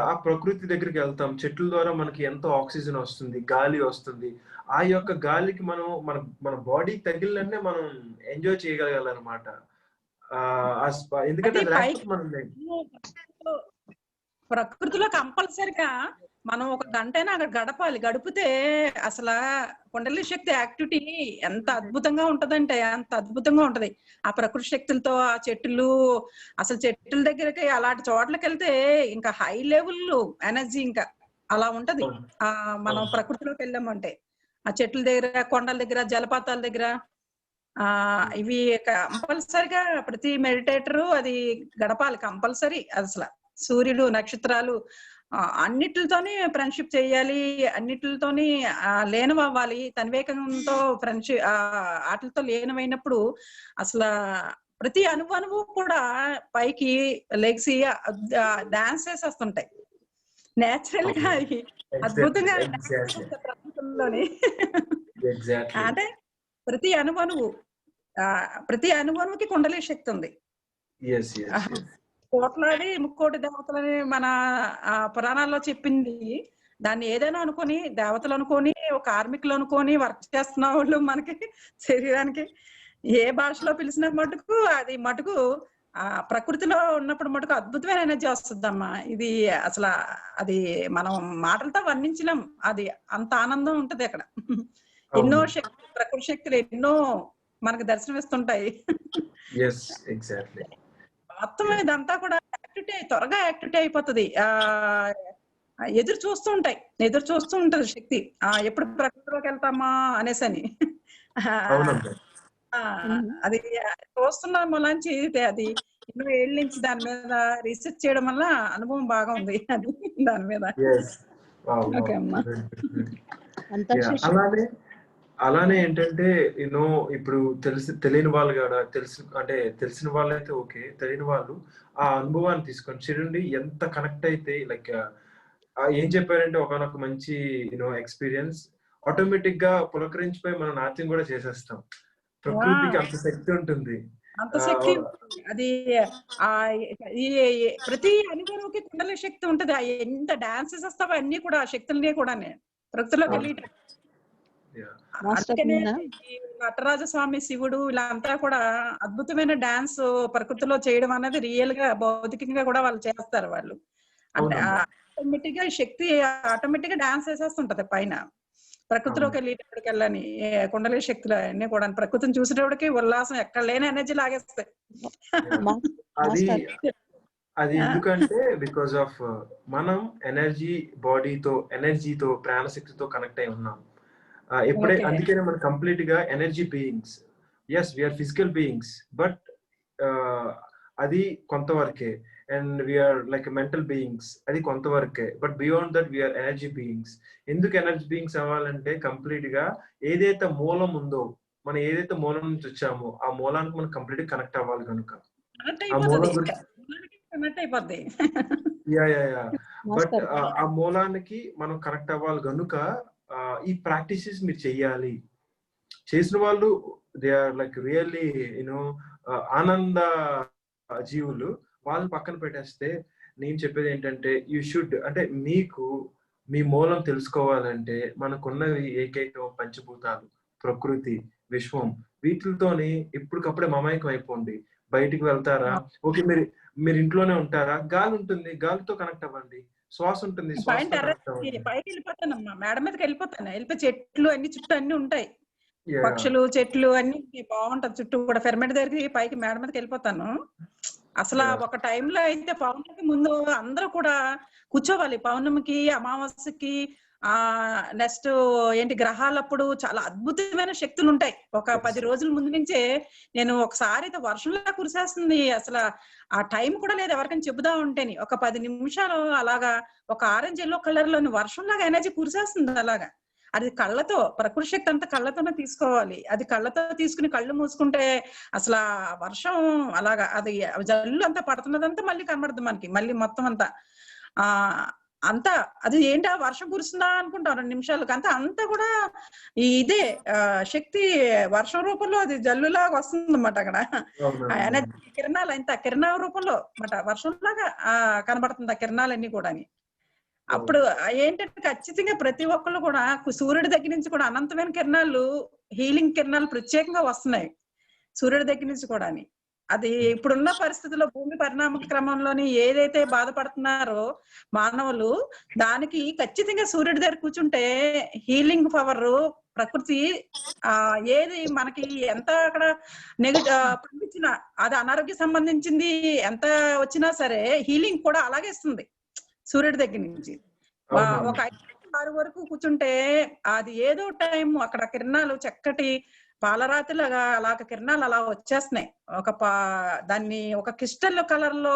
Speaker 1: ఆ ప్రకృతి దగ్గరికి వెళ్తాం, చెట్ల ద్వారా మనకి ఎంతో ఆక్సిజన్ వస్తుంది, గాలి వస్తుంది. ఆ యొక్క గాలికి మనం మన బాడీ తగిలినన్నే మనం ఎంజాయ్ చేయగలగాలన్నమాట. ఎందుకంటే
Speaker 4: ప్రకృతిలో కంపల్సరిగా మనం ఒక గంటైనా అక్కడ గడపాలి. గడిపితే అసలు కుండలి శక్తి యాక్టివిటీ ఎంత అద్భుతంగా ఉంటదంటే అంత అద్భుతంగా ఉంటది. ఆ ప్రకృతి శక్తులతో, ఆ చెట్లు, అసలు చెట్ల దగ్గరకి అలాంటి చోట్లకి వెళ్తే ఇంకా హై లెవెల్ ఎనర్జీ ఇంకా అలా ఉంటది. మనం ప్రకృతిలోకి వెళ్ళామంటే ఆ చెట్ల దగ్గర, కొండల దగ్గర, జలపాతాల దగ్గర ఇవి కంపల్సరిగా ప్రతి మెడిటేటరు అది గడపాలి కంపల్సరీ. అసలు సూర్యుడు, నక్షత్రాలు అన్నిటితోని ఫ్రెండ్షిప్ చేయాలి, అన్నిటితోని లీనం అవ్వాలి. తన్వేకంతో ఫ్రెండ్షిప్ వాటితో లీనమైనప్పుడు అసలు ప్రతి అణువు కూడా పైకి లెగ్సి డాన్స్ చేసేస్తుంటాయి. నేచురల్ గా అద్భుతంగా ప్రపంచంలోని. అంటే ప్రతి అణువుకి కుండలి శక్తి ఉంది. కోట్లాది ముక్కోటి దేవతలని మన పురాణాల్లో చెప్పింది. దాన్ని ఏదైనా అనుకొని, దేవతలు అనుకొని, కార్మికులు అనుకొని వర్క్ చేస్తున్న వాళ్ళు మనకి శరీరానికి ఏ భాషలో పిలిచిన మటుకు అది మటుకు ప్రకృతిలో ఉన్నప్పుడు మటుకు అద్భుతమైన ఎనర్జీ వస్తుందమ్మా. ఇది అసలు అది మనం మాటలతో వర్ణించలేం. అది అంత ఆనందం ఉంటది అక్కడ. ఎన్నో శక్తులు, ప్రకృతి శక్తులు ఎన్నో మనకు దర్శనమిస్తుంటాయి. మొత్తం ఇదంతా కూడా త్వరగా యాక్టివిటీ అయిపోతుంది. ఎదురు చూస్తూ ఉంటది శక్తి. ఎప్పుడు ప్రకృతిలోకి వెళ్తామా అనేసి అని. అది చూస్తున్న మూలంచి అది ఎన్నో ఏళ్ళ నుంచి దాని మీద రీసెర్చ్ చేయడం వల్ల అనుభవం బాగా ఉంది అది దాని మీద. ఓకే అమ్మా.
Speaker 1: అలానే ఏంటంటే ఇప్పుడు తెలియని వాళ్ళు కూడా తెలిసిన వాళ్ళైతే ఓకే, తెలియని వాళ్ళు ఆ అనుభవాన్ని తీసుకొని చూడండి ఎంత కనెక్ట్ అయితే. లైక్ ఏం చెప్పారంటే ఒకనొక మంచి ఎక్స్పీరియన్స్, ఆటోమేటిక్ గా పులకరించిపోయి మనం నాట్యం కూడా చేసేస్తాం. ప్రకృతికి అంత శక్తి ఉంటుంది.
Speaker 4: అంత శక్తి అది ప్రతి అనుభవంకి కుండలి శక్తి ఉంటది. ఎంత డాన్సెస్ వస్తావో అన్ని కూడా శక్తులనే కూడా ప్రకృతిలోకి వెళ్ళి
Speaker 3: మాస్టర్
Speaker 4: అందుకనే
Speaker 3: నిన్న
Speaker 4: ఈ నటరాజ స్వామి, శివుడు వీళ్ళంతా కూడా అద్భుతమైన డాన్స్ ప్రకృతిలో చేయడం అనేది రియల్ గా భౌతికంగా కూడా వాళ్ళు చేస్తారు. వాళ్ళు అంటే
Speaker 1: అవునమ్మా.
Speaker 4: ఆటోమేటిక్ గా శక్తి ఆటోమేటిక్ గా డాన్స్ వేసేస్తుంటది పైన ప్రకృతిలోకి వెళ్ళేటప్పటికెళ్ళని కుండలి శక్తులు అన్ని కూడా ప్రకృతిని చూసేటప్పటికి ఉల్లాసం ఎక్కడ లేని ఎనర్జీ లాగేస్తాయి.
Speaker 1: అది
Speaker 3: మాస్టర్
Speaker 1: అది ఎందుకంటే బికాస్ ఆఫ్ మనం ఎనర్జీతో ప్రాణశక్తితో కనెక్ట్ అయి ఉన్నాం. ఎప్పుడే
Speaker 4: Okay.
Speaker 1: అందుకనే మనం కంప్లీట్ గా energy beings. Yes we are physical beings, but అది కొంతవరకే. And we are like mental beings, అది కొంతవరకే. But beyond that we are energy beings. ఎందుకు ఎనర్జీ బీయింగ్స్ అవ్వాలంటే కంప్లీట్ గా ఏదైతే మూలం ఉందో, మనం ఏదైతే మూలం నుంచి వచ్చామో ఆ మూలానికి మనం కంప్లీట్ గా కనెక్ట్ అవ్వాలి కనుక
Speaker 4: కనెక్ట్
Speaker 1: ఆ మూలం
Speaker 4: అయిపోతుంది
Speaker 1: గురించి
Speaker 4: కనెక్ట్ అయిపోద్ది.
Speaker 1: బట్
Speaker 3: మాస్టర్
Speaker 1: ఆ మూలానికి మనం కనెక్ట్ అవ్వాలి కనుక ఈ ప్రాక్టీసెస్ మీరు చెయ్యాలి. చేసిన వాళ్ళు they are like really you know ఆనంద జీవులు. వాళ్ళని పక్కన పెట్టేస్తే నేను చెప్పేది ఏంటంటే యూ షుడ్, అంటే మీకు మీ మూలం తెలుసుకోవాలంటే మనకున్నవి ఏకైక పంచభూతాలు, ప్రకృతి, విశ్వం. వీటితోని ఎప్పటికప్పుడే మమైకం అయిపోండి. బయటికి వెళ్తారా, ఓకే, మీరు ఇంట్లోనే ఉంటారా, గాలి ఉంటుంది, గాలితో కనెక్ట్ అవ్వండి. శ్వాస ఉంటుంది,
Speaker 4: పైన
Speaker 1: శ్వాసతో
Speaker 4: టెర్రస్
Speaker 1: కనెక్ట్ అవ్వండి.
Speaker 4: పైకి వెళ్ళిపోతానమ్మా, మేడ మీదకి వెళ్ళిపోయి చెట్లు అన్ని చుట్టూ అన్ని ఉంటాయి, పక్షులు చెట్లు అన్ని బాగుంటది చుట్టూ కూడా. ఫెర్మెంట్ దగ్గరికి పైకి మేడ మీదకి వెళ్ళిపోతాను. అసలు ఒక టైంలో అయితే పౌర్ణమికి ముందు అందరూ కూడా కూర్చోవాలి. పౌర్ణమికి, అమావాస్యకి, నెక్స్ట్ ఏంటి గ్రహాలప్పుడు చాలా అద్భుతమైన శక్తులు ఉంటాయి. ఒక 10 రోజుల ముందు నుంచే నేను ఒకసారి అయితే వర్షంలా కురిసేస్తుంది. అసలు ఆ టైం కూడా లేదు ఎవరికైనా చెబుదా ఉంటేని. ఒక 10 నిమిషాలు అలాగా ఒక ఆరెంజ్ ఎల్లో కలర్ లోని వర్షంలాగా ఎనర్జీ కురిసేస్తుంది అలాగా. అది కళ్ళతో, ప్రకృతి శక్తి అంతా కళ్ళతోనే తీసుకోవాలి. అది కళ్ళతో తీసుకుని కళ్ళు మూసుకుంటే అసలు వర్షం అలాగా అది జల్లు అంతా పడుతున్నదంతా మళ్ళీ కనబడుతుంది మనకి, మళ్ళీ మొత్తం అంతా అంతా అది ఏంటి ఆ వర్షం కురుస్తుందా అనుకుంటాం 2 నిమిషాలకు. అంతా కూడా ఇదే శక్తి వర్షం రూపంలో అది జల్లులాగా వస్తుంది అన్నమాట. అక్కడ ఎనర్జీ కిరణాలు అంతా కిరణ రూపంలో అన్నమాట, వర్షంలాగా కనబడుతుంది ఆ కిరణాలన్నీ కూడా. అప్పుడు ఏంటంటే ఖచ్చితంగా ప్రతి ఒక్కళ్ళు కూడా సూర్యుడి దగ్గర నుంచి కూడా అనంతమైన కిరణాలు, హీలింగ్ కిరణాలు ప్రత్యేకంగా వస్తున్నాయి సూర్యుడి దగ్గర నుంచి కూడా. అది ఇప్పుడున్న పరిస్థితుల్లో భూమి పరిణామ క్రమంలోని ఏదైతే బాధపడుతున్నారో మానవులు, దానికి ఖచ్చితంగా సూర్యుడి దగ్గర కూర్చుంటే హీలింగ్ పవర్, ప్రకృతి ఏది మనకి ఎంత అక్కడ పంపించిన అది అనారోగ్య సంబంధించింది ఎంత వచ్చినా సరే హీలింగ్ కూడా అలాగే ఇస్తుంది సూర్యుడి దగ్గర నుంచి. ఒక 5-6 వరకు కూర్చుంటే అది ఏదో టైం అక్కడ కిరణాలు చక్కటి పాలరాతిలాగా అలాగ కిరణాలు అలా వచ్చేస్తున్నాయి. దాన్ని ఒక క్రిస్టల్ కలర్ లో,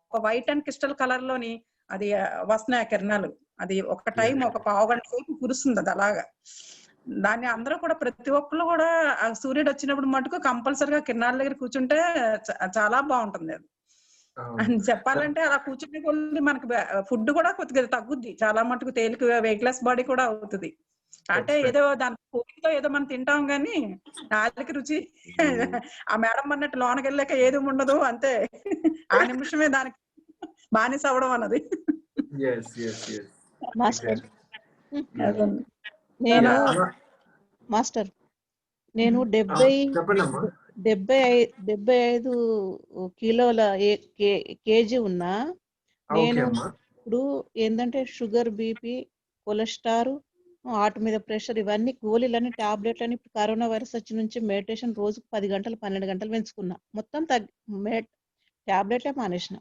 Speaker 4: ఒక వైట్ అండ్ క్రిస్టల్ కలర్ లోని అది వస్తున్నాయి ఆ కిరణాలు. అది ఒక టైం ఒక 1/2 గంట సేపు కురుస్తుంది అది అలాగా. దాన్ని అందరూ కూడా ప్రతి ఒక్కరు కూడా ఆ సూర్యుడు వచ్చినప్పుడు మటుకు కంపల్సరిగా కిరణాల దగ్గర కూర్చుంటే చాలా బాగుంటుంది. అది అని చెప్పాలంటే అలా కూర్చునే కొద్ది మనకి ఫుడ్ కూడా కొద్దిగా తగ్గుద్ది చాలా మటుకు, తేలిక వెయిట్ లెస్ బాడీ కూడా అవుతుంది. అంటే ఏదో దాని కోరికతో ఏదో మనం తింటాం గానీ నాలుగు రుచి ఆ మేడం అన్నట్టు లోనకి వెళ్ళాక ఏది ఉండదు అంతే. ఆ నిమిషమే దానికి బానిస అవడం అన్నది.
Speaker 3: మాస్టర్ నేను 75 కిలోల కేజీ ఉన్నా. నేను ఇప్పుడు ఏంటంటే షుగర్, బీపీ, కొలెస్ట్రాల్, హార్ట్ మీద ప్రెషర్, ఇవన్నీ గోళీలని, టాబ్లెట్లని, కరోనా వైరస్ వచ్చి నుంచి మెడిటేషన్ రోజుకు 10 గంటలు 12 గంటలు పెంచుకున్నా. మొత్తం టాబ్లెట్లే మానేసిన.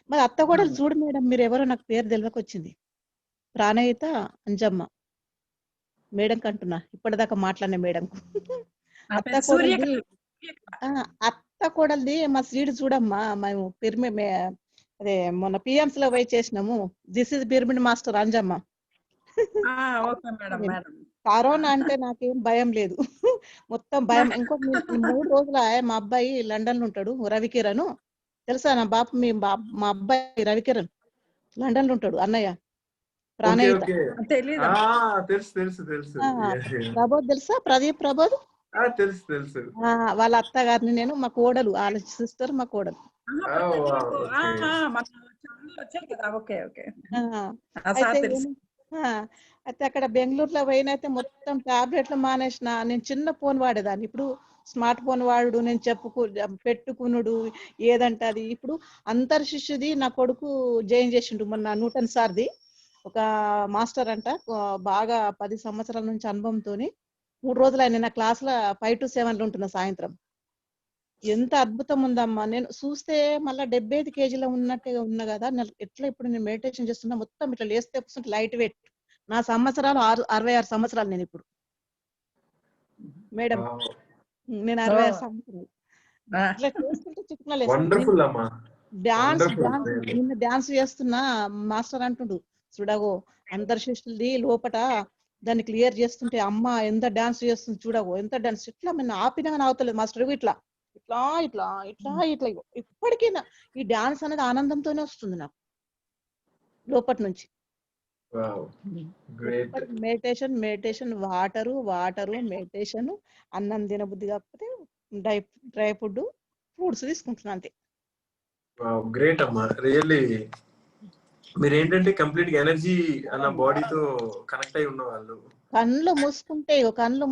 Speaker 3: మరి అత్త కూడా చూడు మేడం, మీరు ఎవరో నాకు పేరు తెలియకొచ్చింది, ప్రాణహిత అంజమ్మ మేడం కంటున్నా, ఇప్పటిదాకా మాట్లాడిన మేడం. అత్త కోడలిది మా సీడ్ చూడమ్మా, మేము అదే మొన్న పిఎంస్ లో పోయి చేసినాము. This is pyramid master Anjamma. Corona అంటే నాకేం భయం లేదు, మొత్తం భయం. ఇంకో 3 రోజుల మా అబ్బాయి లండన్ లో ఉంటాడు, రవికిరణ్ తెలుసా నా బాపు, మా అబ్బాయి రవికిరణ్ లండన్ లో ఉంటాడు, అన్నయ్య ప్రాణహిత. ప్రబోధ్ తెలుసా, ప్రదీప్ ప్రబోధ్
Speaker 1: తెలుసు.
Speaker 3: వాళ్ళ అత్త గారిని నేను, మా కోడలు, వాళ్ళ సిస్టర్ మా కోడలు. అయితే అక్కడ బెంగళూరులో పోయినైతే మొత్తం టాబ్లెట్లు మానేసిన. నేను చిన్న ఫోన్ వాడేదాన్ని. ఇప్పుడు స్మార్ట్ ఫోన్ వాడుడు, నేను పెట్టుకునుడు ఏదంటే అది. ఇప్పుడు అంతర్ శిష్యుది నా కొడుకు జాయిన్ చేసిండు మొన్న నూతన్ సార్ది. ఒక మాస్టర్ అంట, బాగా 10 సంవత్సరాల నుంచి అనుభవంతోని 3 రోజులు ఆయన నా క్లాస్లో 5 to 7 ఉంటున్నా సాయంత్రం. ఎంత అద్భుతం ఉందమ్మా. నేను చూస్తే మళ్ళీ 75 కేజీలో ఉన్నట్టుగా ఉన్నా కదా. ఎట్లా ఇప్పుడు నేను మెడిటేషన్ చేస్తున్నా, మొత్తం ఇట్లా లేస్తే కూర్చుంటే లైట్ వెయిట్. నా సంవత్సరాలు 66 సంవత్సరాలు నేను ఇప్పుడు మేడం. నేను 66 సంవత్సరాలు ఇట్లా చేసుకుంటే చిక్కున
Speaker 1: వండర్ఫుల్ అమ్మా.
Speaker 3: Dance
Speaker 1: Wonderful, really.
Speaker 3: నిన్న డాన్స్ చేస్తున్నా. మాస్టర్ అంటుండు, చూడగో అంతర్శిష్యులది లోపట దాన్ని క్లియర్ చేస్తుంటే అమ్మ ఎంత డాన్స్ చేస్తుంది చూడగో, ఎంత డాన్స్. ఇట్లా మన ఆపినా కానీ అవతలేదు మాస్టర్. ఇట్లా ఇట్లా ఇట్లా ఇట్లా ఇట్లా ఇప్పటికీ ఈ డాన్స్ అనేది ఆనందంతోనే వస్తుంది నాకు లోపటి నుంచి.
Speaker 1: Wow, great.
Speaker 3: Meditation meditation, water water, meditation, అన్నం తినబుద్ధి కాకపోతే డ్రై ఫుడ్, ఫ్రూట్స్ తీసుకుంటున్నా అంతే.
Speaker 1: Wow, great అమ్మా. రియల్లీ మీరు ఏంటంటే కంప్లీట్ గా ఎనర్జీ అన్న బాడీతో కనెక్ట్ అయి ఉన్న వాళ్ళు.
Speaker 3: కళ్ళు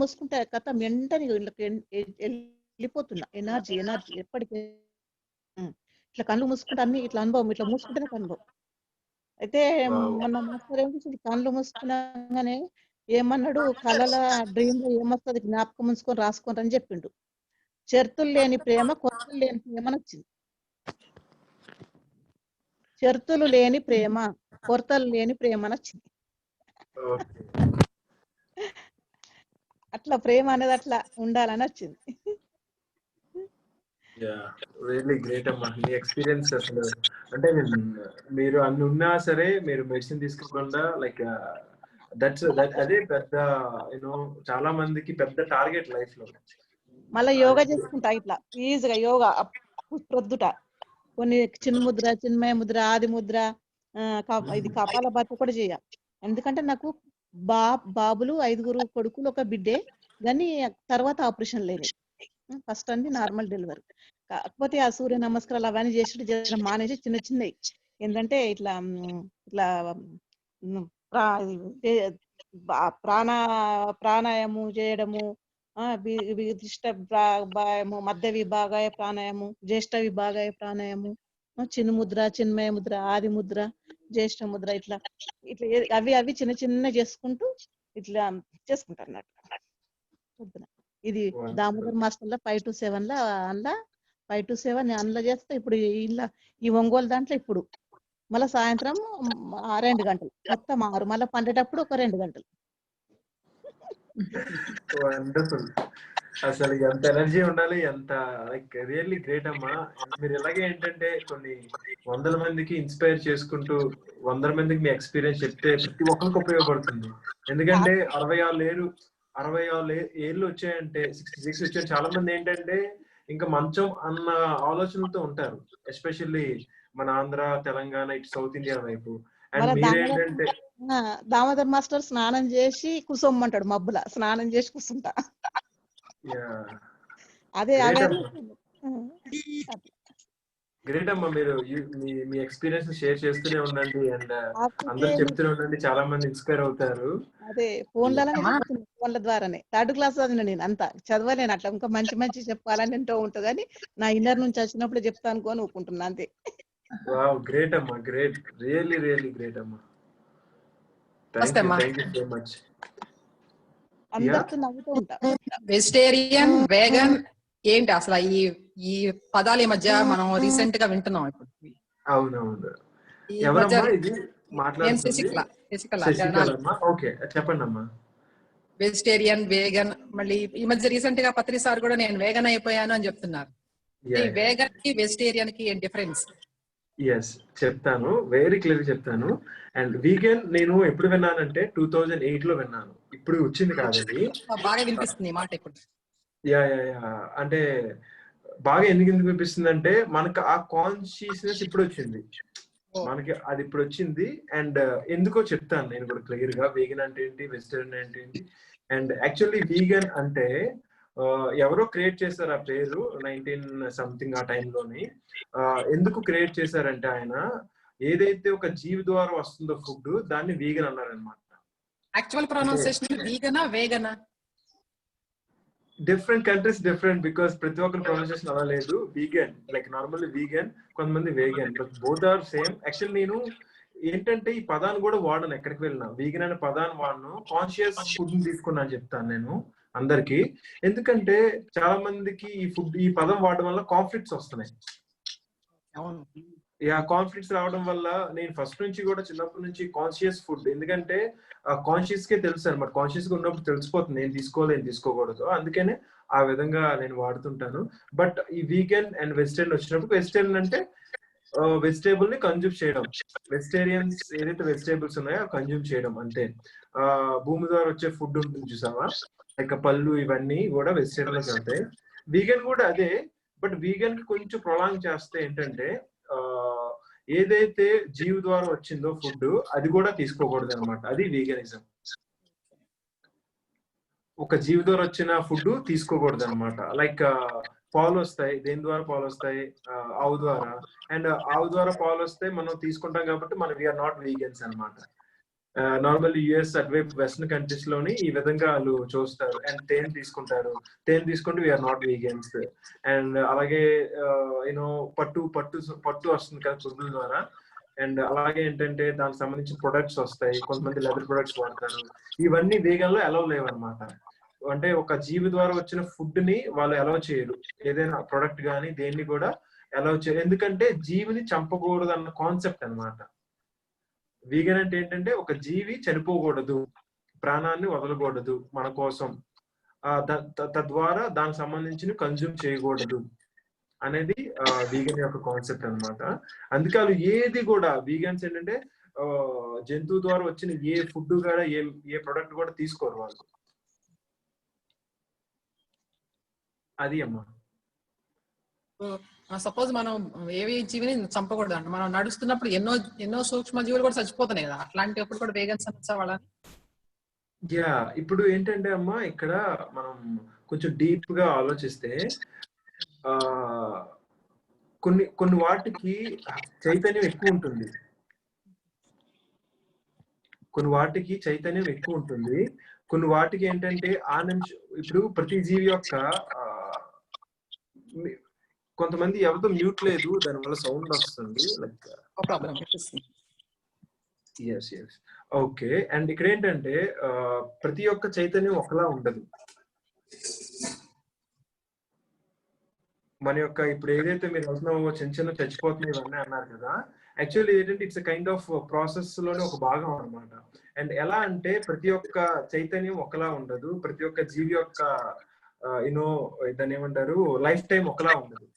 Speaker 3: మూసుకుంటే కథ వెంటనే వెళ్ళిపోతున్నా. ఎనర్జీ ఎనర్జీ ఎప్పటికీ ఇట్లా కళ్ళు మూసుకుంటే అన్ని ఇట్లా అనుభవం, ఇట్లా మూసుకుంటేనే అనుభవం. అయితే
Speaker 1: Wow.
Speaker 3: మొన్న మాస్టర్ ఏం చేసింది, కళ్ళు మూసుకున్నాగానే ఏమన్నాడు, కళల డ్రీమ్ లో ఏమొస్తుంది జ్ఞాపకం ఉంచుకొని రాసుకోండి అని చెప్పిండు. చర్తులు లేని ప్రేమ, కొరతలు లేని ప్రేమ అని వచ్చింది. చర్తులు లేని ప్రేమ, కొరతలు లేని ప్రేమ అని వచ్చింది.
Speaker 1: Okay.
Speaker 3: అట్లా ప్రేమ అనేది అట్లా ఉండాలని వచ్చింది.
Speaker 1: Yeah, really great అమ్మా. మీ ఎక్స్పీరియన్స్ అసలు అంటే మీరు అన్ని ఉన్నా సరే మీరు మెడిసిన్ తీసుకోకుండా లైక్ అదే పెద్ద యూనో చాలా మందికి పెద్ద టార్గెట్ లైఫ్ లో.
Speaker 3: మళ్ళీ యోగా చేసుకుంటా ఇట్లా ఈజీగా యోగా ప్రొద్దుట కొన్ని చిన్న ముద్ర, చిన్మయ ముద్ర, ఆది ముద్ర, ఇది కపాల భాతి కూడా చేయ. ఎందుకంటే నాకు బాబులు 5 కొడుకులు, ఒక బిడ్డే. కానీ తర్వాత ఆపరేషన్ లేదు. ఫస్ట్ అండి నార్మల్ డెలివరీ. కాకపోతే ఆ సూర్య నమస్కారాలు అవన్నీ చేసి మానేసి చిన్న చిన్నవి ఏంటంటే ఇట్లా ఇట్లా ప్రాణాయాము చేయడము, విశిష్ట విభాగము, మధ్య విభాగాయ ప్రాణాయాము, జ్యేష్ఠ విభాగాయ ప్రాణాయాము, చిన్న ముద్ర, చిన్మయ ముద్ర, ఆది ముద్ర, జ్యేష్ఠ ముద్ర, ఇట్లా ఇట్లా అవి చిన్న చిన్న చేసుకుంటూ ఇట్లా చేసుకుంటారు అన్నట్టు. ఇది దామోదర్ మాస్టర్లో 5 to 7 అందులో 5 to 7 అందులో చేస్తే ఇప్పుడు ఇలా ఈ ఒంగోలు దాంట్లో ఇప్పుడు మళ్ళీ సాయంత్రం 2 గంటలు మొత్తం 6, మళ్ళీ పండేటప్పుడు ఒక 2 గంటలు.
Speaker 1: వండర్ఫుల్. అసలు ఎంత ఎనర్జీ ఉండాలి, ఎంత లైక్ రియల్లీ గ్రేట్ అమ్మా. మీరు ఇలాగే ఏంటంటే కొన్ని 100 మందికి ఇన్స్పైర్ చేసుకుంటూ 100 మందికి మీ ఎక్స్పీరియన్స్ చెప్తే ప్రతి ఒక్కరికి ఉపయోగపడుతుంది. ఎందుకంటే 66 ఏళ్ళు వచ్చాయంటే 66 వచ్చాయి. చాలా మంది ఏంటంటే ఇంకా మంచం అన్న ఆలోచనలతో ఉంటారు, ఎస్పెషల్లీ మన ఆంధ్ర, తెలంగాణ, ఇటు సౌత్ ఇండియా వైపు. అండ్ మీరేంటంటే
Speaker 3: దామోదర్ మాస్టర్ స్నానం చేసి కూసోమ్మంటాడు, మబ్బుల స్నానం చేసి కూర్చుంటా. అదే
Speaker 1: గ్రేట్ అమ్మా. మీరు మీ ఎక్స్పీరియన్స్ షేర్ చేస్తూనే ఉండండి అండ్ అందరూ చెప్తూనే ఉండండి. చాలా మంది ఇన్స్పైర్ అవుతారు.
Speaker 3: అదే ఫోన్ల ద్వారానే. 3rd క్లాస్ చదివిన నేను, అంతా చదవలేను. అట్లా ఇంకా మంచి మంచి చెప్పాలని ఎంతో ఉంటుంది కానీ నా ఇన్నర్ నుంచి వచ్చినప్పుడు చెప్తాను అనుకోని ఊరుకుంటున్నా అంతే.
Speaker 1: వావ్, గ్రేట్ అమ్మా, గ్రేట్. రియల్లీ రియల్లీ గ్రేట్ అమ్మా. Thank you so much.
Speaker 3: అందరితో నవ్వుతూ ఉంటా.
Speaker 5: వెజిటేరియన్, వేగన్ ఏంటి అసలు ఈ పదాల మధ్య మనం రీసెంట్ గా వింటున్నాం ఇప్పుడు.
Speaker 1: అవునవును. ఎవరమ్మా ఇది మాట్లాడుతుంది? ఓకే, చెప్పండి అమ్మా.
Speaker 5: వెజిటేరియన్, వేగన్, మళ్ళీ ఈ మధ్య రీసెంట్ గా పత్రి సార్ కూడా నేను వేగన్ అయిపోయాను అని చెప్తున్నారు. ఈ వేగన్ కి వెజిటేరియన్ కి ఏం డిఫరెన్స్?
Speaker 1: ఎస్, చెప్తాను, వెరీ క్లియర్ చెప్తాను. అండ్ వీగన్ నేను ఎప్పుడు విన్నానంటే 2008 లో విన్నాను, ఇప్పుడు వచ్చింది కాదండి.
Speaker 5: బాగా వినిపిస్తుంది మాట ఇప్పుడు.
Speaker 1: యా అంటే బాగా ఎందుకు వినిపిస్తుంది అంటే మనకు ఆ కాన్షియస్నెస్ ఇప్పుడు వచ్చింది, మనకి అది ఇప్పుడు వచ్చింది. అండ్ ఎందుకో చెప్తాను నేను కూడా క్లియర్ గా. వీగన్ అంటే ఏంటి, వెజిటేరియన్ అంటే ఏంటి. అండ్ యాక్చువల్లీ వీగన్ అంటే ఎవరో క్రియేట్ చేశారు ఆ పేరు 19 సంథింగ్ ఆ టైంలోని. ఎందుకు క్రియేట్ చేశారంటే ఆయన ఏదైతే ఒక జీవి ద్వారా వస్తుందో ఫుడ్, దాన్ని వీగన్ అన్నారనమాట.
Speaker 5: యాక్చువల్ ప్రొనౌన్సియేషన్ వీగనా వేగనా?
Speaker 1: డిఫరెంట్ కంట్రీస్ డిఫరెంట్ బికాస్ ప్రతి ఒక్కరి ప్రొనౌన్సియేషన్ అలా లేదు. వీగన్ లైక్ నార్మల్లీ వీగన్, కొంతమంది vegan, but both are same. Actually నేను ఏంటంటే ఈ పదాన్ని కూడా వాడను, ఎక్కడికి వెళ్ళినా వీగన్ అనే పదాన్ని వాడను, కాన్షియస్ ఫుడ్ ని తీసుకున్నా అని చెప్తాను నేను అందరికి. ఎందుకంటే చాలా మందికి ఈ పదం వాడడం వల్ల కాన్ఫ్లిక్ట్స్ వస్తున్నాయి. కాన్ఫ్లిక్ట్స్ రావడం వల్ల నేను ఫస్ట్ నుంచి కూడా చిన్నప్పటి నుంచి కాన్షియస్ ఫుడ్, ఎందుకంటే కాన్షియస్ కే తెలుసు అనమాట, కాన్షియస్ గా ఉన్నప్పుడు తెలిసిపోతుంది ఏం తీసుకోవాలి ఏం తీసుకోకూడదు, అందుకనే ఆ విధంగా నేను వాడుతుంటాను. బట్ ఈ వీగన్ అండ్ వెజిటేరియన్ వచ్చినప్పుడు, వెజిటేరియన్ అంటే వెజిటేబుల్ ని కన్జ్యూమ్ చేయడం, వెజిటేరియన్స్ ఏదైతే వెజిటేబుల్స్ ఉన్నాయో కన్జ్యూమ్ చేయడం అంతే. భూమి ద్వారా వచ్చే ఫుడ్ ఉంటుంది చూసావా, లైక్ పళ్ళు ఇవన్నీ కూడా వెజిటేరియన్ లోకి వెళ్తాయి. వీగన్ కూడా అదే, బట్ వీగన్ కి కొంచెం ప్రొలాంగ్ చేస్తే ఏంటంటే ఏదైతే జీవి ద్వారా వచ్చిందో ఫుడ్ అది కూడా తీసుకోకూడదు అనమాట, అది వీగనిజం. ఒక జీవి ద్వారా వచ్చిన ఫుడ్ తీసుకోకూడదు అనమాట. లైక్ పాలు వస్తాయి, దేని ద్వారా పాలు వస్తాయి? ఆవు ద్వారా. అండ్ ఆవు ద్వారా పాలు వస్తే మనం తీసుకుంటాం కాబట్టి మనం వీఆర్ నాట్ వీగన్స్ అనమాట. నార్మల్ యుఎస్ అటువైపు వెస్టర్న్ కంట్రీస్ లోని ఈ విధంగా వాళ్ళు చూస్తారు. అండ్ తేనె తీసుకుంటారు, తేనె తీసుకుంటే వీఆర్ నాట్ వీగన్స్. అండ్ అలాగే యూనో పట్టు వస్తుంది కదా పురుగుల ద్వారా, అండ్ అలాగే ఏంటంటే దానికి సంబంధించిన ప్రొడక్ట్స్ వస్తాయి, కొంతమంది లెదర్ ప్రొడక్ట్స్ వాడతారు. ఇవన్నీ వీగన్ లో అలౌ లేవు అనమాట. అంటే ఒక జీవి ద్వారా వచ్చిన ఫుడ్ ని వాళ్ళు అలౌ చేయరు, ఏదైనా ప్రొడక్ట్ కానీ దేన్ని కూడా అలౌ చేయరు, ఎందుకంటే జీవిని చంపకూడదు అన్న కాన్సెప్ట్ అనమాట. వీగన్ అంటే ఏంటంటే ఒక జీవి చనిపోకూడదు, ప్రాణాన్ని వదలకూడదు మన కోసం, తద్వారా దానికి సంబంధించిన కన్జ్యూమ్ చేయకూడదు అనేది వీగన్ యొక్క కాన్సెప్ట్ అనమాట. అందుకే వాళ్ళు ఏది కూడా వీగన్స్ ఏంటంటే జంతువు ద్వారా వచ్చిన ఏ ఫుడ్ కూడా ఏ ప్రొడక్ట్ కూడా తీసుకోరు వాళ్ళు. అది అమ్మా.
Speaker 5: సపోజ్ మనం ఏవి జీవిని చంపకూడదు అంటే, మనం నడుస్తున్నప్పుడు ఎన్నో సూక్ష్మ జీవులు కూడా చచ్చిపోతున్నాయి కదా, అట్లాంటప్పుడు కూడా వేగన్స్ అనొచ్చా వాళ్ళని?
Speaker 1: ఇప్పుడు ఏంటంటే అమ్మా, ఇక్కడ మనం కొంచెం డీప్ గా ఆలోచిస్తే కొన్ని వాటికి చైతన్యం ఎక్కువ ఉంటుంది, కొన్ని వాటికి ఏంటంటే ఆ నిమిషం. ఇప్పుడు ప్రతి జీవి యొక్క కొంతమంది ఎవరితో మ్యూట్ లేదు, దానివల్ల సౌండ్ వస్తుంది. Like okay. అండ్ ఇక్కడ ఏంటంటే ప్రతి ఒక్క చైతన్యం ఒకలా ఉండదు. మన యొక్క ఇప్పుడు ఏదైతే మీరు అవుతున్నావో చిన్న చచ్చిపోతున్నాయి ఇవన్నీ అన్నారు కదా, యాక్చువల్లీ ఏంటంటే ఇట్స్ కైండ్ ఆఫ్ ప్రాసెస్ లోనే ఒక భాగం అనమాట. అండ్ ఎలా అంటే ప్రతి ఒక్క చైతన్యం ఒకలా ఉండదు, ప్రతి ఒక్క జీవి యొక్క దాన్ని ఏమంటారు లైఫ్ టైం ఒకలా ఉండదు.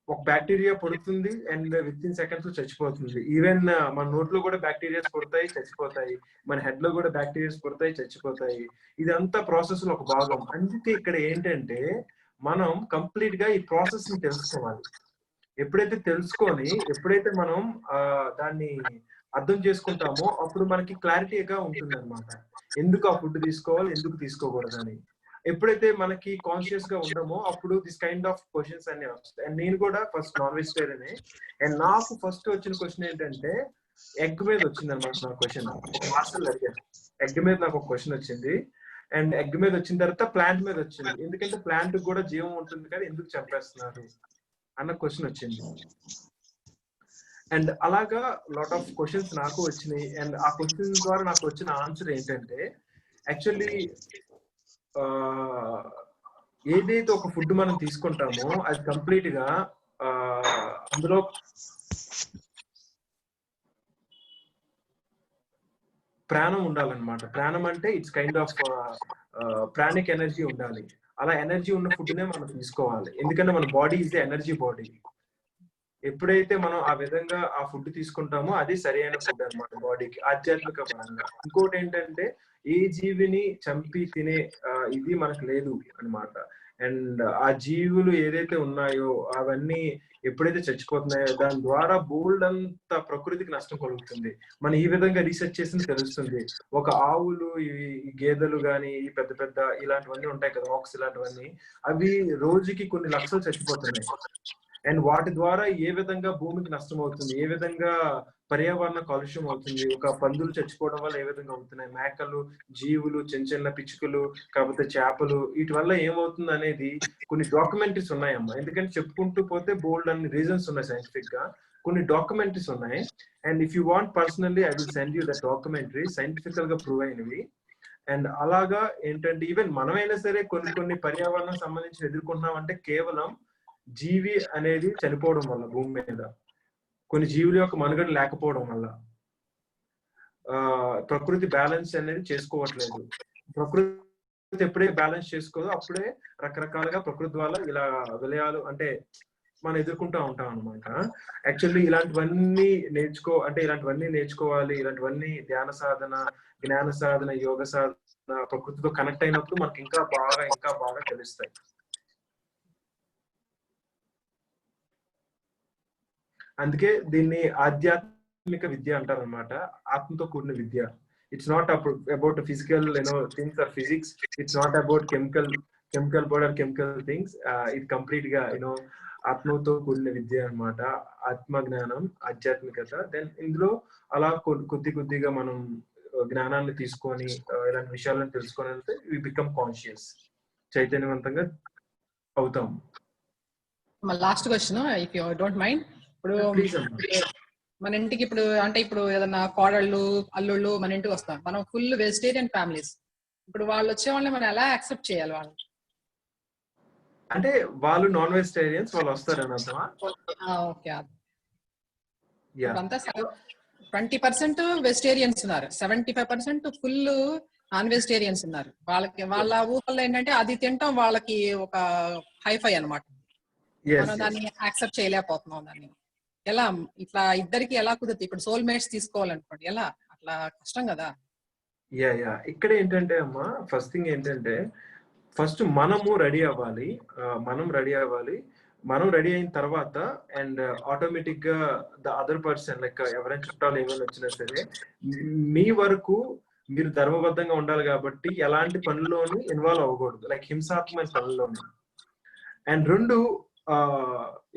Speaker 1: ఒక బ్యాక్టీరియా పుడుతుంది అండ్ విత్ ఇన్ సెకండ్స్ చచ్చిపోతుంది. ఈవెన్ మన నోట్లో కూడా బ్యాక్టీరియాస్ పుడతాయి, చచ్చిపోతాయి. మన హెడ్ లో కూడా బ్యాక్టీరియాస్ పుడతాయి, చచ్చిపోతాయి. ఇదంతా ప్రాసెస్ లో ఒక భాగం. అందుకే ఇక్కడ ఏంటంటే మనం కంప్లీట్ గా ఈ ప్రాసెస్ ని తెలుసుకోవాలి. ఎప్పుడైతే మనం దాన్ని అర్థం చేసుకుంటామో అప్పుడు మనకి క్లారిటీగా ఉంటుంది అనమాట, ఎందుకు ఆ ఫుడ్ తీసుకోవాలి, ఎందుకు తీసుకోకూడదు అని. ఎప్పుడైతే మనకి కాన్షియస్ గా ఉండమో అప్పుడు దిస్ కైండ్ ఆఫ్ క్వశ్చన్స్ అన్ని వస్తాయి. అండ్ నేను కూడా ఫస్ట్ నాన్ వెజిటేరియన్. అండ్ నాకు ఫస్ట్ వచ్చిన క్వశ్చన్ ఏంటంటే ఎగ్ మీద వచ్చింది అనమాట. నా క్వశ్చన్ ఒక మాస్టర్ అడిగాను, ఎగ్ మీద నాకు ఒక క్వశ్చన్ వచ్చింది. అండ్ ఎగ్ మీద వచ్చిన తర్వాత ప్లాంట్ మీద వచ్చింది, ఎందుకంటే ప్లాంట్ కూడా జీవం ఉంటుంది కానీ ఎందుకు చంపేస్తున్నారు అన్న క్వశ్చన్ వచ్చింది. అండ్ అలాగా లాట్ ఆఫ్ క్వశ్చన్స్ నాకు వచ్చినాయి. అండ్ ఆ క్వశ్చన్ ద్వారా నాకు వచ్చిన ఆన్సర్ ఏంటంటే యాక్చువల్లీ ఏదైతే ఒక ఫుడ్ మనం తీసుకుంటామో అది కంప్లీట్ గా అందులో ప్రాణం ఉండాలన్నమాట. ప్రాణం అంటే it's kind of pranic energy ఉండాలి. అలా ఎనర్జీ ఉన్న ఫుడ్ నే మనం తీసుకోవాలి, ఎందుకంటే మన బాడీ ఈజ్ ఎనర్జీ బాడీ. ఎప్పుడైతే మనం ఆ విధంగా ఆ ఫుడ్ తీసుకుంటామో అది సరైన ఫుడ్ అనమాట బాడీకి, ఆధ్యాత్మిక పరంగా. ఇంకోటి ఏంటంటే ఏ జీవిని చంపి తినే ఇది మనకు లేదు అనమాట. అండ్ ఆ జీవులు ఏదైతే ఉన్నాయో అవన్నీ ఎప్పుడైతే చచ్చిపోతున్నాయో దాని ద్వారా బోల్డ్ అంత ప్రకృతికి నష్టం కలుగుతుంది. మనం ఈ విధంగా రీసెర్చ్ చేసింది తెలుస్తుంది. ఒక ఆవులు, ఈ గేదెలు గాని, ఈ పెద్ద పెద్ద ఇలాంటివన్నీ ఉంటాయి కదా, ఆక్స్ ఇలాంటివన్నీ, అవి రోజుకి కొన్ని లక్షలు చచ్చిపోతున్నాయి. అండ్ వాటి ద్వారా ఏ విధంగా భూమికి నష్టం అవుతుంది, ఏ విధంగా పర్యావరణ కాలుష్యం అవుతుంది, ఒక పందులు చచ్చిపోవడం వల్ల ఏ విధంగా అవుతున్నాయి, మేకలు, జీవులు, చిన్న చిన్న పిచ్చుకలు, కాకపోతే చేపలు, వీటి వల్ల ఏమవుతుంది అనేది కొన్ని డాక్యుమెంటరీస్ ఉన్నాయమ్మా. ఎందుకంటే చెప్పుకుంటూ పోతే బోల్డ్ అన్ని రీజన్స్ ఉన్నాయి సైంటిఫిక్ గా, కొన్ని డాక్యుమెంటరీస్ ఉన్నాయి. And if you want personally I will send you the documentary, సైంటిఫికల్ గా ప్రూవ్ అయినవి. అండ్ అలాగా ఏంటంటే ఈవెన్ మనమైనా సరే కొన్ని పర్యావరణం సంబంధించి ఎదుర్కొంటున్నాం అంటే కేవలం జీవి అనేది చనిపోవడం వల్ల, భూమి మీద కొన్ని జీవుల యొక్క మనుగడ లేకపోవడం వల్ల, ప్రకృతి బ్యాలెన్స్ అనేది చేసుకోవట్లేదు. ప్రకృతి ఎప్పుడైతే బ్యాలెన్స్ చేసుకోదో అప్పుడే రకరకాలుగా ప్రకృతి వల్ల ఇలా విలయాలు అంటే మనం ఎదుర్కొంటూ ఉంటాం అనమాట. యాక్చువల్లీ ఇలాంటివన్నీ ఇలాంటివన్నీ నేర్చుకోవాలి, ఇలాంటివన్నీ ధ్యాన సాధన, జ్ఞాన సాధన, యోగ సాధన, ప్రకృతితో కనెక్ట్ అయినప్పుడు మనకి ఇంకా బాగా తెలుస్తాయి. అందుకే దీన్ని ఆధ్యాత్మిక విద్య అంటారు అనమాట, ఆత్మతో కూడిన విద్య. It's not about physical things or physics, it's not about chemical board or chemical things. ఇది కంప్లీట్ గా ఆత్మతో కూడిన విద్య అనమాట, ఆత్మ జ్ఞానం, ఆధ్యాత్మికత. దెన్ ఇందులో అలా కొద్దిగా మనం జ్ఞానాన్ని తీసుకొని ఇలాంటి విషయాలను తెలుసుకొని వెళ్తే వి బికమ్ కాన్షియస్, చైతన్యవంతంగా అవుతాం.
Speaker 5: Last question if you don't mind. ఇప్పుడు మన ఇంటికి ఇప్పుడు ఏదన్నా కోడళ్ళు, అల్లుళ్ళు మన ఇంటికి వస్తారు, మనం ఫుల్ వెజిటేరియన్ ఫ్యామిలీస్. ఇప్పుడు వాళ్ళు వచ్చే వాళ్ళని మనం ఎలా యాక్సెప్ట్ చేయాలి? వాళ్ళు
Speaker 1: అంటే వాళ్ళు నాన్ వెజిటేరియన్స్, వాళ్ళు వస్తారని అర్థమా?
Speaker 5: ఓకే. అంతా 20% వెజిటేరియన్స్ ఉన్నారు, 75% ఫుల్ నాన్ వెజిటేరియన్స్ ఉన్నారు. వాళ్ళ ఊళ్ళో ఏంటంటే అది తింటాం వాళ్ళకి ఒక హైఫై అనమాట. మనం దాన్ని యాక్సెప్ట్ చేయలేకపోతున్నాం. దాన్ని ఎలా ఇట్లా ఇద్దరికి ఎలా కుదురుతుంది? ఇప్పుడు సోల్ మేట్స్ తీసుకోవాలనుకోండి, ఎలా? అట్లా కష్టం కదా.
Speaker 1: ఇక్కడ ఏంటంటే అమ్మా, ఫస్ట్ థింగ్ ఏంటంటే ఫస్ట్ మనము రెడీ అవ్వాలి. మనం రెడీ అయిన తర్వాత అండ్ ఆటోమేటిక్ గా ద అదర్ పర్సన్ లైక్ ఎవరైనా చుట్టాలు ఏమైనా వచ్చినా సరే మీ వరకు మీరు ధర్మబద్ధంగా ఉండాలి కాబట్టి ఎలాంటి పనుల్లోనూ ఇన్వాల్వ్ అవ్వకూడదు, లైక్ హింసాత్మక పనుల్లోనూ. అండ్ రెండు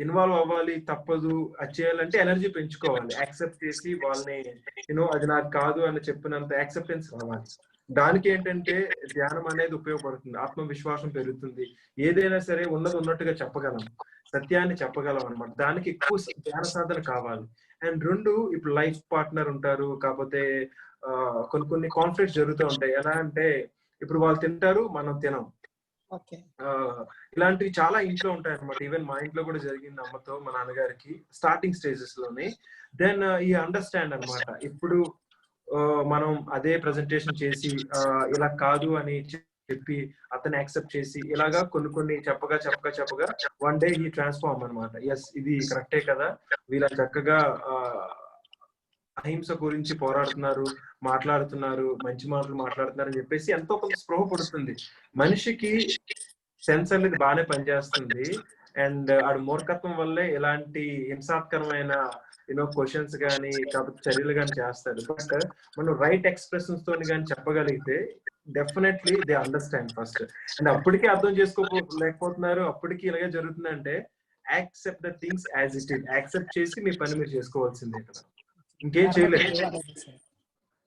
Speaker 1: ఇన్వాల్వ్ అవ్వాలి, తప్పదు, అది చేయాలంటే ఎనర్జీ పెంచుకోవాలి, యాక్సెప్ట్ చేసి వాళ్ళని అది నాకు కాదు అని చెప్పినంత యాక్సెప్టెన్స్ రావాలి. దానికి ఏంటంటే ధ్యానం అనేది ఉపయోగపడుతుంది, ఆత్మవిశ్వాసం పెరుగుతుంది, ఏదైనా సరే ఉన్నది ఉన్నట్టుగా చెప్పగలం, సత్యాన్ని చెప్పగలం అనమాట. దానికి ఎక్కువ ధ్యాన సాధన కావాలి. అండ్ రెండు, ఇప్పుడు లైఫ్ పార్ట్నర్ ఉంటారు, కాకపోతే కొన్ని కాన్ఫ్లిక్ట్స్ జరుగుతూ ఉంటాయి. ఎలా అంటే ఇప్పుడు వాళ్ళు తింటారు, మనం తినం, ఇలాంటివి చాలా ఇంట్లో ఉంటాయి అనమాట. ఈవెన్ మా ఇంట్లో కూడా జరిగింది అమ్మతో, మా నాన్నగారికి స్టార్టింగ్ స్టేజెస్ లోనే. దెన్ ఈ అండర్స్టాండ్ అనమాట. ఇప్పుడు మనం అదే ప్రెజెంటేషన్ చేసి ఇలా కాదు అని చెప్పి అతన్ని యాక్సెప్ట్ చేసి ఇలాగా కొన్ని చెప్పగా వన్ డే ఈ ట్రాన్స్ఫార్మ్ అనమాట. ఎస్, ఇది కరెక్టే కదా, వీళ్ళ చక్కగా అహింస గురించి పోరాడుతున్నారు, మాట్లాడుతున్నారు, మంచి మాటలు మాట్లాడుతున్నారు అని చెప్పేసి ఎంతో కొంత స్పృహ పడుతుంది. మనిషికి సెన్స్ అనేది బాగానే పనిచేస్తుంది. అండ్ ఆడు మూర్ఖత్వం వల్లే ఇలాంటి హింసాత్మకమైన క్వశ్చన్స్ కానీ కాకపోతే చర్యలు కానీ చేస్తారు. బట్ మనం రైట్ ఎక్స్ప్రెషన్స్ తోని కానీ చెప్పగలిగితే definitely they understand first. And అప్పటికే అర్థం చేసుకోలేకపోతున్నారు, అప్పటికి ఇలాగే జరుగుతుందంటే accept the things as it is, accept చేసి మీ పని మీరు చేసుకోవాల్సిందే కదా, ఇంకేం చేయలేదు.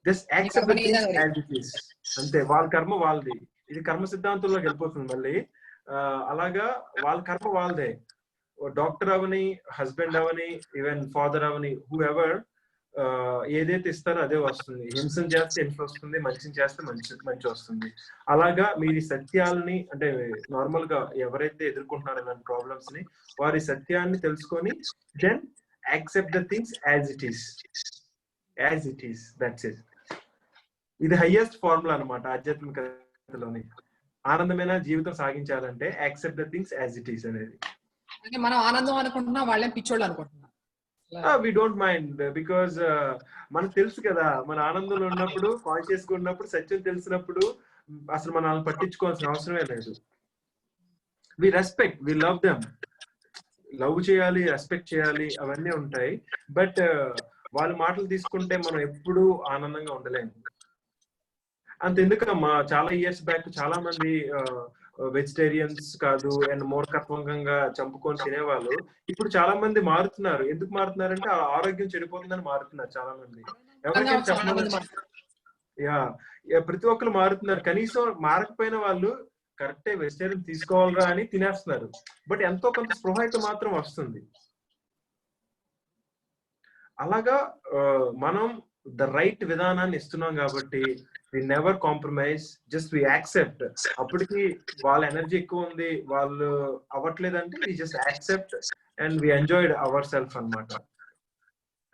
Speaker 1: Just accept the things as it is, అంతే. వాళ్ళ కర్మ వాళ్ళది, ఇది కర్మ సిద్ధాంతంలోకి వెళ్ళిపోతుంది మళ్ళీ. అలాగా వాళ్ళ కర్మ వాళ్ళదే. Doctor Avani, husband Avani, even father Avani, who ever ఏదైతే ఇస్తారో అదే వస్తుంది. హింసను చేస్తే హింస వస్తుంది, మంచిని చేస్తే మంచి వస్తుంది. అలాగా మీరు సత్యాలని అంటే నార్మల్ గా ఎవరైతే ఎదుర్కొంటున్నారో ఇలాంటి ప్రాబ్లమ్స్ ని, వారి సత్యాన్ని తెలుసుకొని then accept the things as it is, that's it. ఇది హైయెస్ట్ ఫార్ములా అనమాట ఆధ్యాత్మికతలోని. ఆనందమైన జీవితం సాగించాలంటే accept the things as it is అనేది.
Speaker 5: మనం ఆనందం అనుకుంటున్నా, వాళ్ళేం పిచ్చోళ్ళు అనుకుంటున్నా.
Speaker 1: వి డోంట్ మైండ్, బికాజ్ మనకు తెలుసు కదా, మన ఆనందంలో ఉన్నప్పుడు, కాన్షియస్ గా ఉన్నప్పుడు, సత్యం తెలిసినప్పుడు అసలు మనల్ని పట్టించుకోవాల్సిన అవసరమే లేదు. We respect, we love them, love చేయాలి, రెస్పెక్ట్ చేయాలి, అవన్నీ ఉంటాయి. బట్ వాళ్ళ మాటలు తీసుకుంటే మనం ఎప్పుడూ ఆనందంగా ఉండలేము. అంతెందుకమ్మా, చాలా ఇయర్స్ బ్యాక్ చాలా మంది వెజిటేరియన్స్ కాదు అండ్ మూర్ఖత్వంగా చంపుకొని తినేవాళ్ళు ఇప్పుడు చాలా మంది మారుతున్నారు. ఎందుకు మారుతున్నారంటే ఆ ఆరోగ్యం చెడిపోతుందని మారుతున్నారు చాలా మంది. ఎవరికైనా
Speaker 5: చాలా మంది
Speaker 1: చెప్పాలి, ప్రతి ఒక్కరు మారుతున్నారు. కనీసం మారకపోయిన వాళ్ళు కరెక్టే వెజిటేరియన్ తీసుకోవాలరా అని తినేస్తున్నారు. బట్ ఎంతో కొంత స్పృహ అయితే మాత్రం వస్తుంది. అలాగా మనం ద రైట్ విధానాన్ని ఇస్తున్నాం కాబట్టి we never compromise, just we accept. అప్పటికి వాళ్ళ ఎనర్జీ ఎక్కువ ఉంది, వాళ్ళు అవ్వట్లేదంటే we just accept and we enjoyed our self అన్నమాట.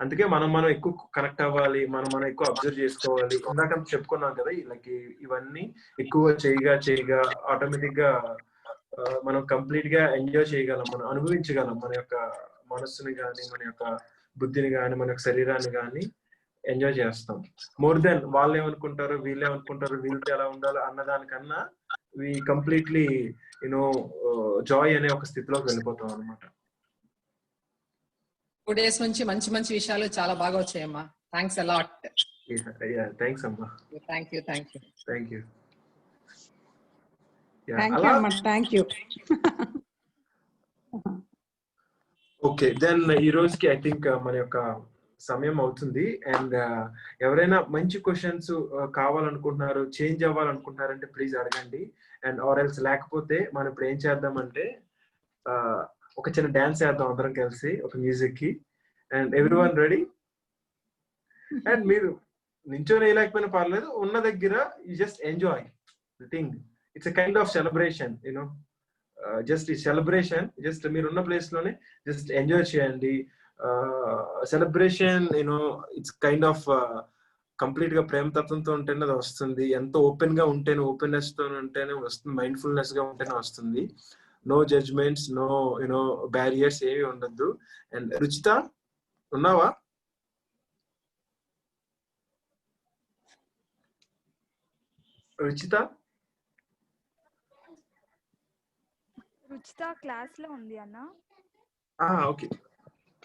Speaker 1: అందుకే మనం ఎక్కువ కనెక్ట్ అవ్వాలి, మనం ఎక్కువ అబ్జర్వ్ చేసుకోవాలి. ఇందాక చెప్పుకున్నాం కదా, లైక్ ఇవన్నీ ఎక్కువ చేయగా ఆటోమేటిక్ గా మనం కంప్లీట్ గా ఎంజాయ్ చేయగలం, మనం అనుభవించగలం. మన యొక్క మనస్సుని కానీ, మన యొక్క బుద్ధిని కానీ, మన యొక్క శరీరాన్ని కానీ ఎంజాయ్ చేస్తాం. మోర్ దెన్ వాళ్ళు ఏమనుకుంటారు, వీళ్ళతో ఎలా ఉండాలి అన్నదానికన్నా వి కంప్లీట్లీ జాయ్ అనే ఒక స్థితిలోకి వెళ్ళిపోతాం అనమాట.
Speaker 5: 2 days నుంచి మంచి మంచి విషయాలు చాలా బాగా వచ్చాయమ్మా. Thanks a lot.
Speaker 1: థ్యాంక్స్ అమ్మా.
Speaker 5: Thank you.
Speaker 1: ఓకే, దెన్ ఈ రోజుకి ఐ థింక్ మన యొక్క సమయం అవుతుంది. అండ్ ఎవరైనా మంచి క్వశ్చన్స్ కావాలనుకుంటున్నారు, చేంజ్ అవ్వాలనుకుంటున్నారంటే ప్లీజ్ అడగండి. అండ్ ఆర్ ఎల్స్ లేకపోతే మనం ఇప్పుడు ఏం చేద్దామంటే ఒక చిన్న డాన్స్ చేద్దాం అందరం కలిసి ఒక మ్యూజిక్ కి. And everyone ready? అండ్ మీరు నించొని వేయలేకపోయినా పర్లేదు, ఉన్న దగ్గర you just enjoy the thing. It's a kind of celebration, just ఈ సెలబ్రేషన్ జస్ట్ మీరు ఉన్న ప్లేస్ లోనే జస్ట్ ఎంజాయ్ చేయండి. Celebration it's kind of complete గా ప్రేమతత్వంతో ఉంటేనే అది వస్తుంది. ఎంతో ఓపెన్ గా ఉంటేనే, ఓపెన్నెస్ తో ఉంటేనే వస్తుంది, మైండ్ఫుల్నెస్ గా ఉంటేనే వస్తుంది. నో జడ్జ్మెంట్స్, నో బ్యారియర్స్ ఏవి ఉండద్దు. అండ్ రుచిత ఉన్నావా? రుచిత
Speaker 6: క్లాస్ లో ఉంది అన్న.
Speaker 1: ఓకే,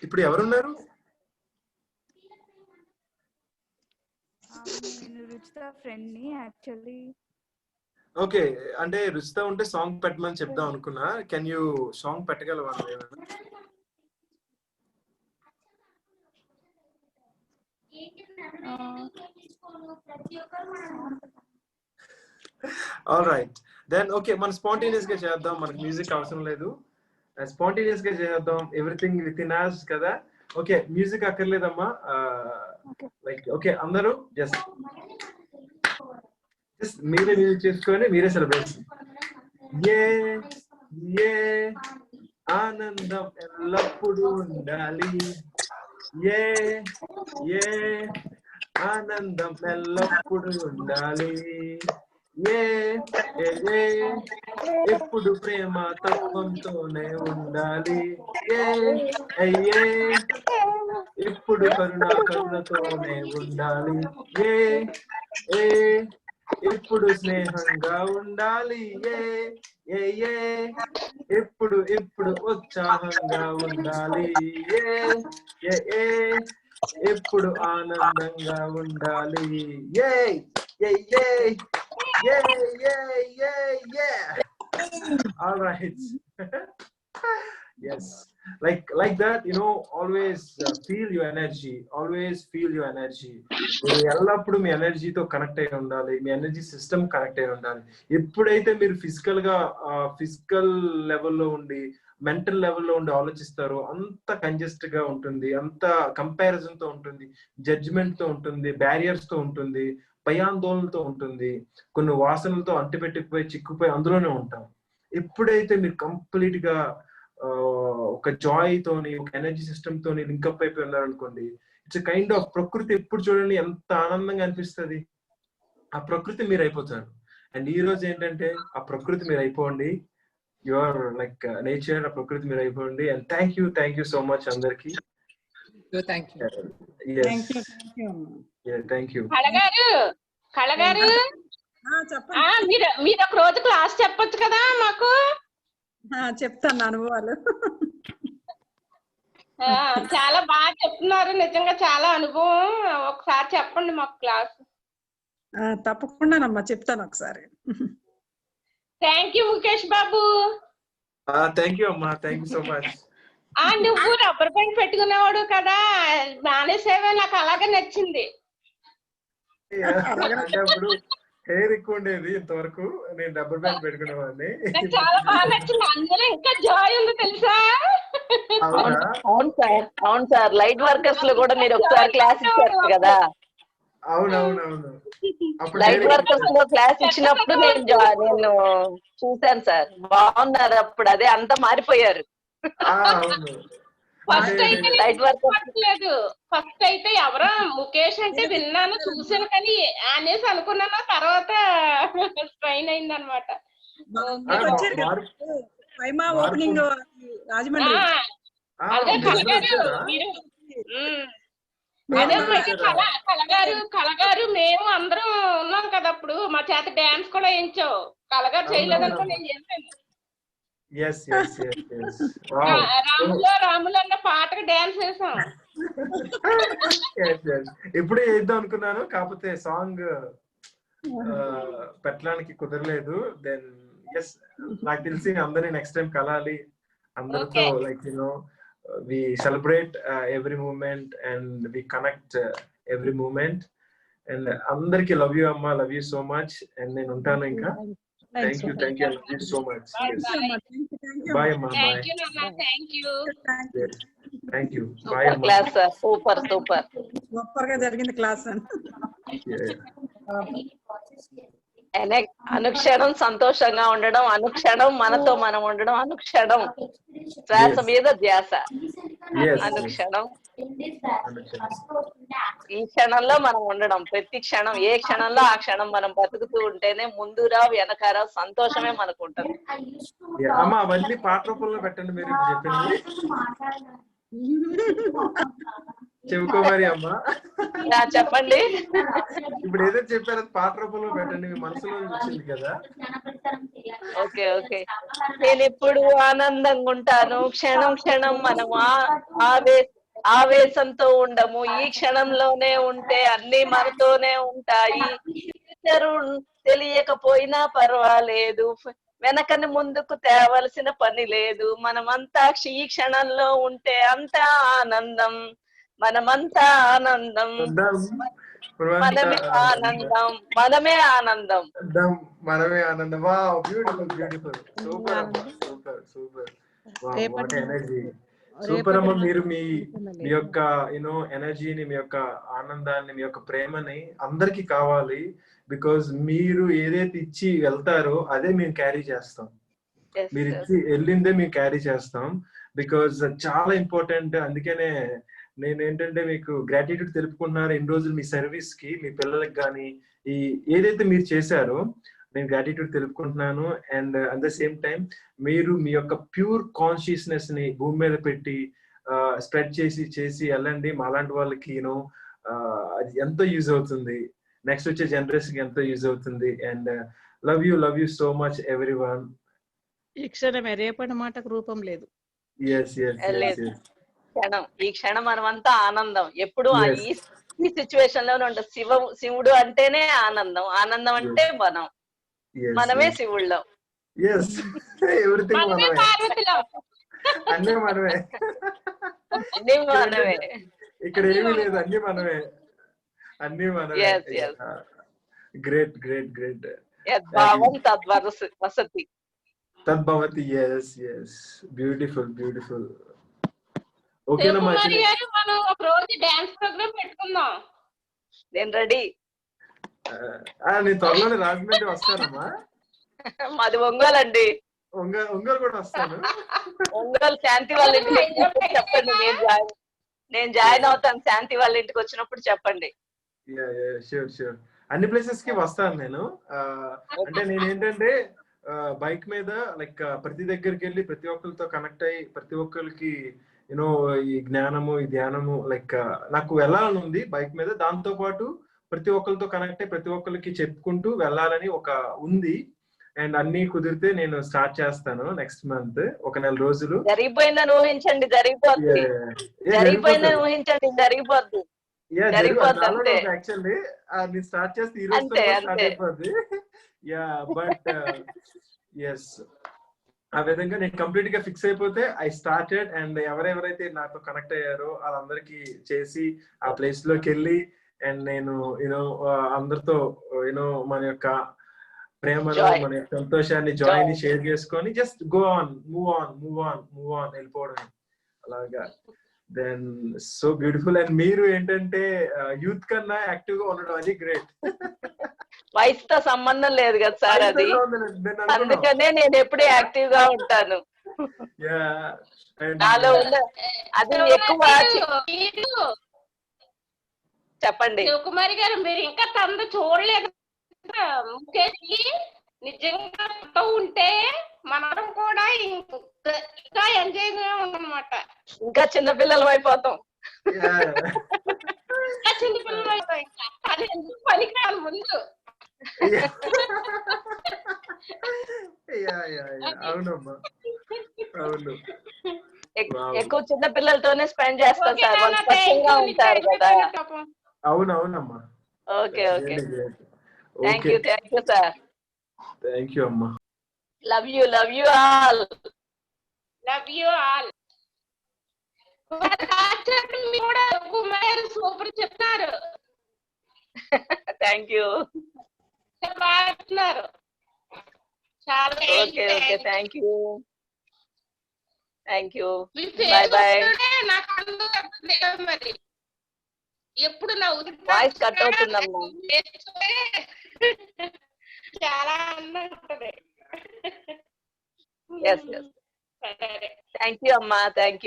Speaker 1: ఇప్పుడు ఎవరున్నారు?
Speaker 6: నేను రుచిత ఫ్రెండ్ ని యాక్చువల్లీ.
Speaker 1: ఓకే, అంటే రుచిత ఉంటే సాంగ్ పెట్టమని చెప్దాం అనుకున్నా. కెన్ యూ సాంగ్ పెట్టగలవా? ఆల్ రైట్, దెన్ ఓకే, మనం స్పాంటేనియస్ గా చేద్దాం. మనకి మ్యూజిక్ అవసరం లేదు, స్పాంటేనియస్ గా చేద్దాం. ఎవ్రీథింగ్ విత్ ఇన్ us కదా. ఓకే, మ్యూజిక్ అక్కర్లేదమ్మా. లైక్ ఓకే, అందరూ జస్ట్ మీరే మ్యూజిక్ చేసుకొని మీరే సెలబ్రేషన్. ఏ ఆనందం ఎల్లప్పుడూ ఉండాలి, ఏ ఆనందం ఎల్లప్పుడూ ఉండాలి, ఎప్పుడు ప్రేమ తత్వంతోనే ఉండాలి, ఎప్పుడు కరుణతోనే ఉండాలి, ఎప్పుడు స్నేహంగా ఉండాలి, ఎప్పుడు ఉత్సాహంగా ఉండాలి, ఎప్పుడు ఆనందంగా ఉండాలి. All right. Yes, like that, always feel your energy, ఎల్లప్పుడు మీ ఎనర్జీతో కనెక్ట్ అయి ఉండాలి, మీ ఎనర్జీ సిస్టమ్ కనెక్ట్ అయి ఉండాలి. ఎప్పుడైతే మీరు ఫిజికల్ లెవెల్లో ఉండి, మెంటల్ లెవెల్లో ఉండి ఆలోచిస్తారో అంత కంజెస్ట్ గా ఉంటుంది, అంత కంపారిజన్ తో ఉంటుంది, జడ్జిమెంట్ తో ఉంటుంది, బ్యారియర్స్ తో ఉంటుంది, భయాందోళనతో ఉంటుంది, కొన్ని వాసనలతో అంటిపెట్టుకుపోయి చిక్కుపోయి అందులోనే ఉంటాం. ఎప్పుడైతే మీరు కంప్లీట్ గా ఒక జాయ్ తోని, ఒక ఎనర్జీ సిస్టమ్ తోని లింకప్ అయిపోయి ఉన్నారనుకోండి, ఇట్స్ కైండ్ ఆఫ్ ప్రకృతి. ఎప్పుడు చూడండి ఎంత ఆనందంగా అనిపిస్తుంది, ఆ ప్రకృతి మీరు అయిపోతారు. అండ్ ఈ రోజు ఏంటంటే ఆ ప్రకృతి మీరు అయిపోండి, యు ఆర్ లైక్ నేచర్, ఆ ప్రకృతి మీరు అయిపోండి. And thank you so much అందరికి.
Speaker 7: కళగారు మీరు ఒక రోజు క్లాస్ చెప్పొచ్చు కదా మాకు.
Speaker 4: చెప్తాను అనుభవాలు.
Speaker 7: చాలా బాగా చెప్తున్నారు, నిజంగా చాలా అనుభవం. ఒకసారి చెప్పండి మాకు క్లాస్.
Speaker 4: తప్పకుండానమ్మా, చెప్తాను ఒకసారి.
Speaker 7: Thank you Mukesh Babu.
Speaker 1: Thank you అమ్మా, థ్యాంక్ యూ సో మచ్.
Speaker 7: నువ్వు రబ్బర్ బ్యాండ్ పెట్టుకునేవాడు కదా, మానేసేవే, నాకు అలాగే నచ్చింది.
Speaker 1: అంటే అప్పుడు హెయిర్ ఎక్కువ ఉండేది, ఇంతవరకు నేను రబ్బర్ బ్యాండ్ పెట్టుకునేవాడిని.
Speaker 7: నాకు చాలా బాగా నచ్చింది, అందులో ఇంకా జాయ్ ఉంది తెలుసా.
Speaker 8: అవును సార్, అవును సార్, లైట్ వర్కర్స్ లో కూడా మీరు ఒకసారి క్లాస్ ఇచ్చారు కదా.
Speaker 1: అవునవునవును,
Speaker 8: లైట్ వర్కర్స్ లో క్లాస్ ఇచ్చినప్పుడు నేను చూశాను సార్, బాగున్నారు అప్పుడు. అదే అంతా మారిపోయారు.
Speaker 7: ఫస్ట్ అయితే లేదు, ఫస్ట్ అయితే ఎవరో ముఖేష్ అంటే విన్నాను, చూసాను, కానీ అనేసి అనుకున్నాను. తర్వాత స్ట్రైన్ అయింది అనమాట.
Speaker 4: ఓపెనింగ్ రాజమండ్రి.
Speaker 7: అదే కళగారు మేము అందరం ఉన్నాం కదా అప్పుడు. మా చేత డాన్స్ కూడా వేయించావు. కళగారు చేయలేదనుకో నేను చేశాను. రాములు అన్న పాటకు డాన్స్ వేసాం.
Speaker 1: ఇప్పుడే వేద్దాం అనుకున్నాను, కాకపోతే సాంగ్ పెట్టడానికి కుదరలేదు. దెన్ ఎస్, నాకు తెలిసి అందరినీ నెక్స్ట్ టైం కలాలి, అందరితో like we celebrate every moment and we connect every moment. And అందరికి love you amma, love you so much. And నేను ఉంటాను ఇంకా. Thank you, love you so much. Bye amma, bye.
Speaker 7: Thank you Nana, thank you.
Speaker 1: Thank you, bye amma.
Speaker 8: Class super super
Speaker 4: super గా జరిగింది class.
Speaker 8: అనుక్షణం సంతోషంగా ఉండడం, అనుక్షణం మనతో మనం ఉండడం, అనుక్షణం శ్వాస మీద ధ్యాస, అనుక్షణం ఈ క్షణంలో మనం ఉండడం. ప్రతి క్షణం, ఏ క్షణంలో ఆ క్షణం మనం బతుకుతూ ఉంటేనే ముందురా వెనకారా సంతోషమే మనకు ఉంటుంది.
Speaker 1: అమ్మా అవన్నీ పాట రూపంలో పెట్టండి మీరు చెప్పింది. చెప్పుకోమరి అమ్మా,
Speaker 8: చెప్పండి.
Speaker 1: ఇప్పుడు ఏదైతే చెప్పారో పాట రూపంలో పెట్టండి, మీ మనసులో వచ్చింది కదా.
Speaker 8: Okay okay. నేను ఎప్పుడు ఆనందంగా ఉంటాను, క్షణం క్షణం మనం ఆవేశంతో ఉండము, ఈ క్షణంలోనే ఉంటే అన్ని మనతోనే ఉంటాయి. తెలియకపోయినా పర్వాలేదు, వెనకని ముందుకు తేవలసిన పని లేదు, మనమంతా ఈ క్షణంలో ఉంటే అంతా ఆనందం, మనమంతా ఆనందం, మనమే ఆనందం, మనమే ఆనందం,
Speaker 1: మనమే ఆనందం. వావ్, బ్యూటిఫుల్ బ్యూటిఫుల్, సూపర్ అమ్మా, super super, what energy, super అమ్మా. మీరు మీ యొక్క ఎనర్జీని, మీ యొక్క ఆనందాన్ని, మీ యొక్క ప్రేమని అందరికి కావాలి. బికాజ్ మీరు ఏదైతే ఇచ్చి వెళ్తారో అదే మేము క్యారీ చేస్తాం. మీరు ఇచ్చి వెళ్ళిందే మేము క్యారీ చేస్తాం. బికాజ్ చాలా ఇంపార్టెంట్. అందుకనే నేను ఏంటంటే మీకు గ్రాటిట్యూడ్ తెలుపుకుంటున్నారు ఇన్ని రోజులు మీ సర్వీస్ కి, మీ పిల్లలకి కానీ ఈ ఏదైతే మీరు చేశారో నేను గ్రాటిట్యూడ్ తెలుపుకుంటున్నాను. And at the same time మీరు మీ యొక్క ప్యూర్ కాన్షియస్నెస్ ని భూమి మీద పెట్టి స్ప్రెడ్ చేసి వెళ్ళండి. మాలాంటి వాళ్ళకి అది ఎంతో యూజ్ అవుతుంది, నెక్స్ట్ వచ్చే జనరేషన్ కి ఎంతో యూజ్ అవుతుంది. And love you so much everyone.
Speaker 3: ఈ క్షణమే, రేపటి మాటకు రూపం లేదు.
Speaker 8: క్షణం, ఈ క్షణం మనమంతా ఆనందం. ఎప్పుడు ఈ సిచ్యువేషన్ లోనే ఉంటుంది. శివుడు అంటేనే ఆనందం, ఆనందం అంటే మనం, మనమే శివుళ్ళం.
Speaker 1: అన్నీ మనమే,
Speaker 8: అన్ని మనమే,
Speaker 1: ఇక్కడ ఏమీ లేదు, అన్ని మనమే, అన్ని మనమే. Great great great.
Speaker 8: భావం తద్వసతి
Speaker 1: తద్భవతి. Beautiful beautiful.
Speaker 7: మనం ఒక రోజు డాన్స్ ప్రోగ్రామ్ పెట్టుకుందాం.
Speaker 8: నేను రెడీ.
Speaker 1: నేను త్వరలోనే రాజమండ్రి వస్తానమ్మా.
Speaker 8: మాది ఒంగోలు అండి.
Speaker 1: ఒంగోలు కూడా వస్తాను.
Speaker 8: ఒంగోలు శాంతి వాళ్ళ ఇంటికి చెప్పండి, నేను జాయిన్ అవుతాను. శాంతి వాళ్ళ ఇంటికి వచ్చినప్పుడు చెప్పండి.
Speaker 1: షూర్ అన్ని ప్లేసెస్ కి వస్తాను నేను. అంటే నేను ఏంటంటే బైక్ మీద లైక్ ప్రతి దగ్గరికి వెళ్ళి ప్రతి ఒక్కరితో కనెక్ట్ అయ్యి ప్రతి ఒక్కరికి ఈ జ్ఞానము, ఈ ధ్యానము లైక్ నాకు వెళ్ళాలని ఉంది బైక్ మీద. దాంతో పాటు ప్రతి ఒక్కరితో కనెక్ట్ అయ్యి ప్రతి ఒక్కరికి చెప్పుకుంటూ వెళ్ళాలని ఒక ఉంది. అండ్ అన్ని కుదిరితే నేను స్టార్ట్ చేస్తాను నెక్స్ట్ మంత్, ఒక 4 రోజులు.
Speaker 8: జరిగిపోయిందని ఊహించండి, జరిగిపోద్ది. జరిగిపోయిందని ఊహించండి, జరిగిపోద్ది.
Speaker 1: యాక్చువల్లీ నేను స్టార్ట్ చేస్తే ఈ రోజు స్టార్ట్ అయిపోద్ది. బట్ ఎస్, ఆ విధంగా నేను కంప్లీట్ గా ఫిక్స్ అయిపోతే ఐ స్టార్టెడ్. అండ్ ఎవరెవరైతే నాతో కనెక్ట్ అయ్యారో వాళ్ళందరికీ చేసి ఆ ప్లేస్ లోకి వెళ్ళి అండ్ నేను యూనో అందరితో యూనో మన యొక్క ప్రేమను, మన యొక్క సంతోషాన్ని, జాయ్ ని షేర్ చేసుకొని just go on, move on వెళ్ళిపోవడం అలాగా. Then so beautiful. అండ్ మీరు ఏంటంటే యూత్ కన్నా యాక్టివ్ గా ఉండడం, అది గ్రేట్.
Speaker 8: వయసుతో సంబంధం లేదు కదా సార్, అది అందుకనే నేను ఎప్పుడు యాక్టివ్ గా ఉంటాను. నాలో ఉన్న అది ఎక్కువ. చెప్పండి
Speaker 7: కుమారి గారు, మీరు ఇంకా తనది చూడలేదు. ముఖేష్కి నిజంగా ఉంటే మనం కూడా ఇంకా ఎంజాయ్ గా ఉండనమాట.
Speaker 8: ఇంకా చిన్నపిల్లలు అయిపోతాం.
Speaker 7: ఇంకా చిన్నపిల్లలు అయిపోతాం. ఇంకా అది ఎందుకు పనికిరాను ముందు.
Speaker 1: అవునమ్మా, అవును.
Speaker 8: ఎక్కువ చిన్న పిల్లలతోనే స్పెండ్ చేస్తాం సార్, వాళ్ళు స్పష్టంగా ఉంటారు కదా.
Speaker 1: అవునవునమ్మా.
Speaker 8: Okay okay, thank you sir.
Speaker 1: Thank you అమ్మా.
Speaker 8: Love you all.
Speaker 7: కూడా కుమార్ సూపర్ చెప్తారు.
Speaker 8: Thank you.
Speaker 7: బాగున్నారు చాలా.
Speaker 8: Okay okay, thank you. Bye bye.
Speaker 7: మరి ఎప్పుడు నా
Speaker 8: వాయిస్ కట్ అవుతుందమ్మా.
Speaker 7: చాలా అందంగా ఉంటది.
Speaker 8: థ్యాంక్ యూ అమ్మా, థ్యాంక్ యూ.